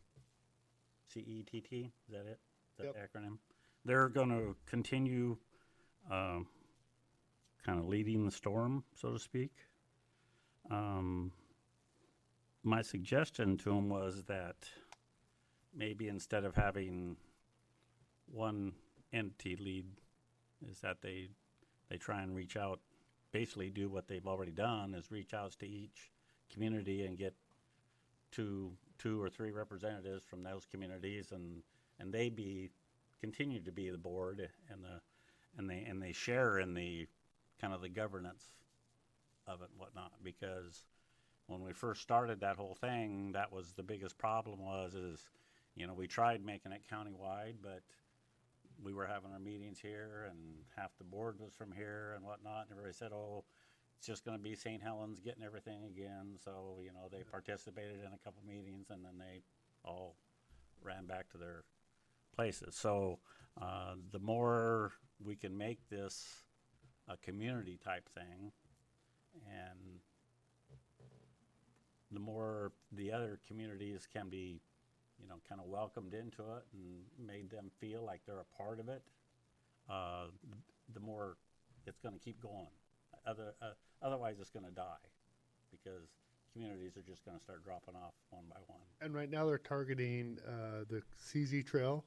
Speaker 8: CETT, is that it? Is that the acronym? They're going to continue kind of leading the storm, so to speak. My suggestion to them was that maybe instead of having one entity lead, is that they try and reach out, basically do what they've already done, is reach out to each community and get two or three representatives from those communities, and they be continue to be the board and they share in the kind of the governance of it and whatnot, because when we first started that whole thing, that was the biggest problem is, you know, we tried making it countywide, but we were having our meetings here and half the board was from here and whatnot, and everybody said, oh, it's just going to be St. Helens getting everything again. So, you know, they participated in a couple meetings and then they all ran back to their places. So the more we can make this a community type thing, and the more the other communities can be, you know, kind of welcomed into it and made them feel like they're a part of it, the more it's going to keep going. Otherwise, it's going to die, because communities are just going to start dropping off one by one.
Speaker 2: And right now they're targeting the CZ Trail,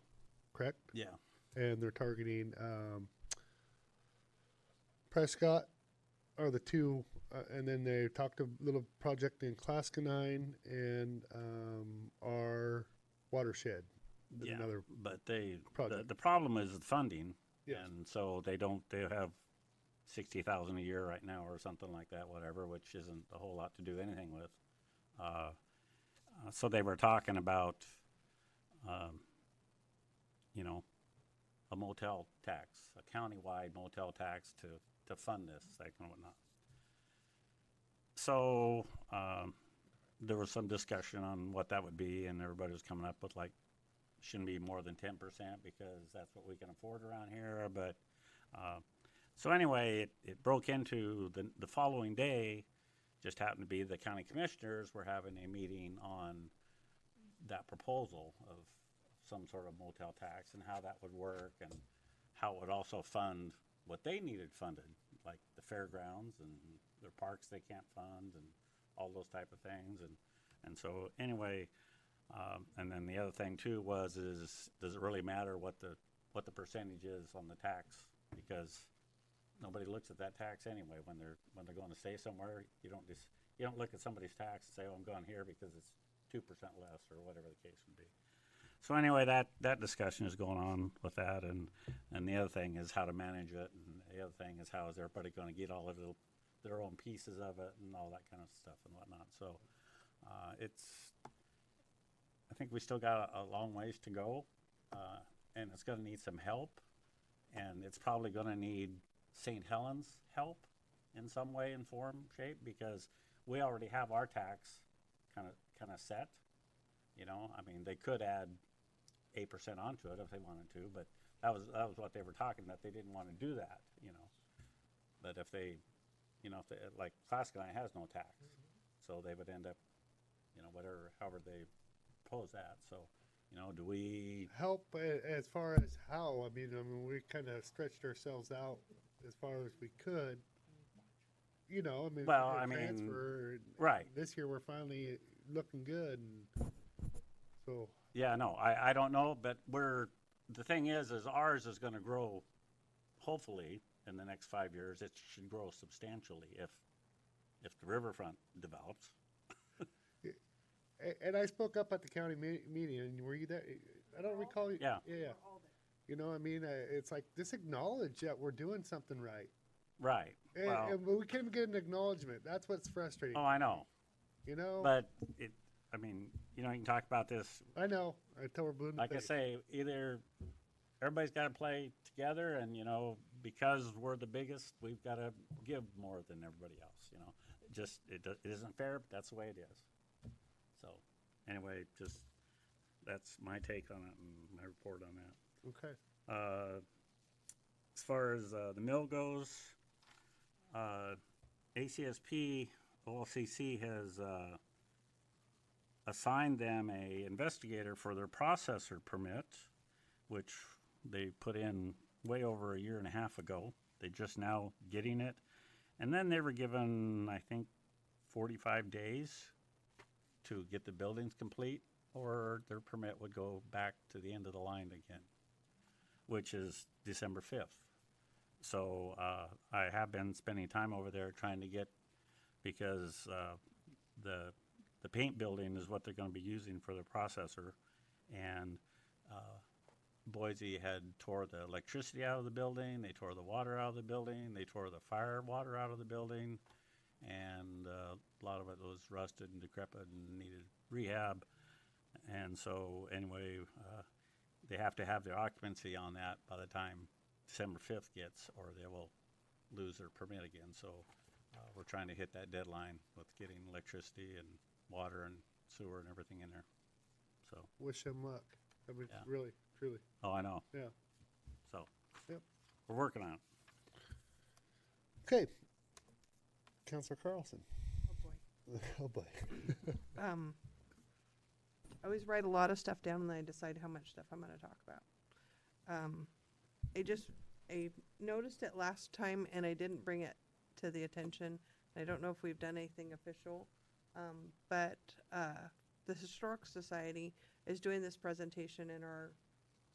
Speaker 2: correct?
Speaker 8: Yeah.
Speaker 2: And they're targeting Prescott are the two, and then they talked a little project in Clascanine and our watershed.
Speaker 8: Yeah,
Speaker 2: Another
Speaker 8: but
Speaker 2: project.
Speaker 8: the problem is the funding,
Speaker 2: Yes.
Speaker 8: and so they have 60,000 a year right now or something like that, whatever, which isn't a whole lot to do anything with. So they were talking about, you know, a motel tax, a countywide motel tax to fund this, like, and whatnot. So there was some discussion on what that would be, and everybody was coming up with, like, shouldn't be more than 10% because that's what we can afford around here. But so anyway, it broke into the following day. Just happened to be the county commissioners were having a meeting on that proposal of some sort of motel tax and how that would work and how it would also fund what they needed funded, like the fairgrounds and their parks they can't fund and all those type of things. And so anyway, and then the other thing too is does it really matter what the percentage is on the tax? Because nobody looks at that tax anyway when they're going to stay somewhere. You don't look at somebody's tax and say, oh, I'm going here because it's 2% less or whatever the case would be. So anyway, that discussion is going on with that, and the other thing is how to manage it, and the other thing is how is everybody going to get all of their own pieces of it and all that kind of stuff and whatnot. So I think we still got a long ways to go, and it's going to need some help, and it's probably going to need St. Helens help in some way, in form, shape, because we already have our tax kind of set. You know, I mean, they could add 8% onto it if they wanted to, but that was what they were talking about. They didn't want to do that, you know. But if they, you know, like Clascanine has no tax, so they would end up, you know, however they propose that. So, you know, do we
Speaker 2: help as far as how? I mean, we kind of stretched ourselves out as far as we could. You know, I mean,
Speaker 8: well,
Speaker 2: we
Speaker 8: I mean,
Speaker 2: transfer,
Speaker 8: right.
Speaker 2: This year we're finally looking good, and so.
Speaker 8: Yeah, no, I don't know, but the thing is ours is going to grow, hopefully, in the next 5 years. It should grow substantially if the riverfront develops.
Speaker 2: And I spoke up at the county meeting, and were you there? I don't recall.
Speaker 8: Yeah.
Speaker 2: Yeah. You know, I mean, it's like, just acknowledge that we're doing something right.
Speaker 8: Right.
Speaker 2: And we can't get an acknowledgement. That's what's frustrating.
Speaker 8: Oh, I know.
Speaker 2: You know?
Speaker 8: But I mean, you know, you can talk about this.
Speaker 2: I know. I tell her blue in the
Speaker 8: Like I
Speaker 2: face.
Speaker 8: say, either everybody's got to play together, and, you know, because we're the biggest, we've got to give more than everybody else, you know. It isn't fair, but that's the way it is. So, anyway, that's my take on it and my report on that.
Speaker 2: Okay.
Speaker 8: As far as the mill goes, ACSP OLCC has assigned them a investigator for their processor permit, which they put in way over a year and a half ago. They're just now getting it. And then they were given, I think, 45 days to get the buildings complete, or their permit would go back to the end of the line again, which is December 5th. So I have been spending time over there trying to get, because the paint building is what they're going to be using for their processor, and Boise had tore the electricity out of the building, they tore the water out of the building, they tore the fire water out of the building, and a lot of it was rusted and decrepit and needed rehab. And so anyway, they have to have their occupancy on that by the time December 5th gets, or they will lose their permit again. So we're trying to hit that deadline with getting electricity and water and sewer and everything in there. So,
Speaker 2: Wish them luck. I mean,
Speaker 8: Yeah.
Speaker 2: really, truly.
Speaker 8: oh, I know.
Speaker 2: Yeah.
Speaker 8: So,
Speaker 2: Yep.
Speaker 8: we're working on it.
Speaker 2: Okay. Councilor Carlson.
Speaker 4: Oh, boy.
Speaker 2: Oh, boy.
Speaker 4: I always write a lot of stuff down and then I decide how much stuff I'm gonna talk about. I noticed it last time and I didn't bring it to the attention. I don't know if we've done anything official, but the Historic Society is doing this presentation in our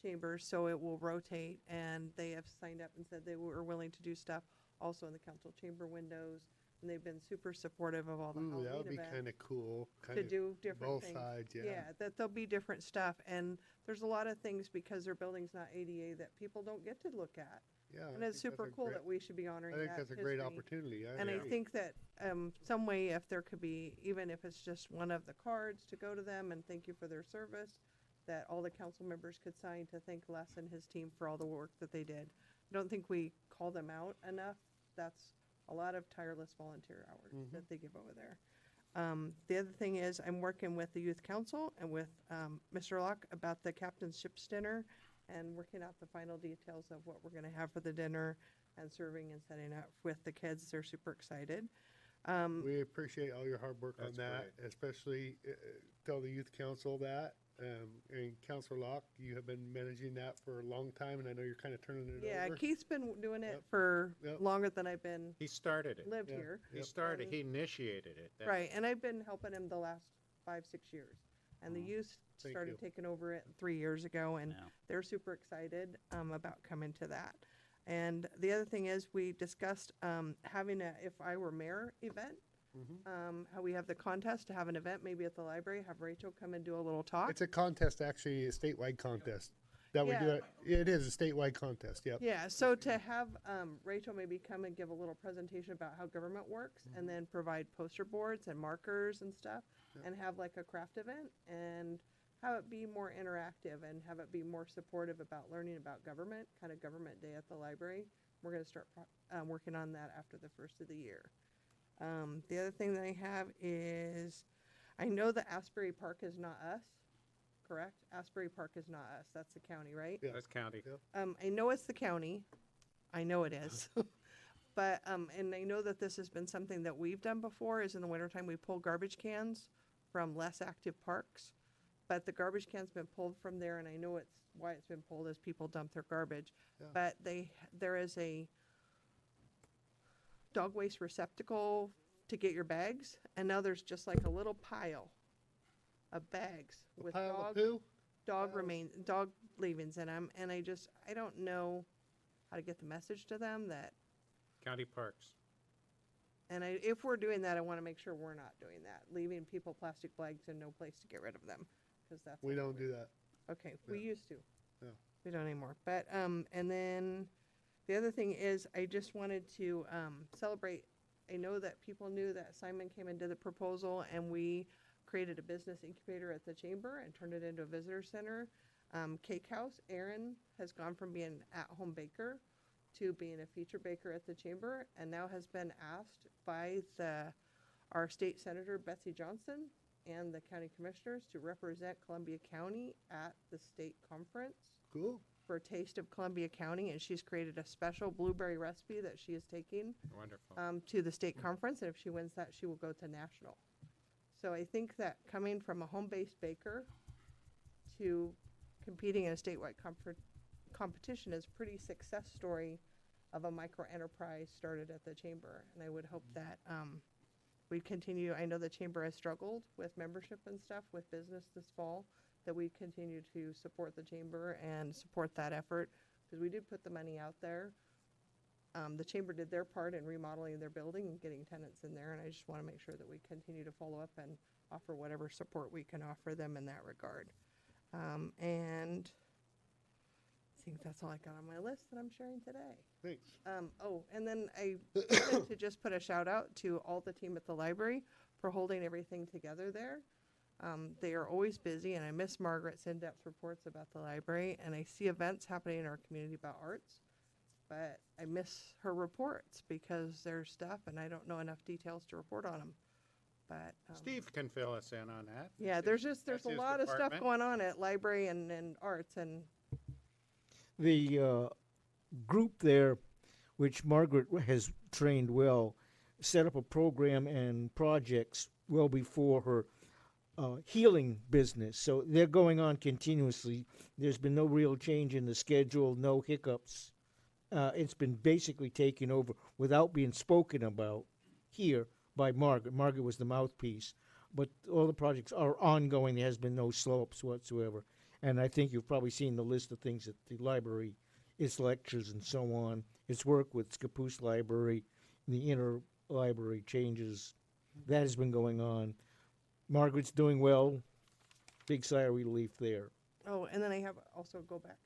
Speaker 4: chambers, so it will rotate, and they have signed up and said they were willing to do stuff also in the council chamber windows, and they've been super supportive of all the
Speaker 2: Ooh,
Speaker 4: Halloween
Speaker 2: that would be
Speaker 4: events
Speaker 2: kind of cool.
Speaker 4: to do different
Speaker 2: both
Speaker 4: things.
Speaker 2: sides, yeah.
Speaker 4: that there'll be different stuff, and there's a lot of things because their building's not ADA that people don't get to look at.
Speaker 2: Yeah.
Speaker 4: And it's super cool that we should be
Speaker 2: I
Speaker 4: honoring
Speaker 2: think
Speaker 4: that
Speaker 2: that's a great
Speaker 4: history.
Speaker 2: opportunity.
Speaker 4: And I
Speaker 2: agree.
Speaker 4: think that some way, if there could be, even if it's just one of the cards to go to them and thank you for their service, that all the council members could sign to thank Les and his team for all the work that they did. I don't think we call them out enough. That's a lot of tireless volunteer hours that they give over there. The other thing is I'm working with the youth council and with Mr. Locke about the captain's ships dinner and working out the final details of what we're going to have for the dinner and serving and setting up with the kids. They're super excited.
Speaker 2: We appreciate all your hard work on
Speaker 3: That's
Speaker 2: that, especially tell the youth council that. And Councilor Locke, you have been managing that for a long time, and I know you're kind of turning it
Speaker 4: Yeah,
Speaker 2: over.
Speaker 4: Keith's been doing it
Speaker 2: Yep.
Speaker 4: for
Speaker 2: Yep.
Speaker 4: longer than I've been
Speaker 3: He started it.
Speaker 4: lived
Speaker 2: Yeah.
Speaker 4: here.
Speaker 3: He started, he initiated it. That-
Speaker 4: Right, and I've been helping him the last 5-6 years. And the youth
Speaker 2: Thank
Speaker 4: started
Speaker 2: you.
Speaker 4: taking over it 3 years ago, and
Speaker 8: Yeah.
Speaker 4: they're super excited about coming to that. And the other thing is, we discussed having a If I Were Mayor event. How we have the contest to have an event, maybe at the library, have Rachel come and do a little talk.
Speaker 2: It's a contest, actually, a statewide contest. That we do
Speaker 4: Yeah.
Speaker 2: it is a statewide contest, yep.
Speaker 4: Yeah, so to have Rachel maybe come and give a little presentation about how government works and then provide poster boards and markers and stuff and have like a craft event and have it be more interactive and have it be more supportive about learning about government, kind of government day at the library. We're going to start working on that after the first of the year. The other thing that I have is I know that Asbury Park is not us, correct? Asbury Park is not us. That's the county, right?
Speaker 2: Yeah.
Speaker 3: That's county.
Speaker 2: Yep.
Speaker 4: I know it's the county. I know it is. But, and I know that this has been something that we've done before, is in the wintertime, we pull garbage cans from less active parks. But the garbage can's been pulled from there, and I know why it's been pulled is people dump their garbage.
Speaker 2: Yeah.
Speaker 4: But there is a dog waste receptacle to get your bags, and now there's just like a little pile of bags
Speaker 2: A
Speaker 4: with
Speaker 2: pile of
Speaker 4: dog
Speaker 2: poo?
Speaker 4: dog leavings in them, and I don't know how to get the message to them that,
Speaker 3: County parks.
Speaker 4: and if we're doing that, I want to make sure we're not doing that, leaving people plastic bags and no place to get rid of them, because that's.
Speaker 2: We don't do that.
Speaker 4: Okay, we
Speaker 2: Yeah.
Speaker 4: used to.
Speaker 2: Yeah.
Speaker 4: We don't anymore. But, and then the other thing is, I just wanted to celebrate. I know that people knew that Simon came and did the proposal, and we created a business incubator at the chamber and turned it into a visitor center. Cake House, Aaron has gone from being an at-home baker to being a feature baker at the chamber, and now has been asked by our state senator, Betsy Johnson, and the county commissioners to represent Columbia County at the state conference
Speaker 2: Cool.
Speaker 4: for a taste of Columbia County, and she's created a special blueberry recipe that she is taking
Speaker 3: Wonderful.
Speaker 4: to the state conference, and if she wins that, she will go to national. So I think that coming from a home-based baker to competing in a statewide competition is a pretty success story of a micro enterprise started at the chamber, and I would hope that we continue. I know the chamber has struggled with membership and stuff with business this fall, that we continue to support the chamber and support that effort, because we did put the money out there. The chamber did their part in remodeling their building and getting tenants in there, and I just want to make sure that we continue to follow up and offer whatever support we can offer them in that regard. And think that's all I got on my list that I'm sharing today.
Speaker 2: Thanks.
Speaker 4: Oh, and then I wanted to just put a shout out to all the team at the library for holding everything together there. They are always busy, and I miss Margaret's in-depth reports about the library, and I see events happening in our community about arts, but I miss her reports because there's stuff and I don't know enough details to report on them. But
Speaker 3: Steve can fill us in on that.
Speaker 4: yeah, there's a
Speaker 3: that's his
Speaker 4: lot of stuff
Speaker 3: department.
Speaker 4: going on at library and arts, and
Speaker 5: The group there, which Margaret has trained well, set up a program and projects well before her healing business. So they're going on continuously. There's been no real change in the schedule, no hiccups. It's been basically taken over without being spoken about here by Margaret. Margaret was the mouthpiece. But all the projects are ongoing. There has been no slow-ups whatsoever. And I think you've probably seen the list of things at the library, its lectures and so on, its work with Scappoose Library, the interlibrary changes. That has been going on. Margaret's doing well. Big sigh of relief there.
Speaker 4: oh, and then I have also go back.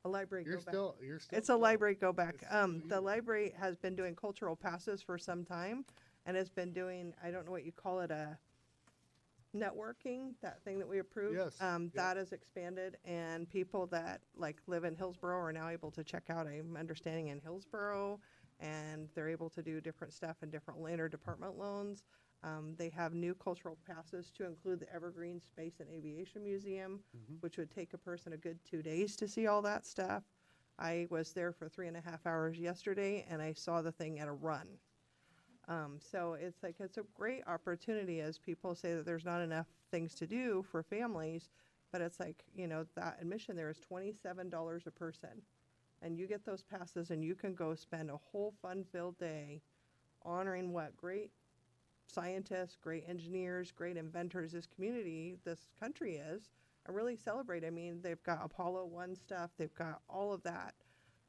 Speaker 4: A library
Speaker 2: You're
Speaker 4: go back.
Speaker 2: still, you're still.
Speaker 4: It's a library go back.
Speaker 2: It's still
Speaker 4: The
Speaker 2: you.
Speaker 4: library has been doing cultural passes for some time and has been doing, I don't know what you call it, a networking, that thing that we approved.
Speaker 2: Yes, yeah.
Speaker 4: That has expanded, and people that like live in Hillsborough are now able to check out, I'm understanding, in Hillsborough, and they're able to do different stuff and different interdepartment loans. They have new cultural passes to include the Evergreen Space and Aviation Museum, which would take a person a good 2 days to see all that stuff. I was there for 3.5 hours yesterday, and I saw the thing at a run. So it's like, it's a great opportunity, as people say that there's not enough things to do for families, but it's like, you know, that admission there is $27 a person. And you get those passes and you can go spend a whole fun-filled day honoring what great scientists, great engineers, great inventors this country is, and really celebrate. I mean, they've got Apollo 1 stuff, they've got all of that,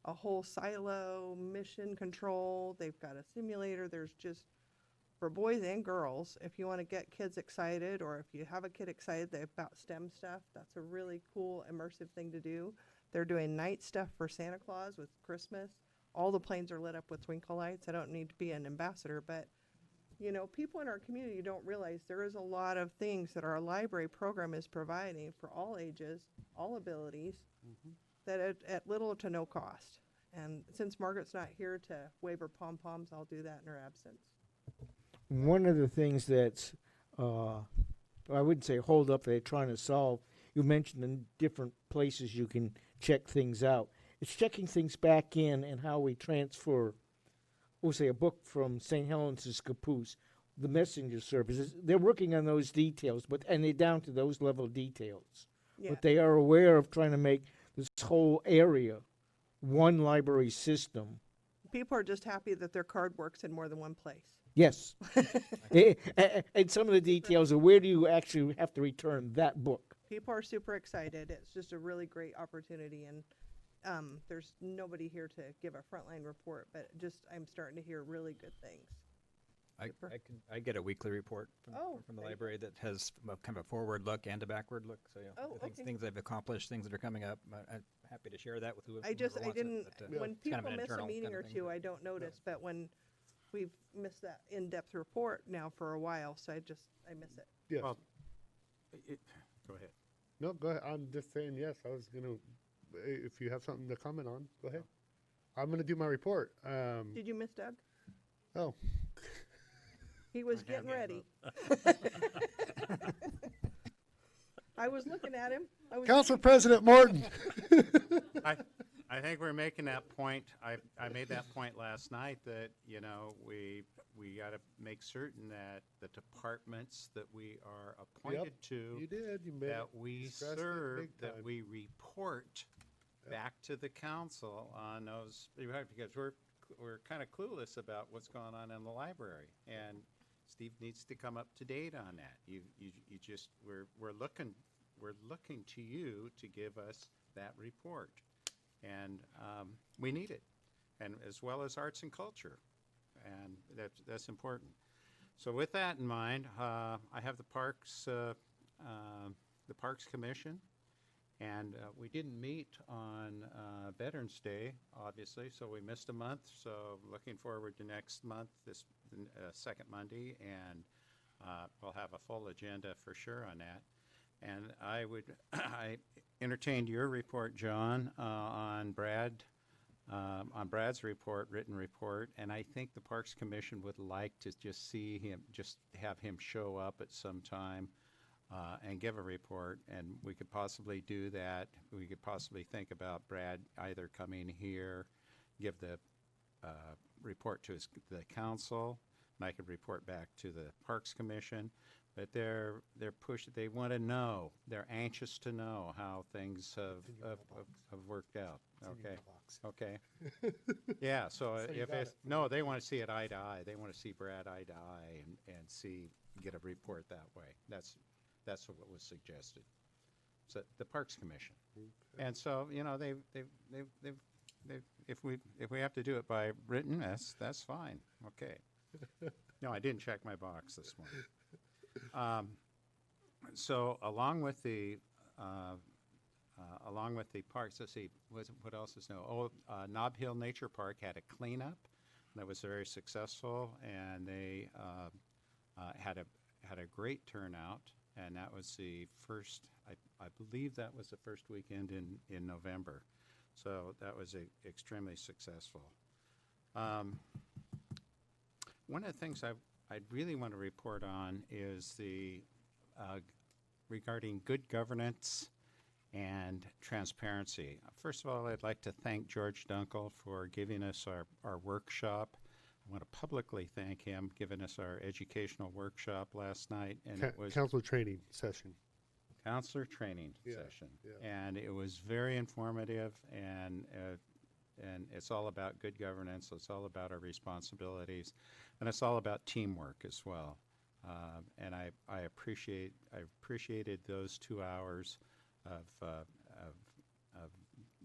Speaker 4: a whole silo, mission control, they've got a simulator. There's just, for boys and girls, if you want to get kids excited, or if you have a kid excited about STEM stuff, that's a really cool, immersive thing to do. They're doing night stuff for Santa Claus with Christmas. All the planes are lit up with twinkle lights. I don't need to be an ambassador, but you know, people in our community don't realize there is a lot of things that our library program is providing for all ages, all abilities, that at little to no cost. And since Margaret's not here to wave her pom-poms, I'll do that in her absence.
Speaker 5: One of the things that's, I wouldn't say hold up, they're trying to solve, you mentioned in different places you can check things out. It's checking things back in and how we transfer, we'll say, a book from St. Helens to Scappoose, the messenger services. They're working on those details, and they're down to those level details.
Speaker 4: Yeah.
Speaker 5: But they are aware of trying to make this whole area one library system.
Speaker 4: People are just happy that their card works in more than one place.
Speaker 5: Yes. And some of the details of where do you actually have to return that book.
Speaker 4: People are super excited. It's just a really great opportunity, and there's nobody here to give a frontline report, but just I'm starting to hear really good things.
Speaker 9: I get a weekly report from
Speaker 4: Oh,
Speaker 9: the
Speaker 4: there you
Speaker 9: library that has kind of a forward look and a backward look. So
Speaker 4: Oh, okay.
Speaker 9: things they've accomplished, things that are coming up. I'm happy to share that with whoever
Speaker 4: I
Speaker 9: wants
Speaker 4: didn't,
Speaker 9: it, but,
Speaker 4: when
Speaker 9: it's kind of
Speaker 4: people
Speaker 9: an
Speaker 4: miss a
Speaker 9: internal
Speaker 4: meeting
Speaker 9: kind
Speaker 4: or
Speaker 9: of thing,
Speaker 4: two,
Speaker 9: but-
Speaker 4: I don't notice, but when we've missed that in-depth report now for a while, so I miss it.
Speaker 2: Yes.
Speaker 3: Well, go ahead.
Speaker 2: No, go ahead. I'm just saying yes. I was gonna, if you have something to comment on, go ahead. I'm gonna do my report.
Speaker 4: Did you miss Doug?
Speaker 2: Oh,
Speaker 4: He was getting ready. I was looking at him.
Speaker 2: Council President Morton.
Speaker 3: I think we're making that point. I made that point last night that, you know, we got to make certain that the departments that we are appointed
Speaker 2: You
Speaker 3: to,
Speaker 2: did. You made
Speaker 3: that
Speaker 2: it.
Speaker 3: we
Speaker 2: Stressed it
Speaker 3: serve,
Speaker 2: big
Speaker 3: that
Speaker 2: time.
Speaker 3: we report back to the council on those, because we're kind of clueless about what's going on in the library. And Steve needs to come up to date on that. You just, we're looking to you to give us that report. And we need it, and as well as arts and culture, and that's important. So with that in mind, I have the Parks Commission, And we didn't meet on Veterans Day, obviously, so we missed a month. So looking forward to next month, this second Monday, and we'll have a full agenda for sure on that. And I entertained your report, John, on Brad's report, written report, and I think the Parks Commission would like to just see him, just have him show up at some time and give a report, and we could possibly do that. We could possibly think about Brad either coming here, give the report to the council, and I could report back to the Parks Commission. But they're they want to know, they're anxious to know how things have worked out. Okay. Yeah, so
Speaker 2: So you
Speaker 3: if
Speaker 2: got
Speaker 3: it's,
Speaker 2: it.
Speaker 3: no, they want to see it eye to eye. They want to see Brad eye to eye and get a report that way. That's what was suggested. So the Parks Commission. And so, if we have to do it by written, that's fine. Okay. No, I didn't check my box this morning. So along with the parks, let's see, what else is new? Nob Hill Nature Park had a cleanup that was very successful, and they had a great turnout, and that was the first, I believe that was the first weekend in November. So that was extremely successful. One of the things I'd really want to report on is the regarding good governance and transparency. First of all, I'd like to thank George Dunkel for giving us our workshop. I want to publicly thank him, giving us our educational workshop last night, and it was
Speaker 2: Council training session.
Speaker 3: counselor training
Speaker 2: Yeah,
Speaker 3: session,
Speaker 2: yeah.
Speaker 3: and it was very informative, and it's all about good governance. It's all about our responsibilities, and it's all about teamwork as well. And I appreciated those 2 hours of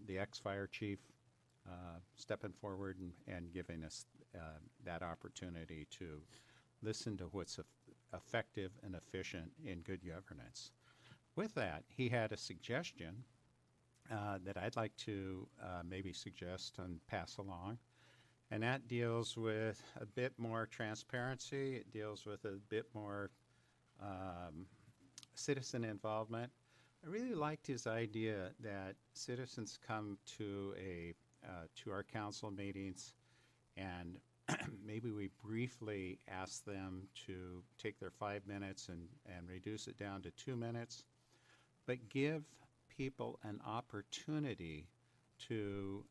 Speaker 3: the ex-fire chief stepping forward and giving us that opportunity to listen to what's effective and efficient in good governance. With that, he had a suggestion that I'd like to maybe suggest and pass along. And that deals with a bit more transparency. It deals with a bit more citizen involvement. I really liked his idea that citizens come to our council meetings, and maybe we briefly ask them to take their 5 minutes and reduce it down to 2 minutes, but give people an opportunity to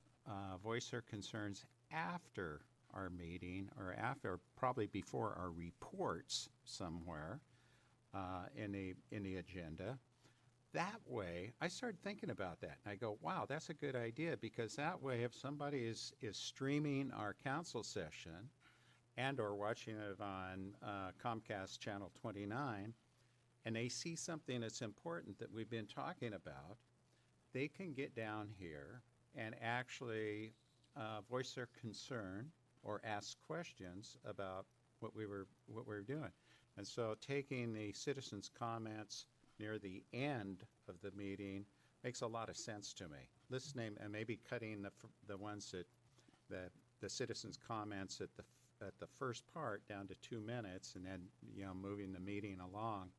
Speaker 3: voice their concerns after our meeting, or after, probably before our reports somewhere in the agenda. That way, I started thinking about that, and I go, wow, that's a good idea, because that way, if somebody is streaming our council session and or watching it on Comcast Channel 29, and they see something that's important that we've been talking about, they can get down here and actually voice their concern or ask questions about what we were doing. And so taking the citizens' comments near the end of the meeting makes a lot of sense to me. Listening and maybe cutting the ones that the citizens' comments at the first part down to 2 minutes, and then moving the meeting along,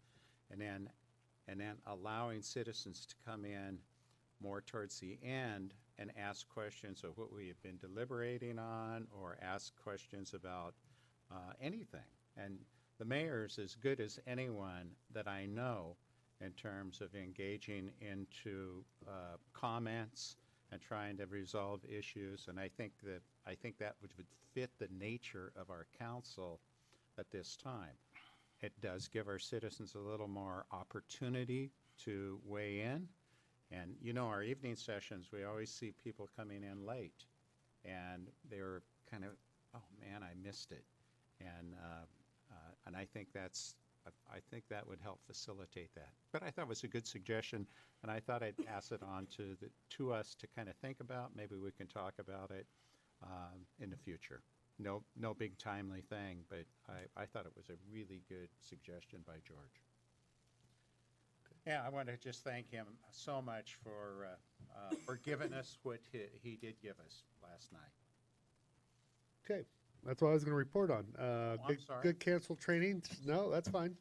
Speaker 3: and then allowing citizens to come in more towards the end and ask questions of what we have been deliberating on, or ask questions about anything. And the mayor's as good as anyone that I know in terms of engaging into comments and trying to resolve issues. And I think that would fit the nature of our council at this time. It does give our citizens a little more opportunity to weigh in. And our evening sessions, we always see people coming in late, and they're kind of, oh man, I missed it. And I think that would help facilitate that. But I thought it was a good suggestion, and I thought I'd pass it on to us to kind of think about. Maybe we can talk about it in the future. No big timely thing, but I thought it was a really good suggestion by George. Yeah, I want to just thank him so much for giving us what he did give us last night.
Speaker 2: Okay, that's what I was going to report on.
Speaker 3: I'm sorry.
Speaker 2: Good council training. No, that's fine.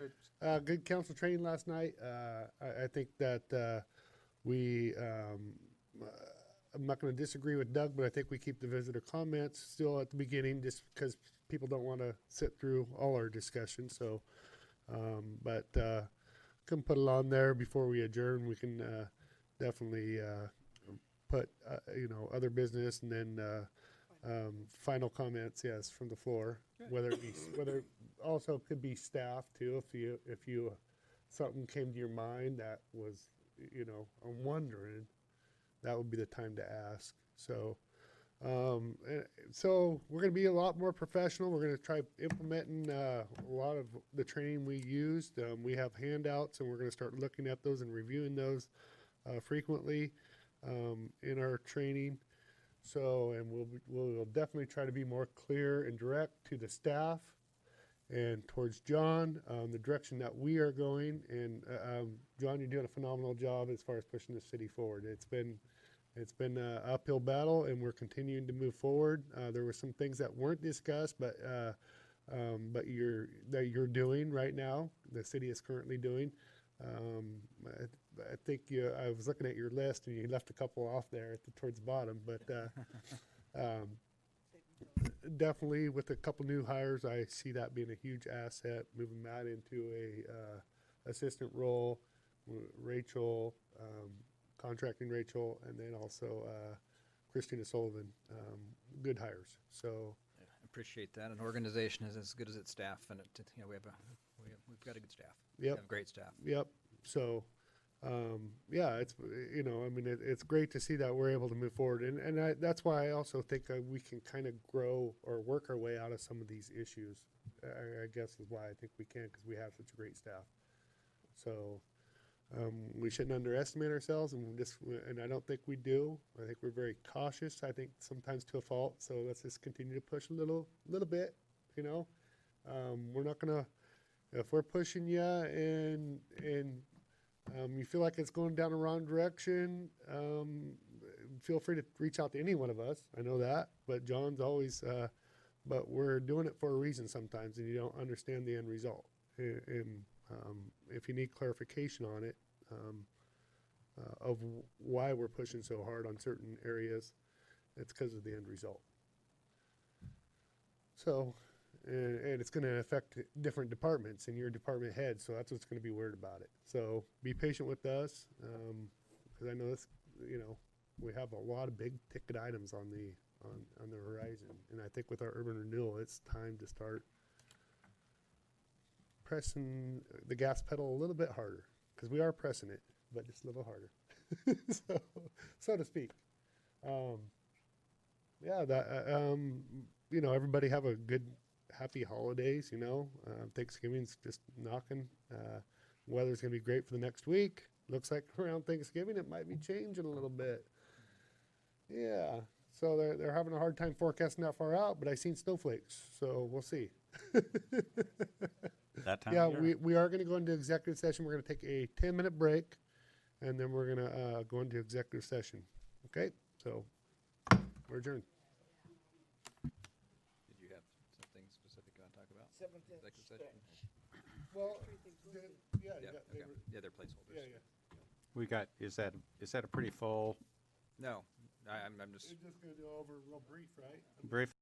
Speaker 2: Good council training last night. I think that I'm not going to disagree with Doug, but I think we keep the visitor comments still at the beginning just because people don't want to sit through all our discussion. So, but can put it on there before we adjourn. We can definitely put, other business and then final comments, yes, from the floor. Whether it also could be staff too, if you something came to your mind that was, I'm wondering, that would be the time to ask. So, so we're going to be a lot more professional. We're going to try implementing a lot of the training we used. We have handouts, and we're going to start looking at those and reviewing those frequently in our training. So, and we'll definitely try to be more clear and direct to the staff and towards John, the direction that we are going. And John, you're doing a phenomenal job as far as pushing the city forward. It's been an uphill battle, and we're continuing to move forward. There were some things that weren't discussed, but you're doing right now. The city is currently doing. I think I was looking at your list, and you left a couple off there towards the bottom. But definitely, with a couple new hires, I see that being a huge asset. Moving Matt into a assistant role, Rachel. Contracting Rachel, and then also Christina Sullivan, good hires. So
Speaker 9: I appreciate that. An organization is as good as its staff, and we've got a good staff.
Speaker 2: Yep.
Speaker 9: We have great staff.
Speaker 2: Yep. So yeah, it's it's great to see that we're able to move forward, and that's why I also think we can kind of grow or work our way out of some of these issues. I guess is why I think we can, because we have such a great staff. So. We shouldn't underestimate ourselves, and I don't think we do. I think we're very cautious. I think sometimes to a fault. So let's just continue to push a little bit. We're not gonna, if we're pushing you and you feel like it's going down the wrong direction, feel free to reach out to any one of us. I know that, but John's always. But we're doing it for a reason sometimes, and you don't understand the end result. And if you need clarification on it, of why we're pushing so hard on certain areas, it's because of the end result. So, and it's going to affect different departments and your department head, so that's what's going to be weird about it. So be patient with us, because I know this, we have a lot of big ticket items on the horizon, and I think with our urban renewal, it's time to start pressing the gas pedal a little bit harder, because we are pressing it, but just a little harder, so to speak. Yeah, everybody have a good, happy holidays. Thanksgiving's just knocking. Weather's gonna be great for the next week. Looks like around Thanksgiving it might be changing a little bit. Yeah, so they're having a hard time forecasting that far out, but I seen snowflakes, so we'll see.
Speaker 8: That time
Speaker 2: Yeah,
Speaker 8: of year.
Speaker 2: we are going to go into executive session. We're going to take a 10-minute break, and then we're going to go into executive session. Okay, so we're adjourned.
Speaker 9: Did you have something specific you want to talk about? Executive session?
Speaker 2: Well,
Speaker 9: Yeah, okay. Yeah, they're placeholders.
Speaker 2: yeah.
Speaker 3: We got, is that a pretty full
Speaker 9: No, I'm just.
Speaker 2: We're just going to go over real brief, right?
Speaker 3: brief?